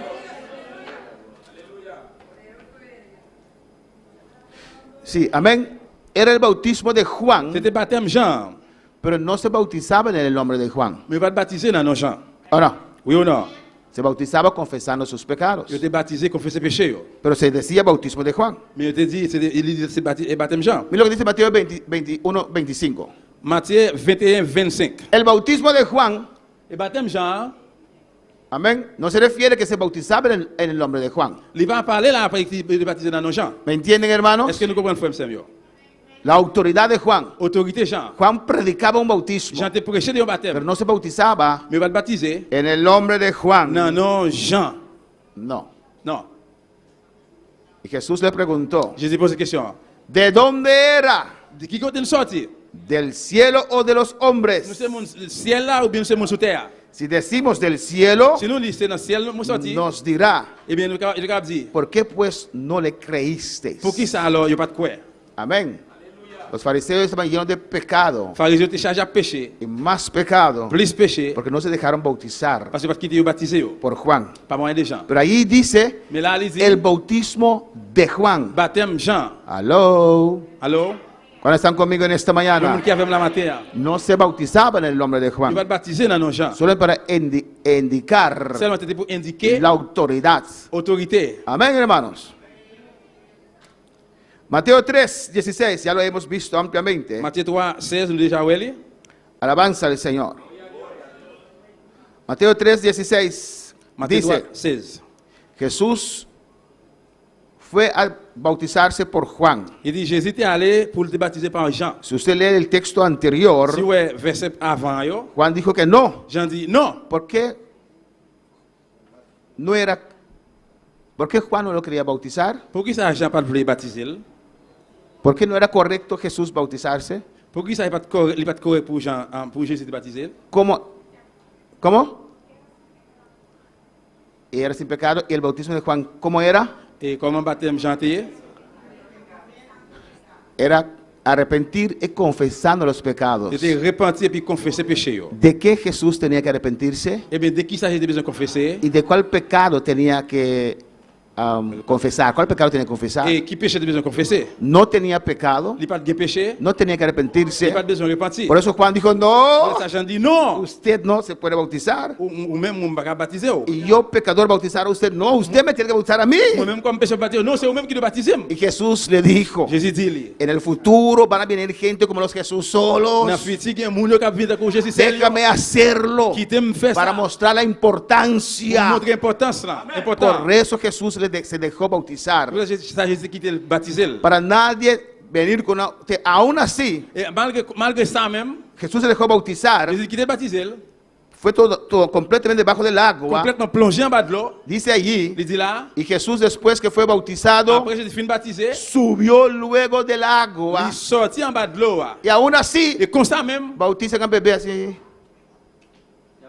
Sí, amén. Era el bautismo de Juan, C'était baptême Jean. pero no se bautizaban en el nombre de Juan. Mais pas baptisé dans nos Jean. ¿O no? Oui ou non? Se bautizaba confesando sus pecados. Je t'ai baptisé, confessé péché. Pero se decía bautismo de Juan. Mais je t'ai dit, c'est baptême Jean. Mira lo que dice Mateo 21:25. Matthieu 21, 25. El bautismo de Juan, Et baptême Jean, amén, no se refiere que se bautizaba en el nombre de Juan. il va parler là après qu'il est baptisé dans nos Jean. ¿Me entienden, hermanos? Est-ce que nous comprenons, frère Samuel? La autoridad de Juan. autorité Jean. Juan predicaba un bautismo, Jean te prêché de un pero baptême. no se bautizaba Mais va te baptiser. en el nombre de Juan. Non, non, Jean. No. Non. Y Jesús le preguntó, Jésus pose une question. ¿de dónde era? De qui côté nous sorti? ¿Del cielo o de los Nous hombres? sommes au ciel là ou bien nous sommes sous terre? Si decimos del cielo, Si nous lisons dans le ciel, nous sorti. nos dirá, Eh bien, nous avons dit, ¿por qué pues no le creísteis? pour qui ça alors, il n'y a pas de quoi? Amén. Los fariseos estaban llenos de pecado Pharisien te chargé à pécher, y más pecado plus péché, porque no se dejaron bautizar parce que pas quitter baptisé, por Juan. pas moyen de Jean. Pero ahí dice Mais là, il dit, el bautismo de Juan. baptême Jean. Aló. Alors, ¿Cuándo están conmigo en esta le monde mañana? qui avait la matin, No se bautizaba en el nombre de il va Juan. te baptiser dans nos Jean. Solo para indicar Seulement c'était pour indiquer la autoridad. autorité. Amén, hermanos. Mateo 3, 16, ya lo hemos visto ampliamente. Matthieu 3, 16, nous déjà oué. Alabanza al Señor. Mateo 3, 16 Matthieu 3, dice, 16. Jesús fue a bautizarse por Juan. Il dit, Jésus était allé pour te baptiser par Jean. Si usted lee el texto anterior, Si ouais, verset avant, yo, Juan dijo que no, Jean dit, non. porque no era, ¿por qué Juan no lo quería bautizar? Pour qui ça Jean pas voulu baptiser? ¿Por qué no era correcto Jesús bautizarse? Pour qui ça il pas correct pour Jean, pour Jésus de baptiser? ¿Cómo? ¿Cómo? Era sin pecado. ¿Y el bautismo de Juan cómo era? Et comment baptême Jean était? Era arrepentir y confesando los pecados. Il était repentir puis confesser péché. Yo. ¿De qué Jesús tenía que arrepentirse? Eh bien, de qui ça j'ai besoin de confesser? ¿Y de cuál pecado tenía que confesar? ¿Cuál pecado tenía que confesar? Et qui péché de besoin de confesser? No tenía pecado, Il pas de péché, no tenía que il arrepentirse. pas de besoin de repentir. Por eso Juan dijo, Pour no, ça Jean dit non. usted no se puede bautizar. Ou même on va baptiser. Y yo, pecador, bautizar a usted. No, usted me tiene que bautizar a mí. Moi même comme péché baptiser, non, c'est vous même qui doit baptiser. Y Jesús le dijo, Jésus dit lui. en el futuro van a venir gente como los Jesús solos. Dans futur il y a moun yo qui vient avec Jésus seul. Déjame hacerlo Qui t'aime faire para ça. mostrar la Pour importancia. montrer l'importance là, important. Por eso Jesús se dejó bautizar. Pour ça Jésus qui te baptisé. Para nadie venir con aún así, Et malgré ça même, Jesús se dejó bautizar. Jésus qui te baptisé, Fue todo completamente debajo del agua. complètement plongé en bas de l'eau. Dice allí, Il dit là, y Jesús después que fue bautizado, après Jésus fin baptisé, subió luego del agua. il sortit en bas de l'eau. Y aún así, Et comme ça même, bautizan al bebé así.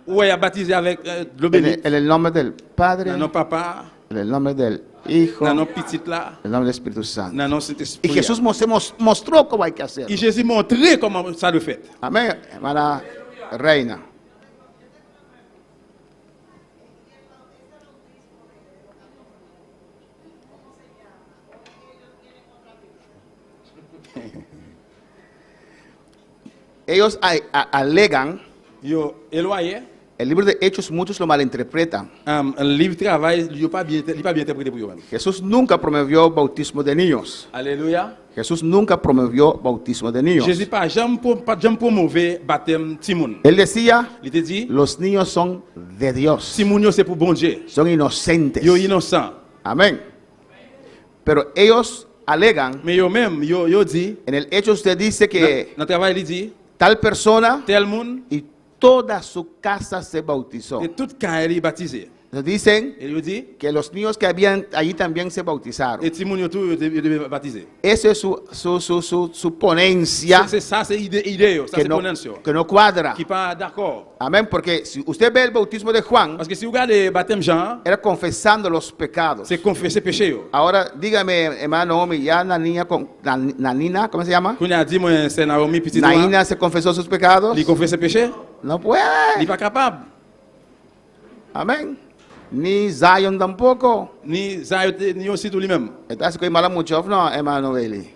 ouais, il a baptisé avec l'eau bénite. En el nombre del Padre, Dans nos papa, en el nombre del Hijo, dans en nos petites là, el nombre del Espíritu Santo. dans nos Y Saint-Esprit. Jesús mostró cómo hay que hacer. Et Jésus montrait comment ça le fait. Amén, hermana reina. Ellos alegan, Yo éloigné, el libro de Hechos muchos lo malinterpretan. le livre de travail, il pas bien interprété pour eux. Jesús nunca promovió bautismo de niños. Alléluia. Jesús nunca promovió bautismo de niños. Jésus pas jamais promouvé baptême Timoun. Él decía, Il te dit, los niños son de Dios, Timoun yo c'est pour bon Dieu. son inocentes. Yo innocent. Amén. Pero ellos alegan, Mais yo même, yo dit, en el hecho usted dice que dans le travail il dit, tal persona tel monde, y toda su casa se bautizó. et toute carrière est baptisé. Nos dicen Et il dit, que los niños que habían allí también se bautizaron. et Timoun yo tout yo devait baptiser. Esa es su ponencia C'est ça, c'est idée, ça que c'est no, connexion. que no cuadra. Qui pas d'accord. Amén, porque si usted ve el bautismo de Juan, Parce que si vous regardez le baptême Jean, era confesando los pecados. c'est confesser péché. Yo. Ahora, dígame, hermano Omi, ya Nanina, Nanina, ¿cómo se llama? Qu'on a dit, moi, c'est Naomi, petit doigt, Naina se confesó sus pecados. il confesse péché, No il puede. n'est pas capable. Amén. Ni Zion tampoco. Ni Zayot, ni aussi tout lui-même. Entonces, que mala mucho, no, hermano Eli.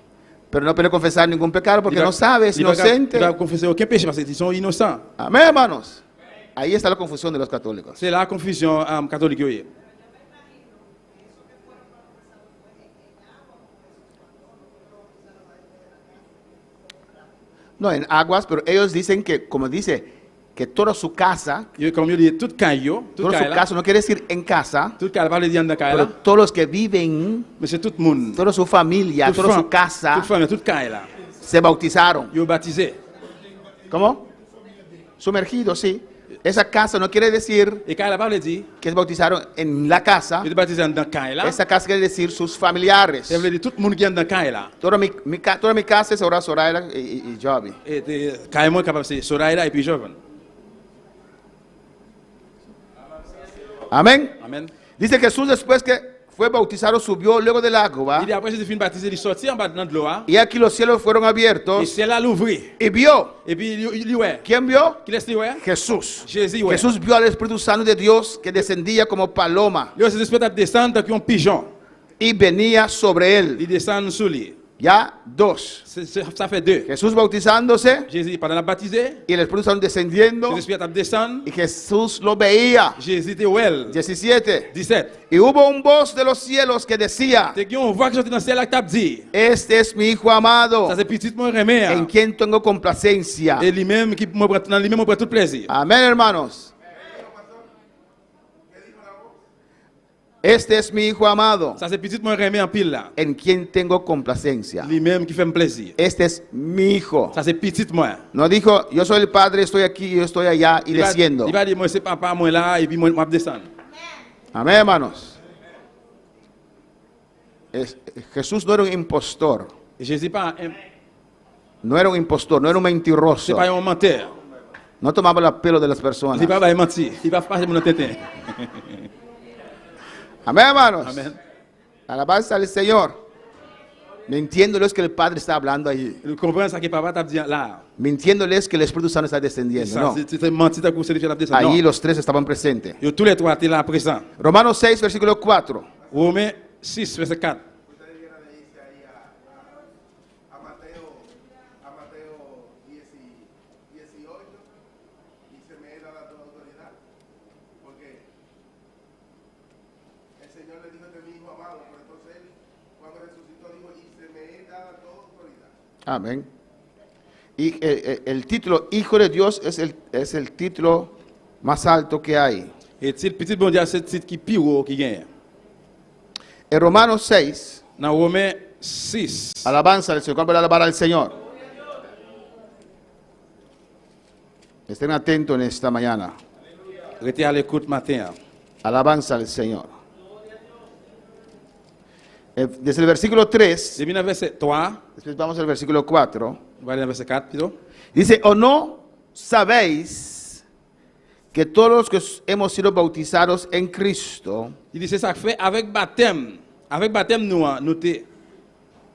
Pero no puede confesar ningún pecado porque no sabe, es Il va inocente. confesser aucun péché parce qu'ils sont innocents. Amén, hermanos. Ahí está la confusión de los católicos. C'est la confusion catholique. Yo. No, en aguas, pero ellos dicen que, como dice, que toda su casa, Comme je dis, toute caille, toute toda su caille là, casa, no quiere decir en casa, toute caille, pas le dire dans caille pero là, todos los que viven, mais c'est tout le monde. toda su familia, Toute toda su femme, casa, toute femme, toute caille là. se bautizaron. yo baptisé. ¿Cómo? Sumergidos, sí. Esa casa no quiere decir Et quand la Bible dit, que se bautizaron en la casa. je te baptisé dans le camp là. Esa casa quiere decir sus familiares. Ça veut dire tout le monde qui est dans le camp là. Toda mi casa es ahora Soraya y Joby. Et quand moi capable c'est Soraya et puis Jovan. Amén. Amen. Dice Jesús después que fue bautizado subió luego del agua. Il dit après Jésus fin baptisé, il sortit en bas dans l'eau. Y aquí los cielos fueron Et abiertos. c'est là l'ouvrir. Y vio. Et puis il ouais. ¿Quién vio? Qui laisse ouais? Jesús. Jésus ouais. Jesús vio al Espíritu Santo de Dios que descendía como paloma Lui c'est espèce de descendre comme un pigeon. y venía sobre él. Il descend sous lui. Ya dos. Ça fait deux. Jesús bautizándose Jésus pendant la baptisé, y el Espíritu Santo descendiendo l'esprit a descendu. y Jesús lo veía. Jésus était well. 17. 17. Y hubo un voz de los cielos que decía: T'es qui on voit que j'étais dans le ciel là t'a dit. Este es mi hijo amado, Ça c'est petit mon remède. en quien tengo complacencia. Et lui-même qui me prend dans lui-même me prend tout plaisir. Amén, hermanos. Este es mi hijo amado, Ça c'est petit mon remède en pile là. en quien tengo complacencia. Lui-même qui fait me plaisir. Este es mi hijo. Ça c'est petit moi. No dijo, yo soy el padre, estoy aquí, yo estoy allá y desciendo. Il va dire moi c'est papa moi là et puis moi je descends. Amén, hermanos. Jesús no era un impostor. Et Jésus pas No era un impostor, no era un c'est mentiroso. pas un menteur. No tomaba el pelo de las personas. Il va mentir. Il va pas mon tête. Amén, hermanos. Amen. Alabanza al Señor. Mintiéndoles que el Padre está hablando ahí. Vous comprenez ça que papa t'a dit là. Mintiéndoles que el Espíritu Santo está descendiendo. Ça No. c'est menti t'a conseillé de faire descendre. Allí Non. los tres estaban presentes. Yo tous les trois étaient là présents. Romanos 6, versículo 4. Romains 6 verset 4. A Mateo 18 y se me da toda autoridad, porque el Señor le dijo: este es mi hijo amado, pero entonces él cuando resucitó dijo: y se me da toda autoridad. Amén. Y el título Hijo de Dios es el título más alto que hay. Et petit bon Dieu c'est titre qui pire qui gagne. En Romanos 6, Dans Romains 6. alabanza al Señor. ¿Cuál va a alabar al Señor? Estén atentos en esta mañana. Restez à l'écoute matin. Alabanza al Señor. Desde el versículo 3, Depuis le verset 3, después vamos al versículo 4. on va aller dans le verset 4 plutôt. Dice, ¿o no sabéis que todos los que hemos sido bautizados en Cristo, Il dit c'est ça que fait avec baptême. Avec baptême nous t'es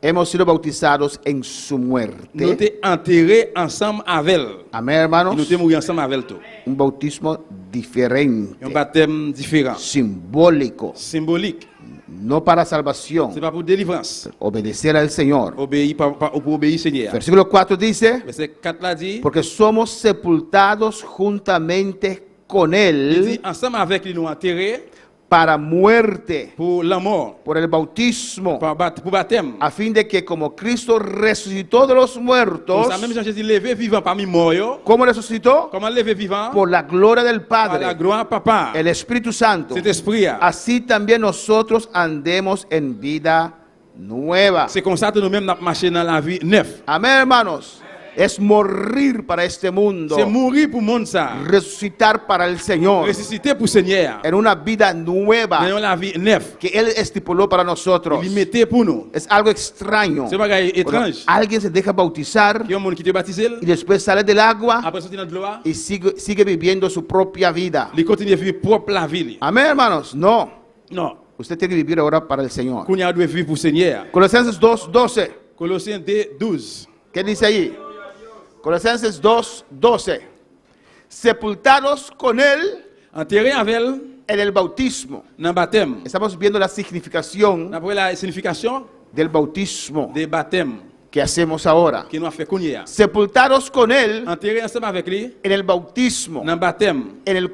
hemos sido bautizados en su muerte? enterrés ensemble avec elle. Amén, Nous hermanos. t'es morts ensemble avec tout. Un bautismo diferente, Un baptême différent, simbólico, symbolique. no para salvación, C'est pas pour délivrance. obedecer al Señor. Obéir pour obéir Seigneur. Versículo 4 dice, Verset 4 là dit, porque somos sepultados juntamente con il Él dit ensemble avec lui nous enterrés para muerte, pour la mort, por el bautismo, pour baptême. a fin de que como Cristo resucitó de los Pour muertos, ça même Jean-Jésus levé vivant parmi morts. Yo. ¿cómo resucitó? Comment levé vivant? Por la gloria del Par la Padre, gloire papa. el Espíritu Santo. Cet esprit. Así también nosotros andemos en vida nueva. C'est comme ça que nous-mêmes nous marchons dans la vie neuve. Amén, hermanos. Es morir para este mundo, C'est mourir pour le monde ça. resucitar para el Señor Ressusciter pour le Seigneur. en una vida nueva Dans la vie neuve. que Él estipuló para nosotros. Il mettait pour nous. Es algo extraño. C'est un bagage Cuando étrange. alguien se deja bautizar Il y a un monde qui te baptisé. y después sale del agua Après sortir dans le gloire. y sigue viviendo su propia vida. Il continue à vivre propre la vie. Amén, hermanos. No, Non. usted tiene que vivir ahora para el Señor. Qu'on a dû vivre pour le Seigneur. Colosenses 2:12. Colossiens 2, 12. ¿Qué dice ahí? Colosenses 2:12. Sepultados con Él Enterré avec elle en el bautismo. dans le baptême. Estamos viendo la significación Après la signification del bautismo des baptêmes que hacemos ahora. qui nous a fait connaître. Sepultados con Él Enterré ensemble avec lui en el bautismo, dans le baptême. en el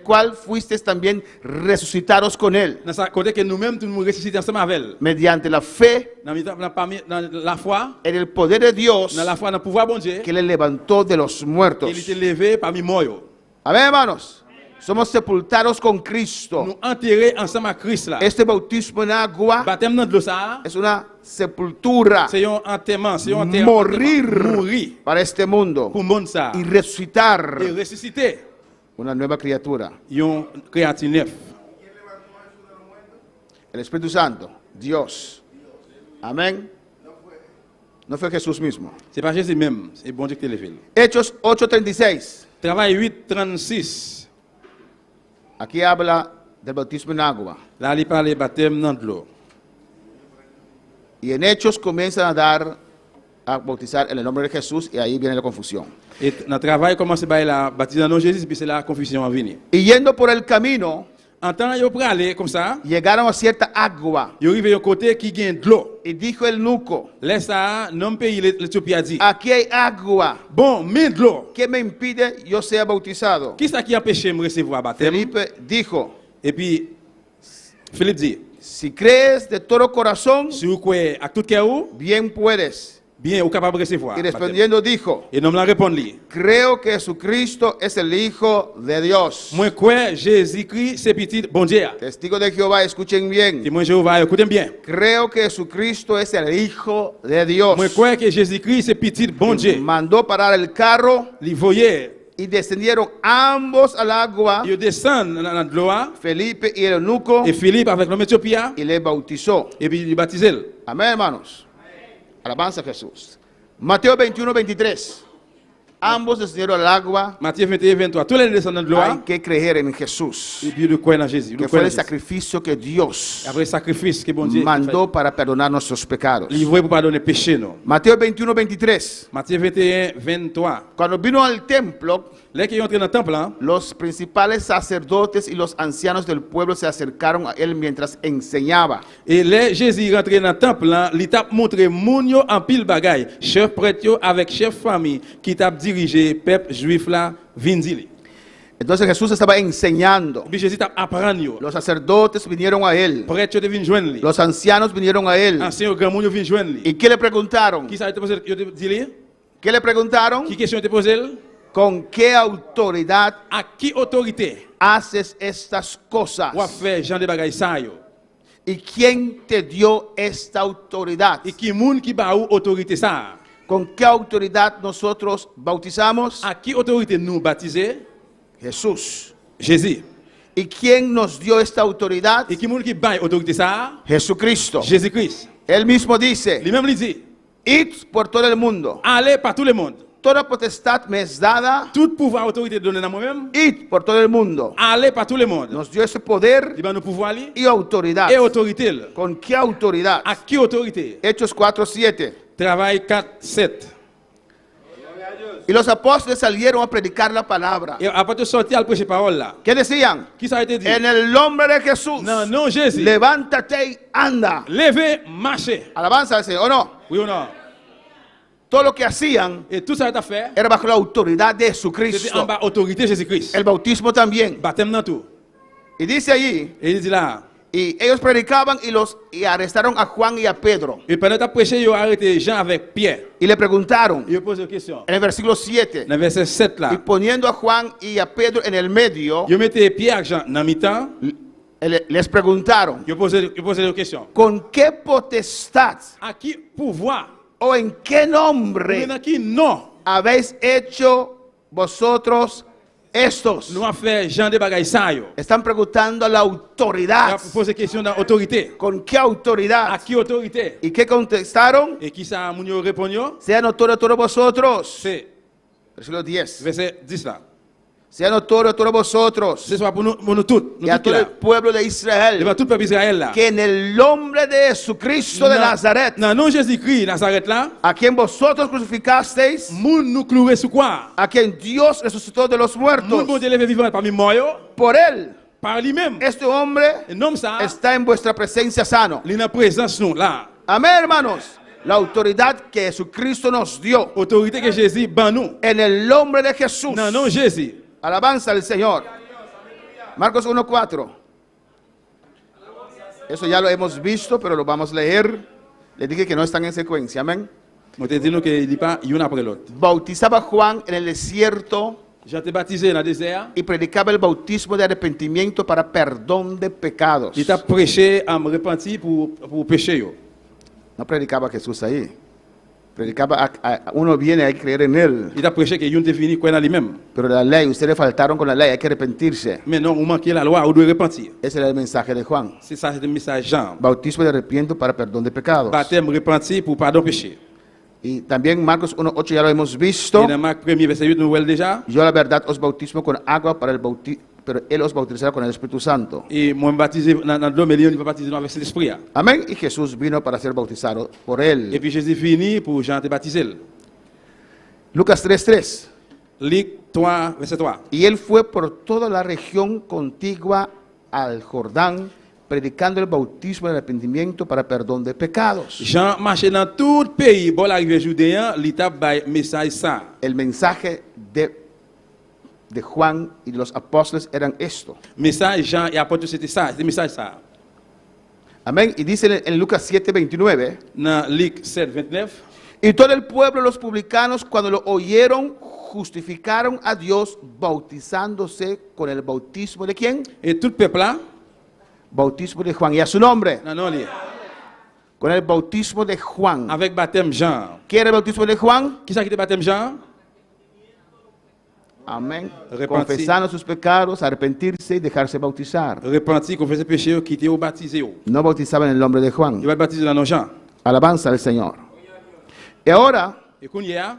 cual fuisteis también resucitados con Él, Dans ce côté que nous-mêmes, nous ressuscitons ensemble avec elle. mediante la fe Dans la foi, en el poder de Dios dans la foi, dans le pouvoir bon Dieu, que le levantó de los muertos. il était levé parmi morts. Amén, hermanos. Somos sepultados con Cristo. nous enterrés ensemble avec Christ là. Este bautismo en agua Baptême dans de l'eau ça, es una sepultura, c'est un enterrement, c'est un enterrement. morir Mourir para este mundo pour le monde ça. y resucitar Et ressusciter. una nueva criatura. Une créature neuf. El Espíritu Santo, Dios. Amén. No fue Jesús mismo. C'est pas Jésus même, c'est bon Dieu qui l'a fait. Hechos 8:36. Travail 8:36. Aquí habla del bautismo en agua. Là, il parle baptême dans de l'eau. Y en Hechos comienzan a bautizar en el nombre de Jesús y ahí viene la confusión. Et dans le travail, commence par la baptiser dans le nom de Jésus, puis c'est la confusion à venir. Y yendo por el camino, En temps, ils pour aller comme ça, llegaron a cierta agua ils arrivent à un côté qui gagne de l'eau. y dijo el eunuco, Là, ça, non pays l'Éthiopie a dit, aquí hay agua, bon, mais de l'eau. ¿qué me impide yo sea bautizado? Qui est-ce qui empêche de me recevoir baptême? Felipe dijo, Et puis, Philippe dit, si crees de todo corazón, si vous croyez à tout cœur, bien puedes. bien, vous êtes capable de recevoir. Y baptême. respondiendo dijo, Et non me la répondre. creo que Jesucristo es el Hijo de Dios. Moi, crois Jésus-Christ, c'est petit, bon Dieu. Testigo de Jehová, escuchen bien. Et moi, Jéhovah, écoutez bien. Creo que Jesucristo es el Hijo de Dios. Moi, crois que Jésus-Christ, c'est petit, bon Dieu. Mandó parar el carro Il voyait, y descendieron ambos al agua, il descend dans l'eau, Felipe y el eunuco, et Philippe avec l'homme éthiopien, y le bautizó. et puis il baptisait. Amén, hermanos. Alabanza a Jesús. Mateo 21:23. Ambos descendieron al agua. Matthieu 21, 23. Tous les descendants de l'eau, Hay que creer en Jesús, et puis de croire en Jésus. que fue el sacrificio que Dios Après le sacrifice que bon Dieu mandó para perdonar nuestros pecados. il voulait pour pardonner péché, non. Mateo 21:23. Matthieu 21, 23. Cuando vino al templo, Là qu'ils entré dans le temple, hein, los principales sacerdotes y los ancianos del pueblo se acercaron a él mientras enseñaba. et là Jésus rentré dans le temple, hein, il t'a montré moun yo en pile bagaille. Chef prêtre yo avec chef famille qui t'a dirigé peuple juif là, vinn dire. Entonces Jesús estaba enseñando. Puis Jésus t'a apprendre yo. Los sacerdotes vinieron a él. Prêtre yo te vinn joindre lui. Los ancianos vinieron a él. Ancien grand moun yo vinn joindre lui. ¿Y qué le preguntaron? Qui ça te posé yo te dit lui? ¿Qué le preguntaron? Qui question te posé? ¿Con qué autoridad À qui autorité haces estas cosas? ou a fait Jean de bagaille ça yo? ¿Y quién te dio esta autoridad? Et qui moun qui ba ou autorité ça? ¿Con qué autoridad nosotros bautizamos? À qui autorité nous baptiser? Jesús. Jésus. ¿Y quién nos dio esta autoridad? Et qui moun qui ba autorité ça? Jesucristo. Jésus-Christ. Él mismo dice, Lui-même lui dit, id por todo el mundo. allez par tout le monde. Toda potestad me es dada. Tout pouvoir autorité donné à moi-même. Id por todo el mundo. Allez par tout le monde. Nos dio ese poder Il va nous pouvoir li y autoridad. et autorité. Là. ¿Con qué autoridad? À qui autorité? Hechos 4:7. Travail 4, 7. Y los apóstoles salieron a predicar la palabra. Et après de sortir, al prêcher parole là. ¿Qué decían? Qui ça a été dit? En el nombre de Jesús, Non, non, Jésus. levántate y anda. Levez, marchez. Alabanza al Señor, ¿o no? Oui ou non? Todo lo que hacían Et tout ça a été fait. era bajo la autoridad de C'était en Jesucristo. bas autorité Jésus-Christ. El bautismo también. Baptême dans tout. Y dice allí, Et il dit là. y ellos predicaban y arrestaron a Juan y a Pedro. Et pendant que tu prêché, ils ont arrêté Jean avec Pierre. Y le preguntaron Ils ont posé une question. en el versículo 7. Dans le verset 7 Y là. poniendo a Juan y a Pedro en el medio, Ils ont mis Pierre et Jean dans le mi-temps. les preguntaron, Ils ont posé une question. ¿con qué potestad À qui pouvoir? o en qué nombre Dans qui non? habéis hecho vosotros estos? Nous avons fait Jean de bagaille ça yo. Están preguntando la Ils autoridad. ont posé question dans l'autorité. ¿Con qué À autoridad? qui autorité? ¿Y qué contestaron? Et qui ça moun yo répond? Sean notorios todos vosotros. C'est Versículo 10. verset 10 là. Sean notorios todos vosotros. Ce soit pour nous tous. Nous Y a tous todo là. el pueblo de Israel. Devant tout le peuple d'Israël là. Que en el nombre de Jesucristo de Nazaret, Non, non Jésus-Christ, Nazareth là. a quien vosotros crucificasteis, Moun nous clouer sous quoi? a quien Dios resucitó de los Moun bon muertos, Dieu levé vivant parmi morts yo. por él, Par lui-même. este hombre Un homme ça. está en vuestra presencia sano. Il est en présence nous là. Amén, hermanos. La autoridad que Jesucristo nos dio Autorité que Jésus ban nous. en el nombre de Jesús. Non, non Jésus. Alabanza al Señor. Marcos 1:4. Eso ya lo hemos visto, pero lo vamos a leer. Les dije que no están en secuencia. Amén. Moi te dis nous que il dit pas une après l'autre. Bautizaba Juan en el desierto Jean t'ai baptisé dans le désert. y predicaba el bautismo de arrepentimiento para perdón de pecados. Il t'a prêché à me repentir pour péché. Yo. No predicaba Jesús ahí. Predicaba uno viene a creer en él. Il t'a prêché que yon te venu quoi dans lui-même. Pero la ley, ustedes faltaron con la ley, hay que arrepentirse. Mais non, on manquait la loi, on doit repentir. Ese era el mensaje de Juan. C'est ça, c'est le message Jean. Bautismo de arrepentimiento para perdón de pecados. Baptême repentir pour pardon péché. Y también Marcos 1:8 ya lo hemos Et visto. dans Marc 1er verset 8 nous voyons déjà. Yo la verdad os bautismo con agua para el pero él os bautizará con el Espíritu Santo. Et moi me baptiser dans l'eau, mais lui il va baptiser avec l'esprit. Amén. Y Jesús vino para ser bautizado por Et él. puis Jésus fini pour Jean te baptiser. Lucas 3:3. Luc 3 verset 3. Y él fue por toda la región contigua al Jordán, predicando el bautismo del arrepentimiento para perdón de pecados. Jean marchait dans tout le pays, bon l'arrivée judéen, l'étape by message ça. El mensaje de Juan y de los apóstoles eran esto. Message Jean et apôtre c'était ça, c'était message ça. Amén. Y dice en Lucas 7:29. Dans Luc 7 29. Y todo el pueblo, los publicanos, cuando lo oyeron, justificaron a Dios bautizándose con el bautismo de ¿quién? Et tout le peuple là, Bautismo de Juan. Y a su nombre, non non li, con el bautismo de Juan. avec baptême Jean. ¿Qué era el bautismo de Juan? Qui ça qui était baptême Jean? Amén. Repentir. Confesando sus pecados, arrepentirse y dejarse bautizar. Repentir, confesser péché, quitter ou baptiser. No bautizaban en el nombre de Juan. Il va baptiser dans le nom Jean. Alabanza al Señor. Y ahora, Et qu'on y a,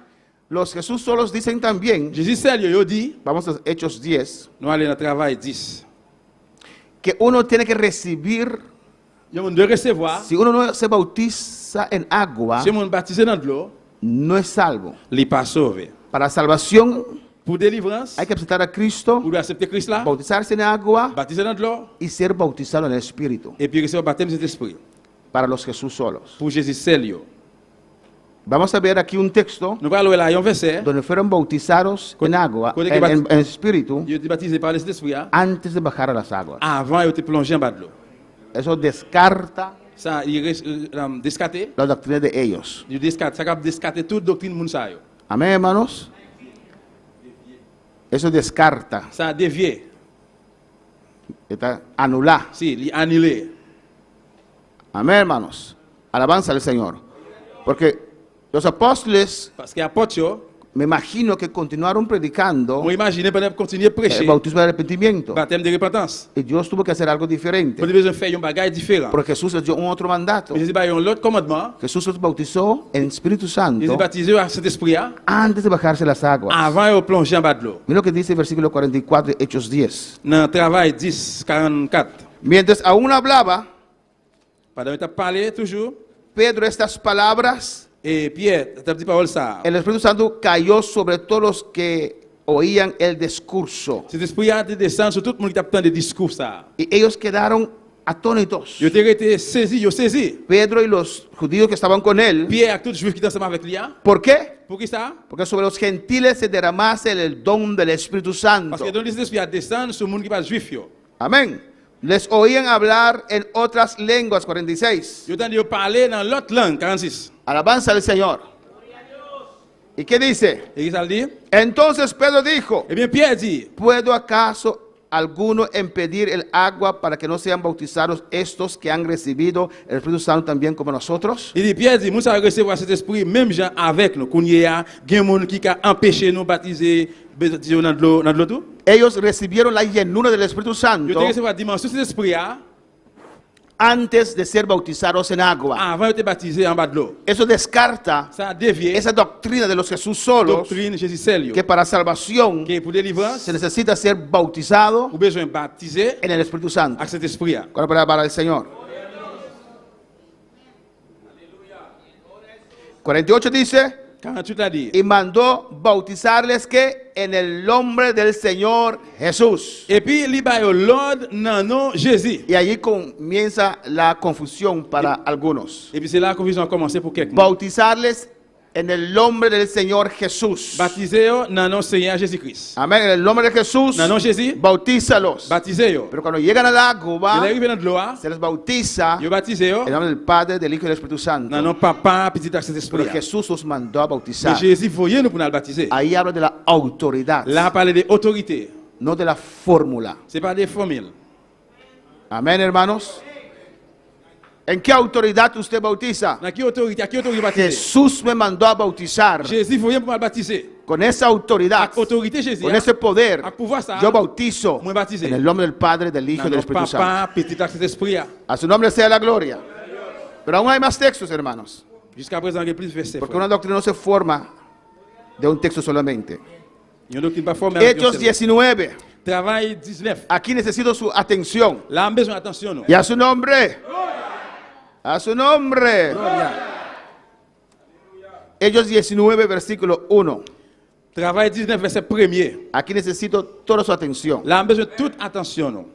los Jesús solos dicen también, Jésus seul yo dit, vamos a Hechos 10, nous allons dans le travail 10. que uno tiene que recibir, Yo doit recevoir, si uno no se bautiza en agua, si on baptisé dans de l'eau, no es salvo. il pas sauvé. Para salvación Pour délivrance, hay que aceptar a Cristo, pour accepter Christ là, bautizarse en agua baptiser dans de l'eau, y ser bautizado en el Espíritu. et puis recevoir le baptême de Saint-Esprit. Para los Jesús solos. Pour Jésus seul yo. Vamos a ver aquí un texto Nous allons là un verset, donde fueron bautizados en agua, Cuando que en Espíritu, il était baptisé par l'Esprit antes de bajar a las aguas. avant il était plongé en bas de l'eau. Eso descarta Ça il reste descarté, la doctrina de ellos. il descarte, ça cap descarter toute doctrine moun sa yo. Amén, hermanos. Eso descarta, Ça a dévié, está anula. si, il annulé. Amén, hermanos. Alabanza al Señor. Porque los apóstoles, Parce que apôtre yo, me imagino que continuaron predicando on imagine pendant continuer à el prêcher, bautismo de arrepentimiento. baptême de repentance. Y Dios tuvo que hacer algo diferente. Pour besoin faire un bagage différent. Porque Jesús les dio un otro mandato. Mais Jésus a un autre commandement. Jesús los bautizó en Espíritu Jésus Santo baptisé à Saint-Esprit antes de bajarse las aguas. avant de plonger en bas de l'eau. Mira lo que dice el versículo 44 de Hechos 10. Dans le travail 10, 44. Mientras aún hablaba Pendant que tu as parlé toujours, Pedro estas palabras, et Pierre, tu as dit parole ça. el Espíritu Santo cayó sobre todos los que oían el discurso. Cet esprit a descendu sur tout le monde qui t'attend des discours ça. Y ellos quedaron atónitos. Yo t'ai été saisi, yo saisi. Pedro y los judíos que estaban con él. Pierre avec tous les juifs qui étaient ensemble avec lui. ¿Por qué? Pour qui ça? Porque sobre los gentiles se derramase el don del Espíritu Santo. Parce que dans les esprits a descendu sur le monde qui pas juif yo. Amén. Les oían hablar en otras lenguas, 46. Yo t'ai parler dans l'autre langue, 46. Alabanza al Señor. ¿Y qué dice? Et qui ça le dit? Entonces Pedro dijo, Eh bien Pierre dit, ¿puedo acaso alguno impedir el agua para que no sean bautizados estos que han recibido el Espíritu Santo también como nosotros? il dit Pierre dit, nous ça recevoir cet esprit même gens avec nous. Qu'on y a, gen monde qui a empêché nous baptiser dans de l'eau tout. Ellos recibieron la llenura del Espíritu Yo Santo t'ai recevoir dimension cet esprit antes de ser bautizados en agua. avant de baptiser en bas de l'eau. Eso descarta Ça a dévié esa doctrina de los Jesús solos, doctrine Jésus seul que para salvación que pour délivrance, se necesita ser bautizado ou besoin baptiser en el Espíritu Santo. avec cet esprit. Con la palabra del Señor. 48 dice, 48 a dit. y mandó bautizarles que en el nombre del Señor Jesús. Et puis il ba yo l'ordre dans nom Jésus. Y allí comienza la confusión para algunos. Et puis c'est là que la confusion a commencé pour quelqu'un. Bautizarles en el nombre del Señor Jesús. Baptisez yo dans le nom Seigneur Jésus-Christ. Amén. En el nombre de Jesús, Dans le nom Jésus, bautízalos. baptisez yo. Pero cuando llegan al Vous agua, arrivez dans l'eau, se les bautiza yo baptisez yo en el nombre del Padre, del Hijo y del Espíritu dans le Santo. nom Papa, Petit et Pero Saint-Esprit. Jesús os mandó a Mais bautizar. Jésus voyait nous pour nous baptiser. Ahí habla de la autoridad, Là, parler d'autorité. no de la fórmula. Ce n'est pas des formules. Amén, hermanos. ¿En qué autoridad usted bautiza? Dans quelle autorité? À quelle autorité baptiser? Jesús me mandó a bautizar. Jésus voyait pour nous baptiser. Con esa autoridad, Avec autorité Jésus. con ese poder, Avec pouvoir ça. yo bautizo Moi baptisé. en el nombre del Padre, del Hijo Dans y del le nom Espíritu Santo. Papa, Petit et Saint-Esprit. A su nombre sea la gloria. Pero aún hay más textos, hermanos. Jusqu'à présent, il y a plus de versets. Porque una doctrina no se forma de un texto solamente. Il y a d'autres qui ne pas formés avec Hechos un seul. 19. Travail 19. Aquí necesito su atención. Là, on a besoin d'attention. nous. Y a su nombre. A su nombre. Gloria. Hechos 19, versículo 1. Travail 19, verset 1er. Aquí necesito toda su atención. Là, on a besoin de toute attention. nous.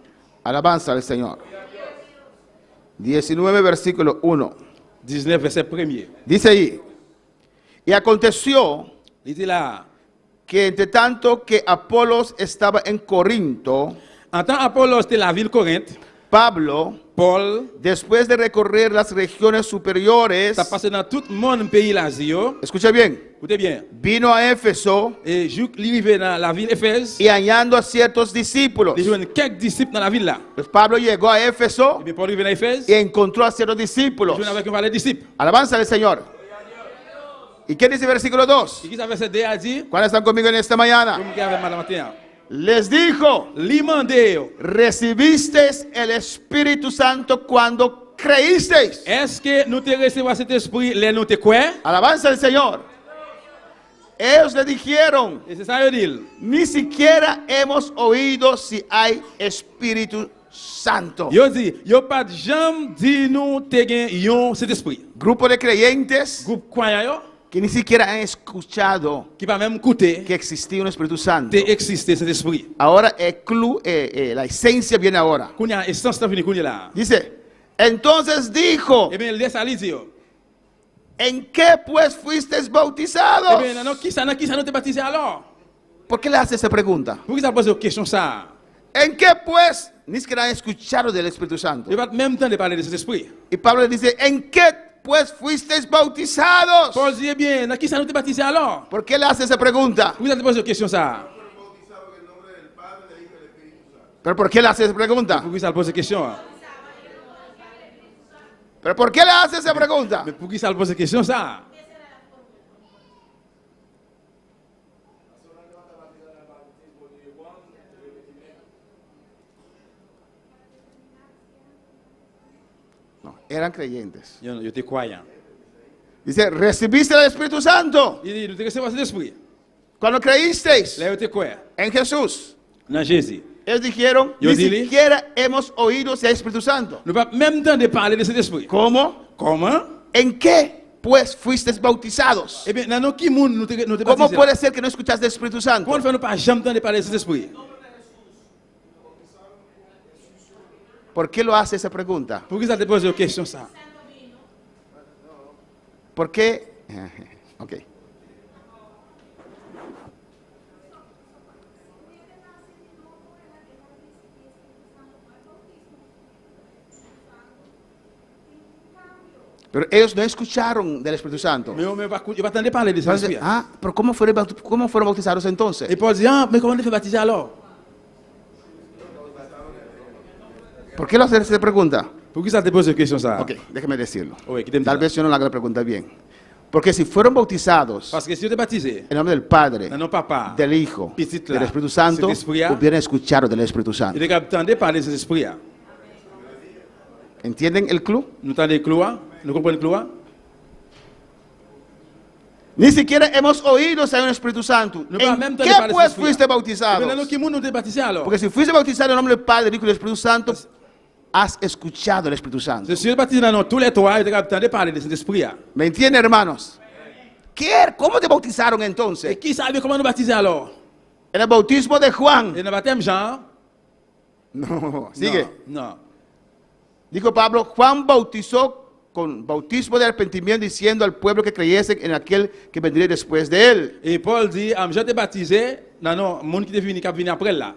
Alabanza al Señor. 19, versículo 1. 19, verset 1er. Dice ahí. Y aconteció Il dit là, que entre tanto que Apolos estaba en Corinto, en tant Apollos était la ville Corinthe, Pablo, Paul, después de recorrer las regiones superiores, ça passé dans tout le monde pays l'Asie. escucha bien, Écoutez bien. vino a Éfeso Et Juc arrivé dans la ville Éphèse, y hallando a ciertos discípulos. il y a quelques disciples dans la ville là. Pues Pablo llegó a Éfeso Et bien Paul arrivé dans Éphèse, y encontró a ciertos discípulos. il avec un valet disciples. Alabanza al Señor. ¿Y qué dice el versículo 2? Et qui ça verset 2 a dit, ¿Cuáles están conmigo en esta mañana? comme qui avait mal matin. Les dijo, L'imandé, recibisteis el Espíritu Santo cuando creísteis. est-ce que nous te recevons cet esprit, les nous te quoi? Alabanza al Señor. Ellos le dijeron, Et c'est ça le dit. ni siquiera hemos oído si hay Espíritu Santo. Yo dit, yo pas de jambe dit nous te gen yon cet esprit. Grupo de creyentes Groupe croyant yo, que ni siquiera han escuchado qui pas même écouté, que existía un Espíritu Santo. te existé cet esprit. Ahora la esencia viene ahora. Kounya essence ta fini kounya là. Dice, entonces dijo, Eh bien laisse aller dire. ¿en qué pues fuisteis bautizados? Eh bien non qui ça nous te baptisé alors? ¿Por qué le hace esa pregunta? Pour qui ça pose une question ça? ¿En qué pues? Ni siquiera han escuchado del Espíritu Santo. Il pas même temps de parler de cet esprit. Y Pablo le dice, ¿en qué pues fuisteis bautizados? Paul dit eh bien, dans qui ça nous te baptisé alors? ¿Por qué le hace esa pregunta? Pour qui ça te pose une question ça? ¿Pero por qué le hace esa pregunta? Pour qui ça pose une question? ¿Pero por qué le hace esa pregunta? Mais pour qui ça pose une question ça? No, eran creyentes. Yo te croyant. Dice, recibiste el Espíritu Santo Il dit, nous te recevons cet esprit. cuando creísteis Là, yo te crois. en Jesús. Dans Jésus. Ellos dijeron, Yo ni dile. siquiera hemos oído si hay Espíritu Santo. Nous pas même temps de parler de cet esprit. ¿Cómo? Comment? ¿En qué pues fuisteis bautizados? Eh bien, dans qui monde nous te ¿Cómo baptisé? puede ser que no escuchaste el Espíritu Santo? Comment fait nous pas jamais temps de parler de cet esprit? ¿Por qué lo hace esa pregunta? Pour qui ça te pose une question ça? ¿Por qué? Ok. Pero ellos no escucharon del Espíritu Santo. Mais on ne va pas attendre de parler de cet Entonces, esprit. pero ¿cómo fueron bautizados entonces? Et Paul dit, ah, mais comment on fait baptiser alors? ¿Por qué lo hace esa pregunta? Pour qui ça te pose une question ça? Ok, déjeme decirlo. Oui, qui t'aime Tal ça. vez yo no le haga la pregunta bien. Porque si fueron bautizados Parce que si tu es baptisé, en el nombre del Padre, dans nos papa, del Hijo, Petit del là, Espíritu Santo, cet esprit là, hubieran escuchado del Espíritu Santo. il est capable de parler de cet esprit là. ¿Entienden el club? Nous entendons le cloa? Nous comprenons le cloa? Ni siquiera hemos oído si hay un Espíritu Santo. No, pero ¿En même qué temps de parler pues de Espíritu. fuiste Mais dans bautizados? qui monde nous te baptisé alors? Porque si fuiste bautizado en el nombre del Padre, del Hijo y del Espíritu Santo, has escuchado el Espíritu Santo. Si tu es baptisé dans tous les trois, il est capable de parler de cet esprit là. ¿Me entienden, hermanos? ¿Cómo te bautizaron Et entonces? qui savait comment nous baptiser alors? En el bautismo de Juan. Et dans le baptême Jean? No, sigue. Non. Dijo Pablo, Juan bautizó con bautismo de arrepentimiento, diciendo al pueblo que creyese en aquel que vendría después de él. Et Paul dit, je t'ai baptisé, non, monde qui est venu après là.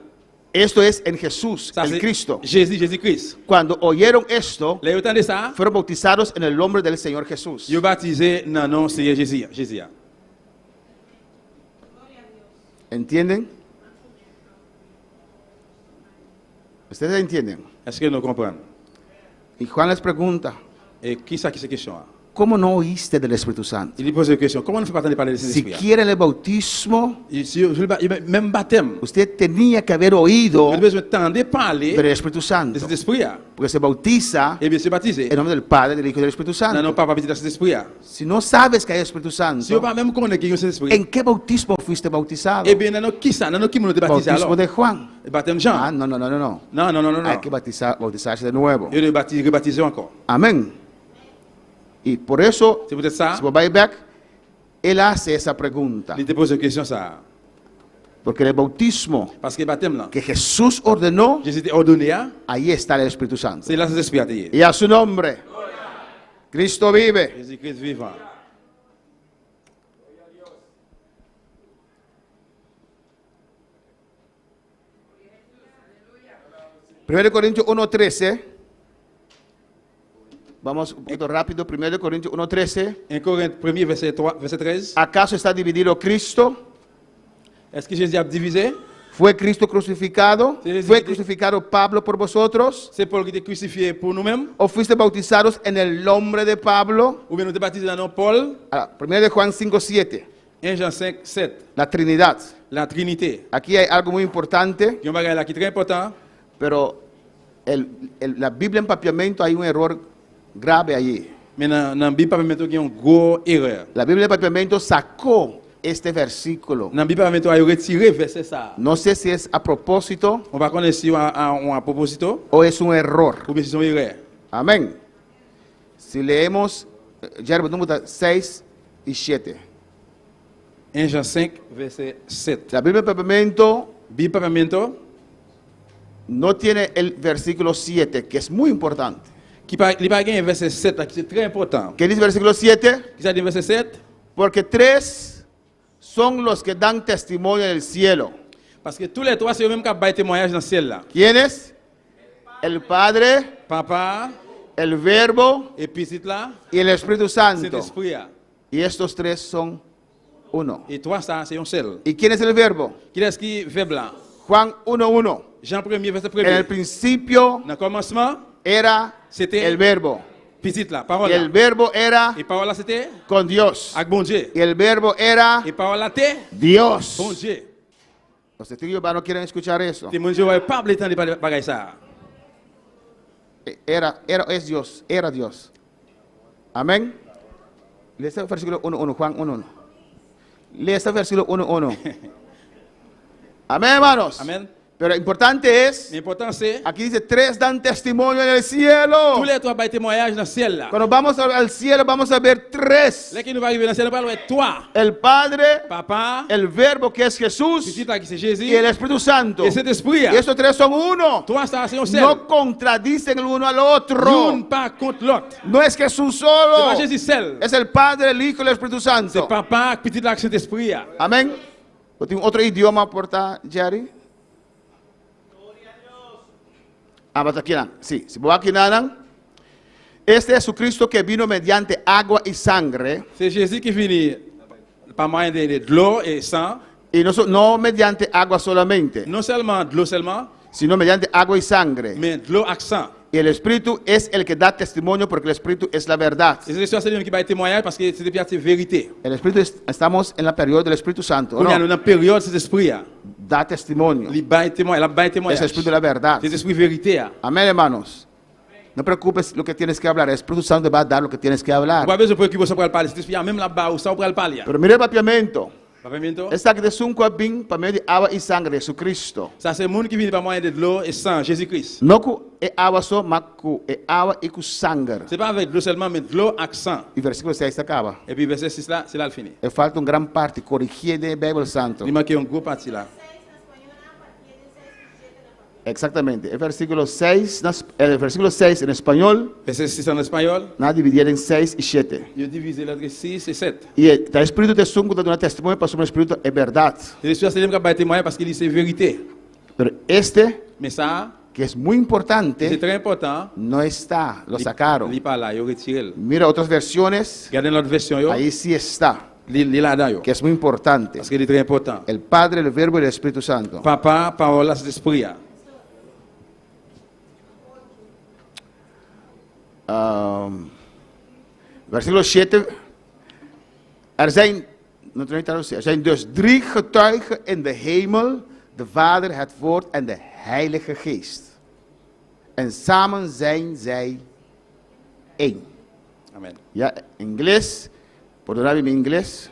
Esto es en Jesús, Ça, en c'est Cristo. Jésus-Christ. Cuando oyeron esto, Là, vous entendez ça? fueron bautizados en el nombre del Señor Jesús. Vous baptisé, non, c'est Jésus. ¿Entienden? ¿Ustedes entienden? Est-ce que nous comprenons? Y Juan les pregunta, Et qui ça qui c'est question? ¿cómo no oíste del Espíritu Santo? Il lui pose une question. Comment on ne fait pas entendre parler de Si Saint-Esprit? quieren el bautismo, Même baptême. usted tenía que haber oído Vous avez besoin de parler del Espíritu de Santo, cet esprit. porque se bautiza Et bien, se baptiser. en nombre del Padre, del Hijo y del Espíritu Non, Santo. non, pas baptiser dans cet esprit. Si no sabes que hay Espíritu Si vous Santo, pas même connaître qu'il y a cet esprit, ¿en qué bautismo fuiste bautizado? eh bien, non, qui ça? Non, qui nous te baptiser Bautismo alors? de Juan. Le baptême Ah, Jean. no. Non. Hay que bautizarse de nuevo. Et de rebaptiser encore. Amén. Y por eso, C'est peut-être ça. si vos vais back, él hace esa pregunta. Il te pose une question ça. Porque el bautismo Parce que le baptême là, que Jesús ordenó, Jésus t'a ordonné, ahí está el Espíritu Santo. c'est là cet esprit à dire. Y a su nombre, Cristo vive. Jésus-Christ vivant. 1 Corintios 1:13. Vamos un poquito rápido. 1 Corintios 1:13. 1 Corinthiens 1er, verset 13. ¿Acaso está dividido Cristo? Est-ce que Jésus a divisé? ¿Fue Cristo crucificado? Sí, sí, ¿Fue sí. crucificado Pablo por vosotros? C'est Paul qui était crucifié pour nous-mêmes? ¿O fuiste bautizados en el nombre de Pablo? Ou bien nous t'es baptisé dans le nom de Paul? 1 de Juan 5:7. 1 Jean 5, 7. La Trinidad. La Trinité. Aquí hay algo muy importante, Il y a un bagage là qui est très important. pero la Biblia en papiamento hay un error grave allí. Mais dans la Bible, il y a une grosse erreur. La Biblia en papiamento sacó este versículo. Dans la Bible, il y a retiré verset ça. No sé si es a propósito On va connaître si on a proposito o es un error. ou bien si c'est une erreur. Amén. Si leemos Jeremías número 6 y 7. 1 Jean 5, verset 7. La Biblia en papiamento Bible Papamiento, no tiene el versículo 7, que es muy importante. il n'y a pas un verset 7 là, qui est très important. ¿Qué dice el versículo 7? Qui ça dit verset 7? Porque tres son los que dan testimonio en el cielo. Parce que tous les trois, c'est eux-mêmes qui ont témoignage dans le ciel là. ¿Quiénes? El Padre, Papa, el Verbo et petit là, y el Espíritu Santo. Saint-Esprit. Là. Y estos tres son uno. Et trois, ça, c'est un seul. ¿Y quién es el Verbo? Qui est-ce qui est verbe là? Juan 1:1. Jean 1er, verset En el 1er. principio Dans le commencement, era c'était el Verbo. petit là, Y parole el là. Verbo era Et parole là, c'était con Dios. avec bon Dieu. Y el Verbo era Et parole là, c'était Dios. bon Dieu. Los testigos no quieren escuchar eso. Et mon Dieu, ouais, pas le temps de parler ça. Es Dios, era Dios. Amén. Lee este versículo 1:1, Juan 1:1. Lee este versículo 1:1. Amén, hermanos. Amen. Pero importante es, L'important c'est, aquí dice, tres dan testimonio en el cielo. tous les trois ont témoignage dans le ciel là. Cuando vamos al cielo vamos a ver tres. Là qui nous va arriver dans le ciel, nous parlons de toi, El Padre, Papa, el Verbo que es Jesús petit là qui c'est Jésus, y el Espíritu Santo. et cet esprit. Y estos tres son uno. Toi, ça c'est un seul. No contradicen el uno al otro. L'une pas contre l'autre. No es Jesús C'est solo. pas Jésus seul. Es el Padre, el Hijo y el Espíritu C'est Santo. Papa, petit là, cet esprit. Amén. ¿O tiene otro idioma porta, Jerry? Basta aquí, sí, si voy aquí nada. Este Jesucristo que vino mediante agua y sangre, C'est Jésus qui finit par moyen de l'eau et sang. y no mediante agua solamente, Non seulement de l'eau seulement, sino mediante agua y sangre. mais de l'eau avec sang. Y el Espíritu es el que da testimonio porque el Espíritu es la verdad. Et c'est celui qui va témoigner parce que c'est des pierres de vérité. El Espíritu, estamos en la periodo del Espíritu Santo, ¿o On est no? dans une période, cet esprit. Da testimonio. Il va témoigner. Es el Espíritu de la verdad. C'est l'esprit vérité. Amén, hermanos. No preocupes lo que tienes que hablar. El Espíritu Santo te va a dar lo que tienes que hablar. Pas besoin de préoccuper pour parler. Cet esprit, même là-bas, où ça on peut le parler. Pero mire el papiamento. Papamiento. Esta que es un cuabín para medio de agua y sangre de Jesucristo. Ça, c'est le monde qui vient par moyen de l'eau et sang, Jésus-Christ. No ku e agua so, maku e agua y ku sangre. C'est pas avec de l'eau seulement, mais de l'eau avec sang. Y versículo 6 acaba. Et puis verset 6 là, c'est là le fini. Le falta un gran parte. Corrigir de Bible Santo. Il manque un gros parti là. Exactamente. El versículo 6 en español, Verset 6 en espagnol, nada dividido en 6 y 7. il est divisé entre 6 et 7. Y el Espíritu de Sungo da un testimonio para su Espíritu es verdad. Et l'Esprit Saint qui va témoigner parce qu'il dit c'est vérité. Pero este, Mais ça, que es muy c'est importante, très important. no está, lo sacaron. Il pas là, il retiré. Mira otras versiones, Regardez notre version yo, ahí sí está, il là-dedans yo. que es muy importante. Parce qu'il est très important. El Padre, el Verbo y el Espíritu Santo. Papa, parole, c'est l'esprit. Versículo 7. Er zijn dus 3 getuigen in de hemel, de Vader, het Woord en de Heilige Geest. En samen zijn zij één. Amen. Ja, inglés, perdonad mi inglés.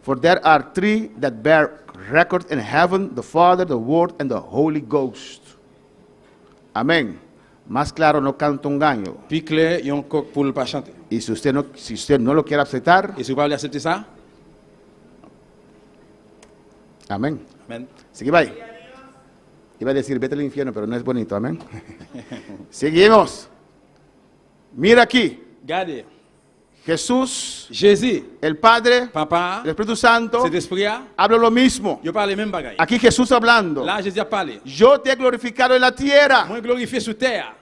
For there are 3 that bear record in heaven, the Father, the Word and the Holy Ghost. Amén. Más claro no canta un gallo. Puis clair, il y a un coq pour le pas chanter. Y si usted no lo quiere aceptar, Et si vous voulez accepter ça, amén. amen. Seguimos ahí. Iba a decir vete al infierno, pero no es bonito, amén. Seguimos. Mira aquí. Regardez, Jesús, Jésus, el Padre, Papa, el Espíritu Santo, cet esprit, habla lo mismo. il parle même bagaille. Aquí Jesús hablando. Là, Jésus a parlé. Yo te he glorificado en la tierra. Moi glorifié sur terre.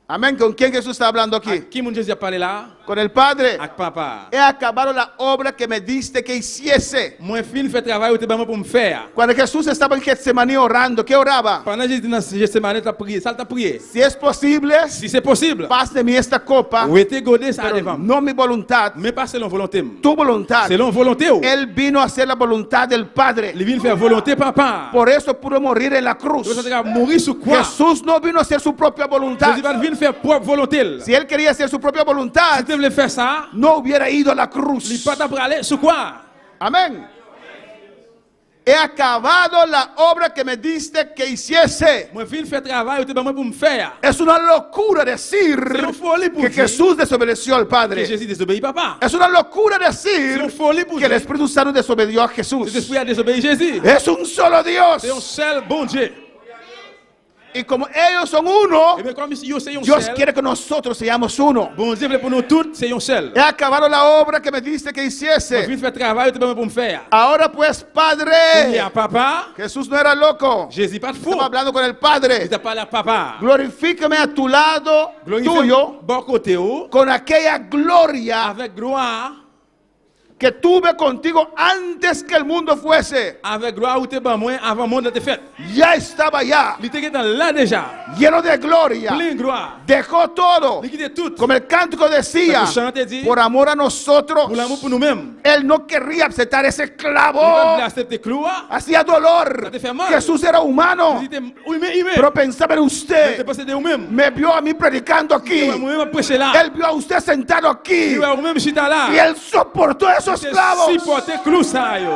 Amén. ¿Con quién Jesús está hablando À aquí? qui mon Jésus a parlé là? Con el Padre. Avec papa. He acabado la obra que me diste que hiciese. Moi fin fait travail ou te ba pour me faire. Cuando Jesús estaba en Getsemaní orando, ¿qué oraba? Pendant Jésus dans Gethsemane t'a prié, ça t'a prié. Si es posible, Si c'est possible, pase de mí esta copa, ou était godé ça pero devant. no mi voluntad, Mais pas selon volonté. tu voluntad. Selon volonté ou. Él vino a hacer la voluntad del Padre. Il vient faire volonté papa. Por eso pudo morir en la cruz. Donc ça te mourir sur quoi? Jesús no vino a hacer su propia voluntad. Jésus va venir faire propre volonté. Si él quería hacer su propia voluntad, Si tu voulais faire ça, no hubiera ido a la il cruz. pas t'aller sur quoi? Amén. He acabado la obra que me diste que hiciese. Moi fin faire travail ou te ba pour me faire. Es una locura decir C'est une folie pour que dire Jesús desobedeció al que Padre. Jésus désobéit papa. Es una locura C'est decir une folie pour que el dire Espíritu Santo desobedió a que Jesús. cet esprit a désobéi Jésus. Es un solo Dios. C'est un seul bon Dieu. Y como ellos son uno, Et bien comme si yo c'est un Dios seul, quiere que nosotros seamos uno. bon Dieu veut pour nous tous, c'est un seul. He acabado la obra que me diste que Moi hiciese. fin faire travail ou te ba pour me faire. Ahora pues, Il y Padre, a papa, Jesús no era loco. Jésus pas de fou. Estaba hablando con el Il Padre. t'a parlé à papa. Glorifícame a tu lado Glorifie tuyo bon côté ou con aquella gloria avec gloire, que tuve contigo antes que el mundo fuese. avec gloire ou te ba moi avant monde te fait. Ya estaba ya, Il était dans là déjà. lleno de gloria. Plein gloire. Dejó todo. Il quittait tout. Como el cántico decía, Parce que chante dit, por amor a nosotros, pour l'amour pour nous-mêmes. él no querría aceptar ese Il va clavo. accepter gloire. Hacía dolor. Ça te fait mal. Jesús era humano, Il était humain. pero pensaba en Tu usted. penses de vous-même. Me vio a mí predicando aquí. Moi-même prêcher là. Él vio a usted sentado aquí. Il va vous-même chita là. Y él soportó esos C'est clavos. supporter clou ça yo.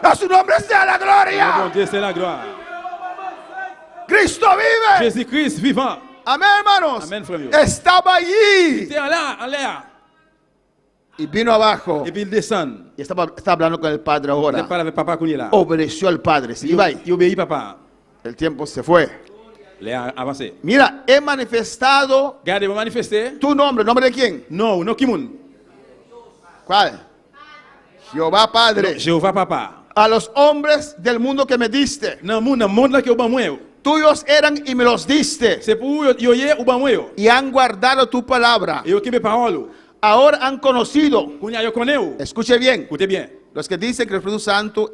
A su nombre sea la Bon gloria. Dieu, c'est la gloire. Cristo vive. Jésus-Christ vivant. Amén, hermanos. Amén, frère. Estaba allí C'était là, en l'air. y vino abajo. Et puis il descend. Y está hablando con el Padre Il ahora. parle avec papa qu'on est là. Obedeció al Padre. Sí, va ahí. Il obéit papa. El tiempo se fue. Il a avancé. Mira, he manifestado Regardez, vous manifestez. tu nombre. ¿Nombre de quién? Non, non, qui moun? ¿Cuál? Jehová Padre. Jéhovah papa. A los hombres del mundo que me diste. Nan monde là qui au ban moi. Tuyos eran y me los diste. C'est pour yo yé ou ban moi. Y han guardado tu palabra. Et yo qui me parole. Ahora han conocido. Kounya yo connais ou. Escuche bien. Écoutez bien. Los que dicen que el Espíritu Santo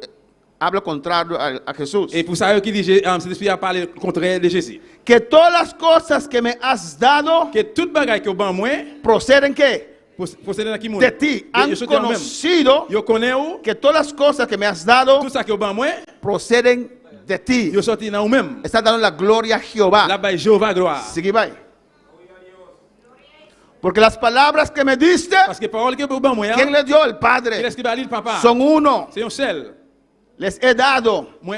habla contrario a Jesús. Et pour ça qui dit cet esprit a parlé contraire de Jésus. Que todas las cosas que me has dado Que toute bagaille que au ban moi proceden ¿qué? procède dans qui moun. De ti. Han Yo sote en même. conocido Yo connais ou. que todas las cosas que me has dado Tout ça que au ban moi, proceden de ti. yo sorti dans ou même. Está dando la gloria a Jehová. Là-bas Jéhovah gloire. Sigue ahí. Porque las palabras que me diste, Parce que parole que au ban moi, ¿quién le dio? El il Padre. est qui parle papa. Son uno. C'est un seul. Les he dado. Moi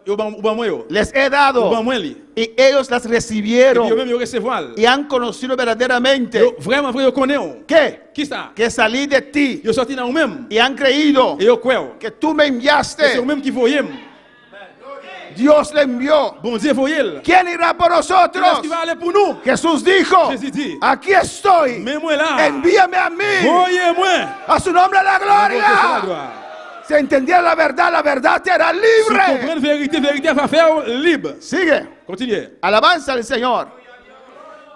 au ban moi yo. Les he Au ban dado. moi li. Y ellos las Et puis yo recibieron même yo recevoir. y han conocido verdaderamente. Yo vraiment vrai yo connais ou. ¿Qué? Qui ça? Que salí de ti Yo sorti dans ou même. y han creído Et yo crois. que tú me C'est enviaste. ou même qui voyait. Dios le envió. Bon Dieu voyel. ¿Quién irá por Qui est-ce nosotros? qui va aller pour nous? Jesús dijo, Jésus dit, aquí estoy. mais moi là. Envíame a mí. Voyez-moi. A su nombre la C'est la gloria. gloire. Si entendiera la verdad te hará Si libre. comprendre vérité, vérité va faire libre. Sigue. Continuez. Alabanza al Señor.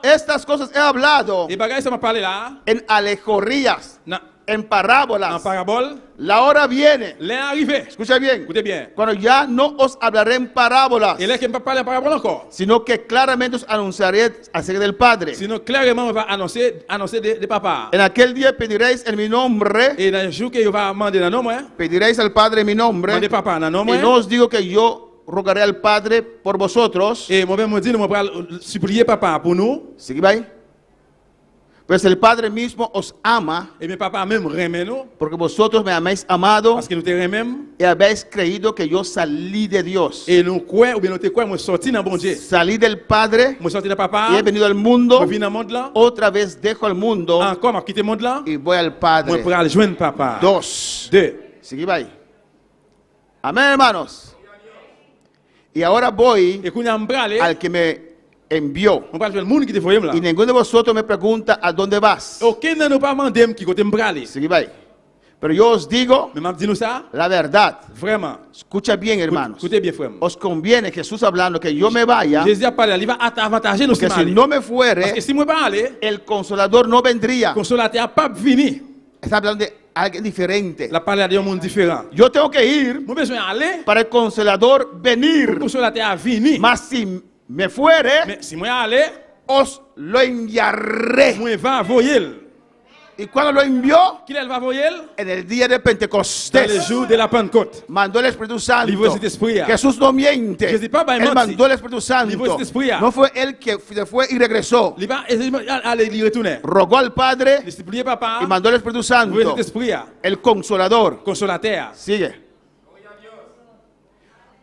Estas cosas he hablado Et bagaille ça m'a parlé là. en alegorías, en En parábolas. parabole. La hora viene. L'est arrivé. Escucha bien. Écoutez bien. Cuando ya no os hablaré en parábolas, Et là, qui ne peut pas parler en parabole encore. sino que claramente os anunciaré acerca del Padre. Sinon, clairement, on va annoncer des papas. En aquel día pediréis en mi nombre, Et dans le jour qu'il va demander dans le nom, pediréis al Padre en mi nombre, demander papa dans le nom, y no os digo que yo rogaré al Padre por vosotros. et moi-même, me dit, nous allons supplier papa pour nous. Sigue ahí. Pues el Padre mismo os ama, Et mes papas même remet nous. porque vosotros me habéis amado Parce que nous te remet. y habéis creído que yo salí de Dios. Et nous croyons, ou bien nous te croyons, moi sorti dans bon Dieu. Salí del Padre Moi sorti dans papa. y he venido al mundo. Moi venu dans le monde là. Otra vez dejo el mundo Encore, moi quitter le monde là. y voy al Moi Padre. pour aller joindre papa. Dos. Deux. Sigue ahí. Amén, hermanos. Y ahora voy Et qu'on y a m'bralé. al que me envió. On parle de le monde qui te voyait là. Y ninguno de vosotros me pregunta a dónde vas. Aucun de nous pas demandé qui côté m'bralé. Sigue ahí. Pero yo os digo Mais m'a dit nous ça. la verdad. Vraiment. Escucha bien, hermanos. Écoutez bien, frère. Os conviene, Jesús hablando, que yo me vaya, Jésus a parlé, il va avantager nous si porque si mal. no me Parce que fuere, si moi pas aller, el consolador no vendría. consolateur pas venir. Está hablando de alguien diferente. La parole de un monde différent. Yo tengo que ir Moi besoin aller para el consolador venir. consolateur venir. Mas si me fuere, Mais si moi aller, os lo enviaré. moi va voyer. ¿Y cuando lo envió? Qui elle va voyer? En el día de Dans le Pentecostés. jour de la Pentecôte. Mandó el Espíritu Santo. Libre cet esprit. Jesús no miente. Jesús pas va Él mentir. mandó el Espíritu Santo. Libre cet esprit. No fue él que se fue y regresó. Il va aller y retourner. Rogó al Padre Il supplier papa. y mandó el Espíritu Libre Santo. cet esprit. El consolador. Consolateur. Sigue.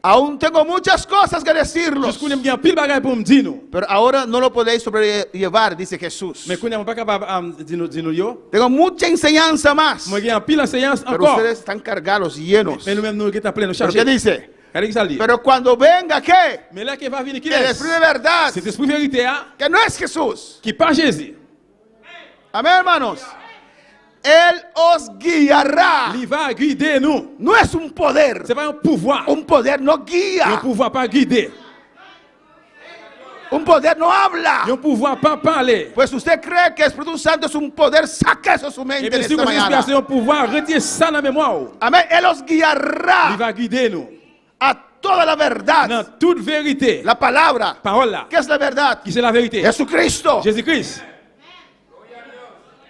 Aún tengo muchas cosas que decirlos. Jusqu'où il y a pile bagaille pour me dire nous. Pero ahora no lo podéis sobrellevar, dice Jesús. Mais qu'on n'est pas capable de nous yo. Tengo mucha enseñanza más. Moi il y a pile enseignement Pero encore. ustedes están cargados, llenos. Mais nous-mêmes nous qui plein nous ¿Pero qué chercher. dice? Regardez qui ça dit. Pero cuando venga, ¿qué? Mais là qui va venir qui El est? Espíritu de verdad, Cet esprit vérité que no es Jesús. qui pas Jésus. Amén, hermanos. Él os guiará. Il va guider nous. No es un poder. C'est pas un pouvoir. Un poder no Un guía. pouvoir pas guider. Un poder no habla. Un pouvoir pas parler. Pues usted cree que el Espíritu Santo es un poder, saca eso de su Et mente bien en si esta vous mañana. inspiration un pouvoir, retirez ça dans la mémoire. Amén. Él os Il guiará va guider nous. a toda la verdad. Dans toute vérité. La palabra. Parole là. ¿Qué es la verdad? Qui c'est la vérité? Jesucristo. Jésus-Christ.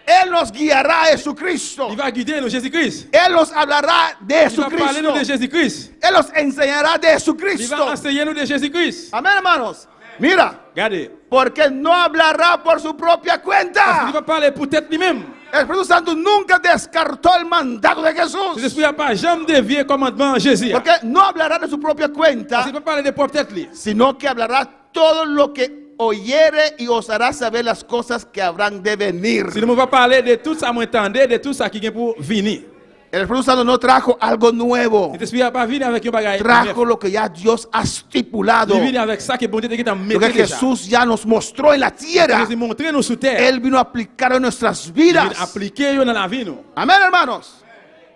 Él nos guiará a Jesucristo. Il va guider nous, Jésus-Christ. Él nos hablará de Il va parler nous de Jesucristo. Jésus-Christ. Él nos enseñará de Il va Jesucristo. enseigner nous de Jésus-Christ. Amén, hermanos. Mira, Regardez. porque no hablará por su propia Parce qu'il cuenta. va parler pour tête lui-même. El Espíritu Santo nunca descartó el mandato de Cet Jesús. esprit n'a pas jamais dévié commandement de Jésus. Porque no hablará de su propia Parce cuenta, qu'il va parler de propre tête lui. sino que hablará todo lo que oyere y os hará saber las cosas que habrán de venir. Si nous va parler de tout ça, moi entendez, de tout ça qui vient pour venir. El Espíritu Santo no trajo algo nuevo, Cet esprit n'a pas venir avec un bagage. trajo lo que ya Dios ha estipulado, Il vient avec ça que bon Dieu qui t'a mis lo que déjà. Jesús ya nos mostró en la tierra. Jésus montré nous sous terre. Él vino a aplicar en nuestras Il vidas. vient appliquer dans la vie nous. Amén, hermanos.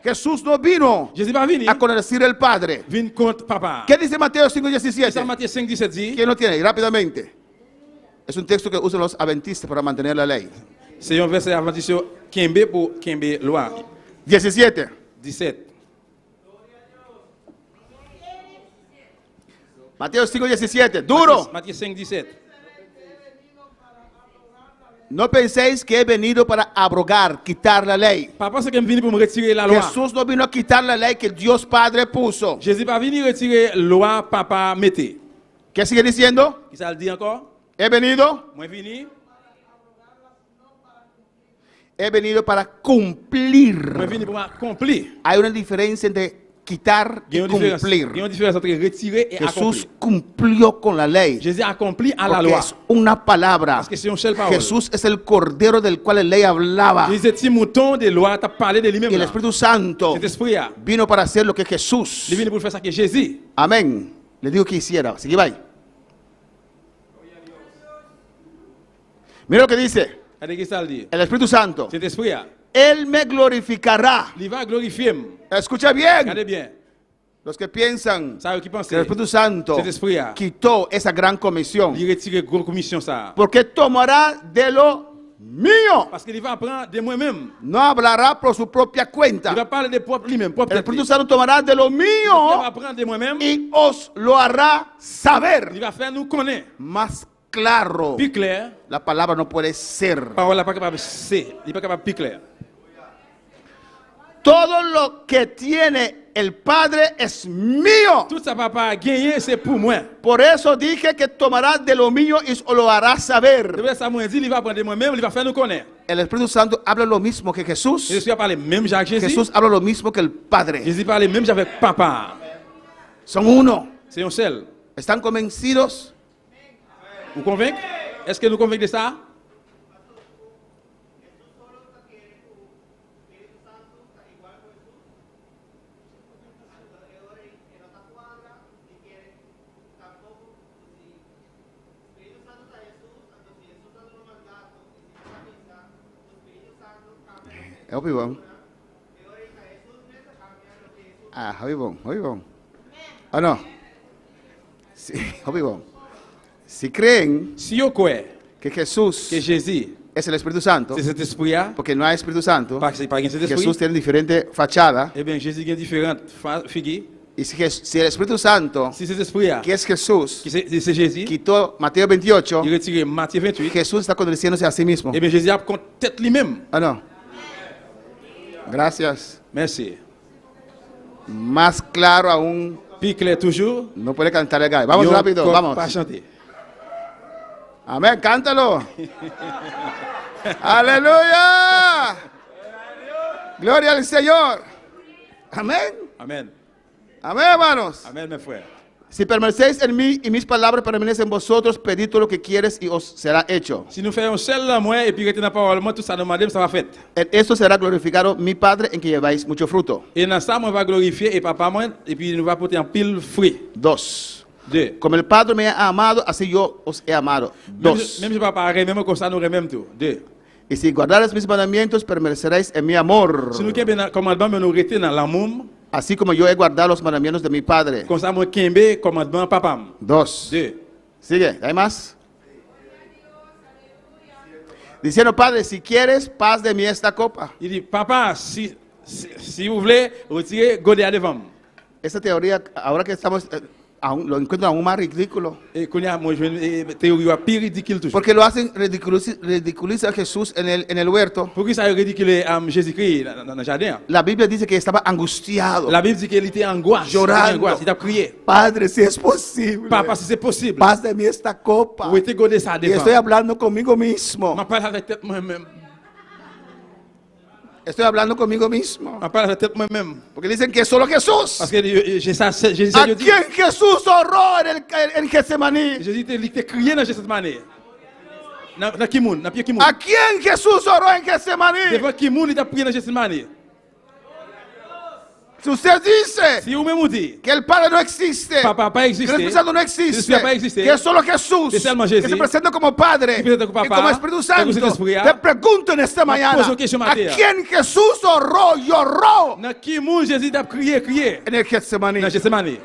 Jesús no vino Jésus va venir. a contradecir el Padre. Vine contre papa. ¿Qué dice Mateo Ça 5:17? Matthieu 5, 17 dit. ¿Quién lo tiene? Rápidamente. Es un texto que usan los adventistas para mantener la ley. C'est un verset adventiste Kimbe pour Kimbe loi. 17. 17. Mateo 5:17. Duro. Matthieu 5, 17. No penséis que he venido para abrogar, quitar la ley. Pas parce que je venu pour me retirer la loi. Jesús no vino a quitar la ley que Dios Padre puso. Jésus pas venu retirer la loi papa mettez. ¿Qué sigue diciendo? Qui ça le dit encore? He venido para cumplir. Moi venu pour accomplir. Hay una diferencia entre quitar Il y y a une différence. Il y a cumplir. une différence entre retirer et Jesús accomplir. cumplió con la ley. Jésus accomplit à la Porque loi. es una palabra. Parce que c'est une seule parole. Jesús es el cordero del cual la ley hablaba. Jésus est mouton de loi, tu as parlé de lui-même. Y el là. Espíritu Santo Cet esprit, vino para hacer lo que Jesús. il vient pour faire ça que Jésus. Amén. le digo que hiciera. Sigue ahí. Mira lo que dice Regardez ce que ça le dit. el Espíritu Santo. Cet esprit, Él me glorificará. il va glorifier. Escucha bien. Regardez bien. Los que piensan Ça, qui pense, que el Espíritu Santo cet esprit, quitó esa gran comisión. il retire la grande commission ça. Porque tomará de lo mío. Parce qu'il va prendre de moi-même. No hablará por su propia Il cuenta. va parler de propre lui-même, propre El tête. Espíritu Santo tomará de lo Il mío va prendre de moi-même. y os lo hará Il saber. va faire nous connaître. Más claro. Plus clair. La palabra no puede ser. Parole n'est pas capable de ser. Il n'est pas capable de plus clair. Todo lo que tiene el Padre es mío. Tout ça, papa, a gagné, c'est pour moi. Por eso dije que tomará de lo mío y os lo hará De saber. vrai, ça m'a dit, il va prendre de moi-même, il va faire nous connaître. El Espíritu Santo habla lo mismo que Et Jesús. je suis à parler même Jacques Jésus. Jesús habla lo mismo que el Padre. Jésus parlait même avec papa. Son uno. C'est un seul. ¿Están convencidos? Vous convaincre? Est-ce que nous convaincre de ça? É o Bibão. Ah, o Bibão, o Bibão. Ah, não. Sí, o Bibão. Si creen Si yo crois que Jesús que Jésus, es el Espíritu Santo, c'est cet esprit-là, porque no hay Espíritu Santo, parce que par cet Jesús esprit, tiene diferente fachada. eh bien, Jésus a différentes figures. Y si el Espíritu Santo, Si cet esprit-là, que es Jesús, qui c'est Jésus, quitó Mateo 28, il retire Matthieu 28, Jesús está contradiciéndose a sí mismo. eh bien, Jésus a contre tête lui-même. Ah, no. Gracias. Merci. Más claro aún, Plus clair toujours. no puede cantar el gallo. Vamos yo rápido, compte vamos. Pas chanter. Amén, cántalo. Aleluya. Gloria al Señor. Amén. Amen. Amén, hermanos. Amen, mes frères. Si permanecéis en mí y mis palabras permanecen en vosotros, pedid todo lo que quieres y os será hecho. Si nous faisons un seul là, moi, et puis rester dans la parole, moi, tout ça, nous demandons, ça va faire. En esto será glorificado mi Padre en que lleváis mucho fruto. Et dans ça, moi, va glorifier, et papa, moi, et puis nous va porter un pile fruit. 2. Deux. Como el Padre me ha amado, así yo os he amado. 2. Même si papa même comme ça, nous même tout. Deux. Y si guardares mis mandamientos, permaneceréis en mi amor. Si nous avons commandement, nous rester dans l'amour, Así como yo he guardado los mandamientos de mi Padre. comme ça, moi, kembe commandement, papa. 2. Deux. Sigue, ¿hay más? Diciendo, Padre, si quieres, paz de mí esta copa. Il dit, papa, si vous voulez, retirez, godez devant. Esta teoría, ahora que estamos, lo encuentro aún más ridículo. Et qu'on a, moi, je théorie est plus ridicule toujours. Porque lo hacen, ridiculiza a Jesús en el huerto. Pourquoi ça est ridicule Jésus-Christ dans le jardin? La Biblia dice que estaba angustiado. La Bible dit qu'il était angoisse. Llorando. Angoisse. Il a crié. Padre, si es posible, Papa, si c'est possible, paz de mí esta copa. où était godé ça Y devant? estoy hablando conmigo mismo. Je parle avec tête moi-même. Estoy hablando conmigo mismo. Je parle avec tête moi-même. Porque dicen que es solo Jesús. Parce que j'ai ça, Jésus ¿A dit. quién Jesús oró en Getsemaní? Jésus était crié dans cette manière. Dans Kimoun, dans Pierre Kimoun. ¿A quién Jesús oró en Getsemaní? Devant Kimoun, il a prié dans cette manière. Si usted dice Si vous-même vous dites, que el Padre no existe, Papa pas que el existe, Espíritu Santo no el existe, Espíritu no existe, que es solo Jesús, que es seulement que Jésus, se presenta como Padre que presenta como y Papá, como Espíritu que como Santo, Espíritu, te pregunto en esta mañana, poso question ¿a mañana. quién Jesús oró y oró dans Kimoun, Jésus a crié. en el Getsemaní? Dans cette manière.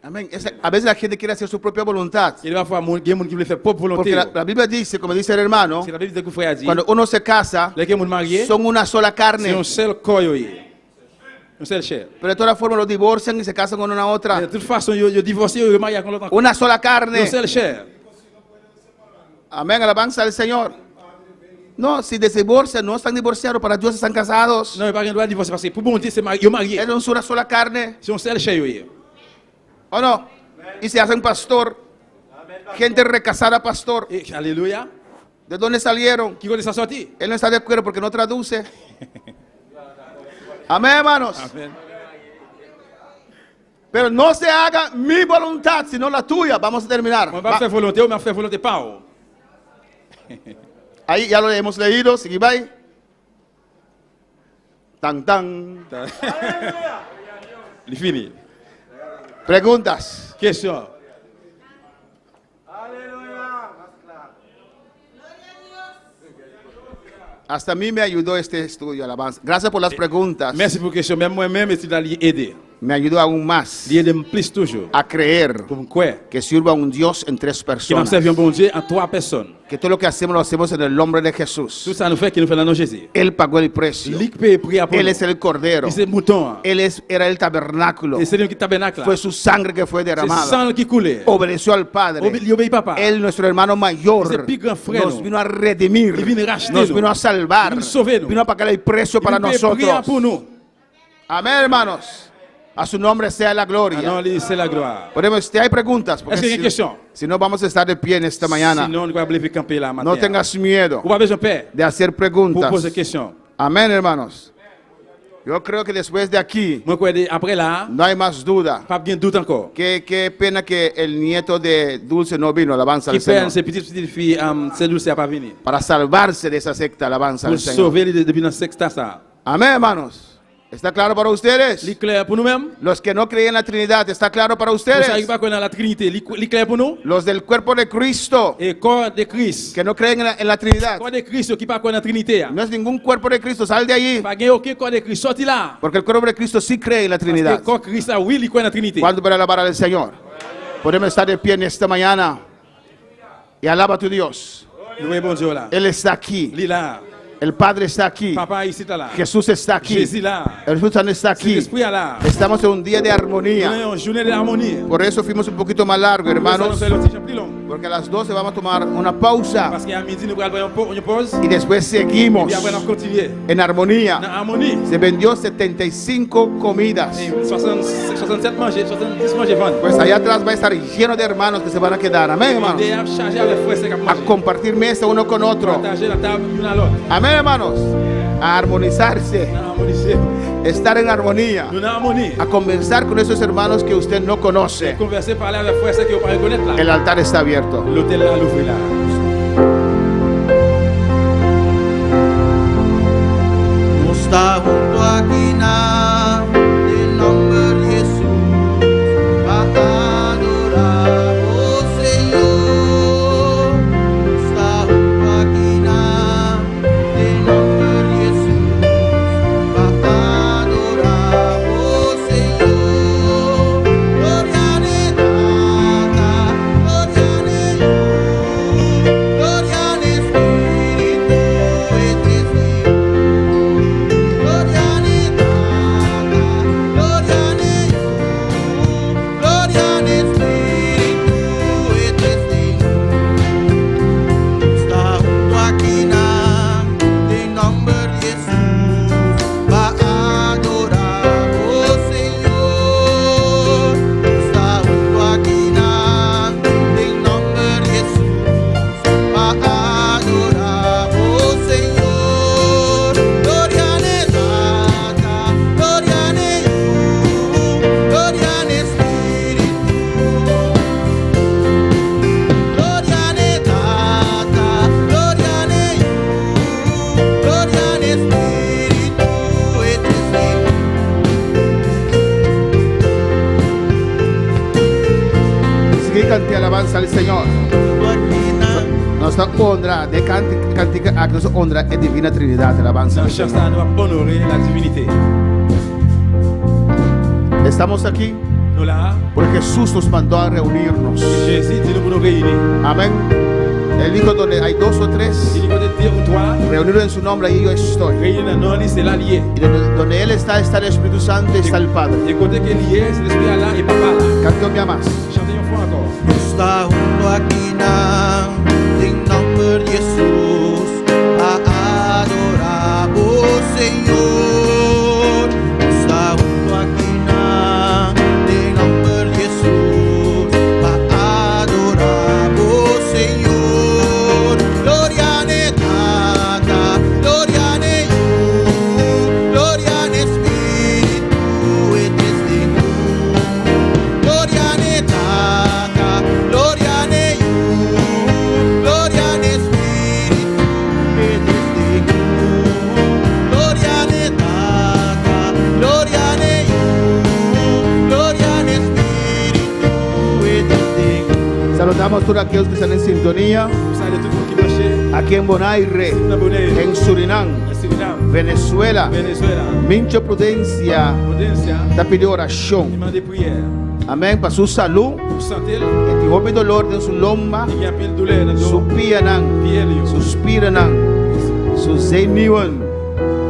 Amén. A veces la gente quiere hacer su propia voluntad. Il va falloir il y a des gens qui veulent faire propre volonté. Porque la Biblia dice, como dice el hermano, C'est la Bible que frère a dit. cuando uno se casa, Les gens mariés, son una sola c'est carne. un seul corps, un seul chair. Pero de todas formas los divorcian y se casan con una De otra. toute façon, ils divorcent, ils marient avec l'autre. Una sola Un carne. seul chair. Amén, alabanza al Señor. No, si se divorcian, no están divorciados, para Dios están casados. Non, il n'y a pas de droit de divorcer parce que pour bon Dieu, c'est marié. Es una sola carne. C'est un seul chair. ¿O no? Y se hacen pastor. Gente recasada pastor. Et alléluia. ¿De dónde salieron? Qui connaît ça sorti? Él no está de acuerdo porque no traduce. Amén, hermanos. Amen. Pero no se haga mi voluntad, sino la tuya. Vamos a terminar. On va faire volonté, on va faire volonté pas. Ahí ya lo hemos leído. Seguimos ahí. Tan, tan. Il est fini. Preguntas. Question. Hasta a mí me ayudó este estudio, alabanza. Gracias por las preguntas. Merci pour la question. Même moi-même, c'est d'aller aider. Me ayudó aún más L'aider plus toujours. a creer Pour quoi? que sirva un Dios en tres Qui va personas. servir un bon Dieu en 3 personnes. Que todo lo que hacemos lo hacemos en el nombre de Tout Jesús. ça nous fait qu'il nous fait dans le nom de Jésus. Él pagó el precio. Lui qui paye prix pour Él nous. es el cordero. Il c'est le mouton. Él era el tabernáculo. Et c'est lui qui tabernacle. Fue su sangre que fue C'est le derramada. sang qui coulait. Obedeció al Padre. Il obéit papa. Él, nuestro hermano Ese mayor, plus grand frère, nos no. vino a redimir, Il vino racheter, nos no. vino a salvar, Il vino sauver, no. vino a pagar el precio para Il paye prix nosotros. pour nous. Amén, hermanos. A su nombre sea la Ah gloria. non, lui, c'est la gloire. Podemos, hay preguntas, porque Est-ce qu'il y a une question? si no vamos a estar de pie en esta mañana. Sinon, on ne va pas lever camper là matin. No tengas miedo Ou pas besoin de paix de hacer pour preguntas. poser question. Amén, hermanos. Yo creo que después de aquí Moi, quoi, après là, no hay más duda. pas bien doute encore. Qué pena que el nieto de Dulce no vino, alabanza Qui al perd Señor. ces petites filles, c'est douce, pas venir. Para salvarse de esa secta, alabanza Pour al Señor. sauver depuis dans cette ça. Amén, hermanos. ¿Está claro para ustedes? Li clair pour nous-mêmes. Los que no creen en la Trinidad, ¿está claro para Pour ça, il ustedes? va connaître la Trinité. Li clair pour nous. Los del cuerpo de Cristo, Et corps de Christ. que no creen en la Trinidad. Corps de Christ qui pas connaître la Trinité. No es ningún cuerpo de Cristo, sal de allí. Pas gagner aucun corps de Christ. Sorti là. Porque el cuerpo de Cristo sí cree en la Parce que Trinidad. corps Christ, oui, il connaît la Trinité. ¿Cuándo para alabar al Señor? Podemos estar de pie en esta mañana y alaba a tu Dios. Nous voyons bon Dieu là. Él está aquí. Li là. El Padre está aquí. Papa ici là. Jesús está aquí. Jésus là. El Jesús está aquí. L'esprit là. Estamos en un día de Nous armonía. avons une journée d'harmonie. Por eso fuimos un poquito más largo, hermanos. Nous allons faire le petit plus long. Porque a las 12 vamos a tomar una pausa Parce qu'à midi, nous allons faire une pause. y después Et seguimos puis après, on continue. en armonía. Dans harmonie. Se vendió 75 comidas. Et 67 manger, 70 manger vendre. Pues allá atrás va a estar lleno de hermanos que se van a quedar. Amén, hermanos. Et à charger avec frère, c'est A compartir mesa uno con otro. partager la table l'une à l'autre. Amén, hermanos. A armonizarse. Dans harmonie. Estar en armonía. Nous dans harmonie. A conversar con esos hermanos que usted no conoce. Converser, parler avec frère, c'est que vous pas reconnaître là. El altar está abierto. L'hôtel à l'ouvrir là. Está junto a Quina, el nombre de Jesús, va a adorar, oh Señor. Está junto a Quina, el nombre de Jesús, va a adorar, oh Señor. Gloria a nada, gloria a Dios, gloria al Espíritu, Gloria a cante alabanza al Señor. Nostra honra de cantica a Cristo honra e divina Trinità alabanza al Dans Señor. chaque nous honorer la divinité. Estamos aquí Nous là, Porque Jesús nos mandó a reunirnos. Jésus dit nous pour nous réunir. Amén. Él dijo, donde hay 2 o 3 Il dit côté deux ou trois, reunidos en su nombre, ahí yo estoy. réunir dans nom, c'est l'allié. Y donde Él está el Espíritu Santo y está el Padre. Et côté qui est lié, c'est l'esprit là et papa là. Cantemos ya más. Chantez une fois encore. Está junto aquí en nombre de Jesús a adorar, oh Señor. Está junto aquí en nombre de Jesús a adorar, oh Señor. Gloria ne Tata, gloria ne You, gloria ne Espíritu et Testigo. Gloria ne Tata, gloria ne You, gloria ne Espíritu et Testigo. Gloria ne Tata, gloria ne You, gloria ne Espíritu et Testigo. Saludamos a todos aquellos que están en sintonía. Vous savez, tout le monde qui marchait, Aquí en Bonaire, dans Bonaire, en Surinam, en Suriname, Venezuela. Venezuela, Mincho Prudencia Prudencia, te pidió il oración. demande des prières. Amén. Para su salud. Vous sentez, Que tiene dolor de su lomba. il y a un peu de douleur dans le Su dos, pianan. pied, Suspiranan. Su zeniwan.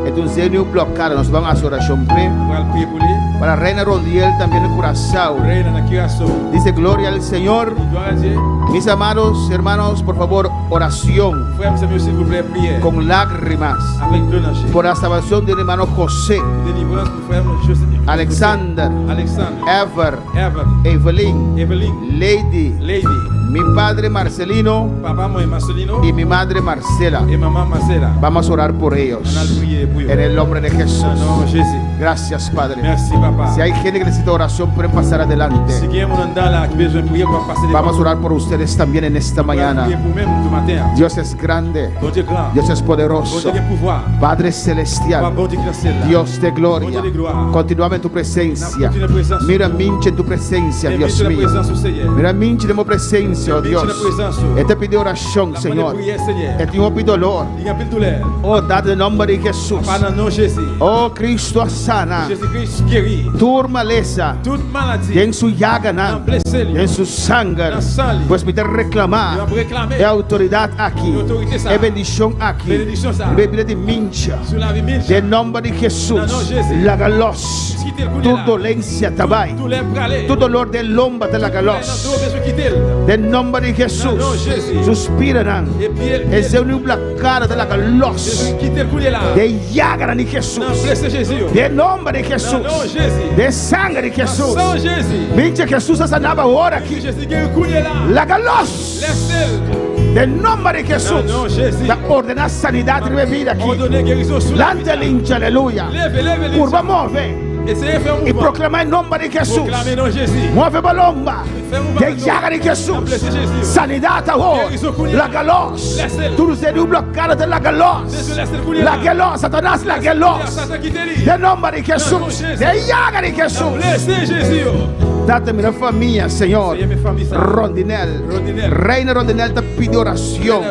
Es un zenio bloqueado. Nos van a hacer oración. on va prier pour lui. Para Reina Rodiel también en Curazao. Reine dans Curaçao. Dice gloria al Señor. Gloire à Dieu. Mis amados hermanos, por favor, oración Frère, mes s'il vous plaît, prière. con lágrimas Avec plonage. por la salvación del hermano José, Délivrance pour frère José. Alexander, Alexandre. Ever, Ever. Evelyn, Evelyn. Lady, Lady. mi padre Marcelino Papa, moi, Marcelino. y mi madre Marcela. Et maman Marcela. Vamos a orar por On a ellos prié pour eux. en el nombre de Jesús. Au nom de Jésus. Gracias, Padre. Merci, papa. Si hay gente que necesita oración, pueden pasar Si adelante. quelqu'un est dans là qui a besoin de prier, on va passer des Vamos a orar por ustedes también en esta On va prier mañana. pour même tout matin. Dios es grande, Bon Dieu grand. Dios es Bon poderoso, Dieu qui a pouvoir. Padre Papa, celestial, bon Dieu qui a ciel là. Dios de gloria. Continuamos en tu presencia. Mira, minche en tu presencia, Dios Invite la mío. présence au Seigneur. Mira, minche de tu presencia, oh Invite Dios. la présence au- Este pidió oración, La Señor. prière, Seigneur. Este pidió dolor. Il y a un peu de douleur. Oh, date el nombre de Jesús. Pas dans le nom de Jésus. Oh, Cristo sana. Jésus-Christ guérit. Tu maleza. Toute maladie. Y en su llaga, Dans blessé, y en su sangre. Dans sang, Pues me te il reclamar. va réclamer. Hay autoridad aquí. Y autoridad ça. Hay bendición aquí. Bendición ça. Bebida de mincha. Sur la vie mille. En nombre de Jesús. Dans le nom de Jésus. La galos. Quittez le coup de Tu là. dolencia tabai. Tous les bralés. Tu dolor de lomba de la Tous galos. les besoins quittez-le. En nombre de Jesús. Dans le nom de Jésus. Suspiran. Et puis, Es de una cara de la galos. Jésus, quittez le coup de là. De llaga de Jesús. Non, blessé Jésus. De nombre de Dans Jesús. le nom de Jésus. De sangre de Jesús. Sans Jésus. Mincha Jesús sanaba ahora aquí. Jésus guérit le coup de là. La galos. Laissez-le. De nombre de Jesús. Dans le nom de Jésus. La ordena sanidad y vida aquí. Ordonnez guérison sur la vie. Lante lincha, aleluya. Lève, lève les Curva, mueve. Essayez de faire un Y mouvement. proclama el nombre de Jesús. Proclamez dans Jésus. Mueve balomba. Fais un mouvement. De llaga de Jesús. Blessé Jésus. Sanidad ahora. Guérison con La él. galos. Laissez-le. Tú se bloqueado de la galos. Laissez le coup de La là. galos, Satanás, la galos. Satan quittez-le. De nombre de Dans le nom de Jesús. Jésus. De llaga de Jesús. Blessé Jésus. Date mi familia, Señor. Seigneur, mes familles, ça. Rondinel. Rondinel. Reina Rondinel te pide oración.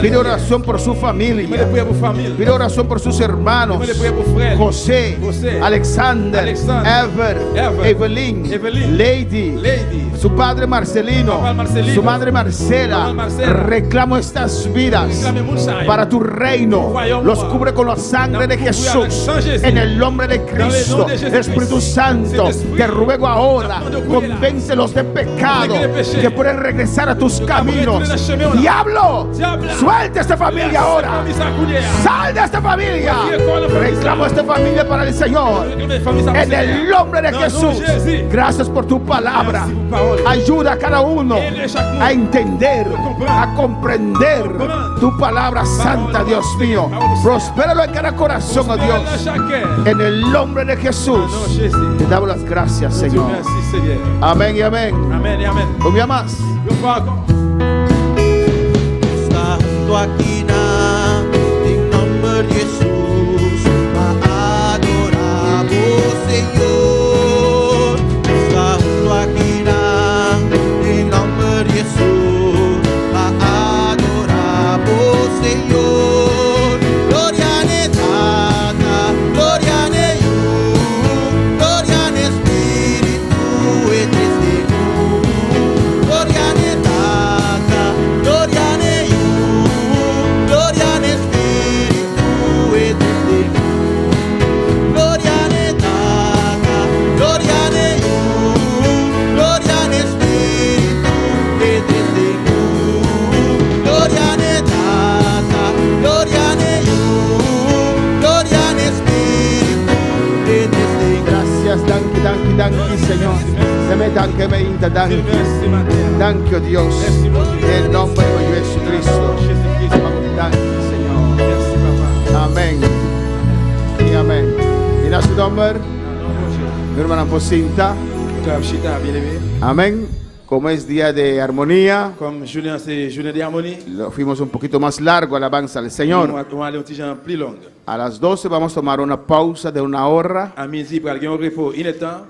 Pide oración por su Il me familia. prière pour famille. Pide oración por sus hermanos. Il me prière pour frère. José, José, Alexander, Alexander, Ever, Ever, Evelyn, Evelyn, Lady, Lady, su padre Marcelino, Papá Marcelino, su madre Marcela. Mamá Marcela. Reclamo estas vidas Reclame mon sang. para tu reino. Royaume. Los cubre con la sangre de Dans le Jesús. sang Jésus. En el nombre de Dans le Cristo, nom de Jésus-Christ. Espíritu Santo, Saint-Esprit. te ruego ahora, Dans le nom de convéncelos de pecado, Convaincre de péché. que pueden regresar a tus caminos. retourner dans le chemin, là. Diablo, Diable. suelta esta familia ahora. Sal de esta familia. Reclamo a esta familia para el Señor. En el nombre de Jesús. Gracias por tu palabra. Merci pour parole. Ayuda a cada uno Aide chaque mot. a entender, comprendre. a comprender Comprendre. tu palabra santa, Dios mío. Prospéralo en cada corazón, oh Dios. En el nombre de Jesús. Te damos las gracias, Señor. Merci Seigneur. Amén y amén. Amen et amen. Un día más. Une fois encore. Está junto aquí en nombre de Jesús a adorar, oh Señor. Está junto aquí en nombre de Jesús a adorar, oh Señor. Gloria a Tata, gloria a You, gloria a Espíritu Gracias, danke, Señor. Dame danke, meinta, danke. Danke, Dios. En el nombre de Jesucristo. Danke, Señor. Amén. Y amén. En su nombre, mi hermana Pocinta. Amén. Como es día de armonía, Comme journée, c'est journée d'harmonie, lo fuimos un poquito más largo, alabanza al on Señor. va aller un petit genre plus long. A las 12 vamos a tomar una pausa de una hora. À midi, pour aller au repos, il est temps.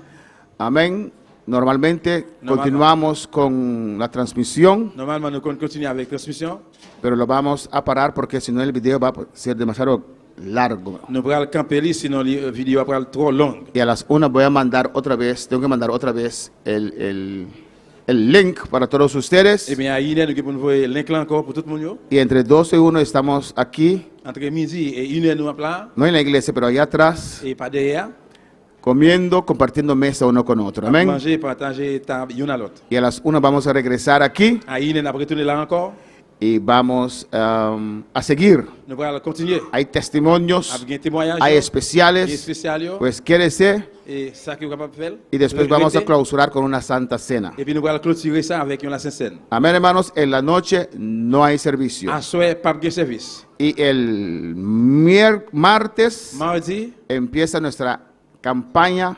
Amén. Normalmente continuamos con la transmisión, Normalement, nous continuons avec la transmission. pero lo vamos a parar porque si no el video va a ser demasiado largo. Nous allons camper là, sinon la vidéo va être trop longue. Y a las 1 voy a mandar otra vez, tengo que mandar otra vez el link para todos ustedes. Eh bien, à Ine, nous allons envoyer le link là encore pour tout le monde. Y entre 12 y 1 estamos aquí, Entre midi et 1h, nous appelons. no en la iglesia, pero allá atrás, Et pas derrière. comiendo, compartiendo mesa uno con otro. Amén. Manger, partager, table, une à l'autre. Y a las 1 vamos a regresar aquí À Ine, nous allons retourner là encore. y vamos a seguir. Nous allons continuer. Hay testimonios, Avec un témoignage. hay Et especiales, spécial. pues quédese Et ça que vous capable de faire. y después vamos a clausurar con una santa cena. Et puis nous allons clôturer ça avec une Sainte Seine. Amén, hermanos, en la noche no hay servicio. À soir, pas de service. Y el martes Mardi, empieza nuestra campaña,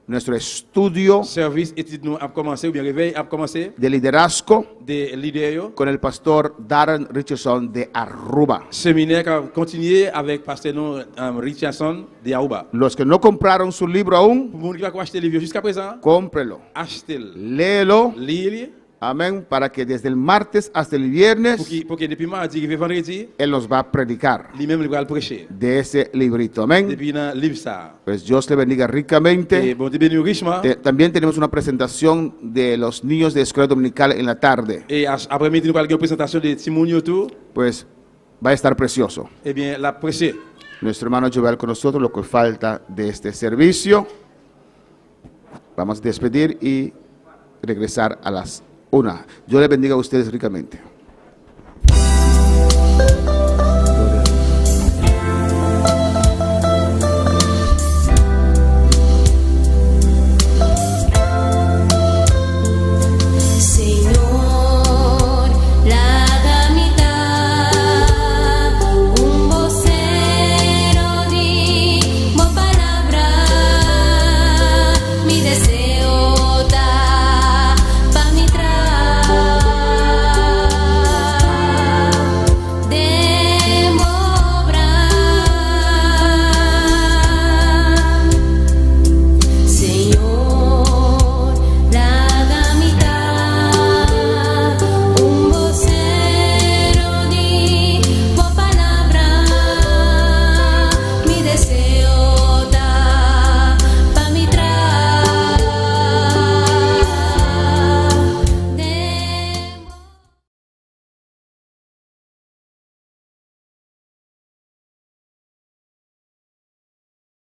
nuestro estudio service étude nous a commencé, ou bien réveil a commencé, de liderazgo des leaders. con el pastor Darren Richardson de Aruba. Séminaire qui a continué avec pasteur nous, Richardson de Aruba. Los que no compraron su libro aún, Pour les gens qui ont acheté le livre jusqu'à présent, cómprelo, achetez-le. léelo. Lire, Amén, para que desde el martes hasta el viernes pour que depuis mardi, arrivé vendredi, Él nos va a predicar lui-même il va le prêcher. de ese librito. Amén. Depuis dans le livre ça. Pues Dios le bendiga Et ricamente. bon, Dieu bénit richement. También tenemos una presentación de los niños de escuela dominical en la tarde. Et après-midi, nous allons faire une présentation de Timoni autour. Pues va a estar precioso. Eh bien, la prêcher. Nuestro hermano Joel con nosotros, lo que falta de este servicio. Vamos a despedir y regresar a las 1. Dios le bendiga a ustedes ricamente.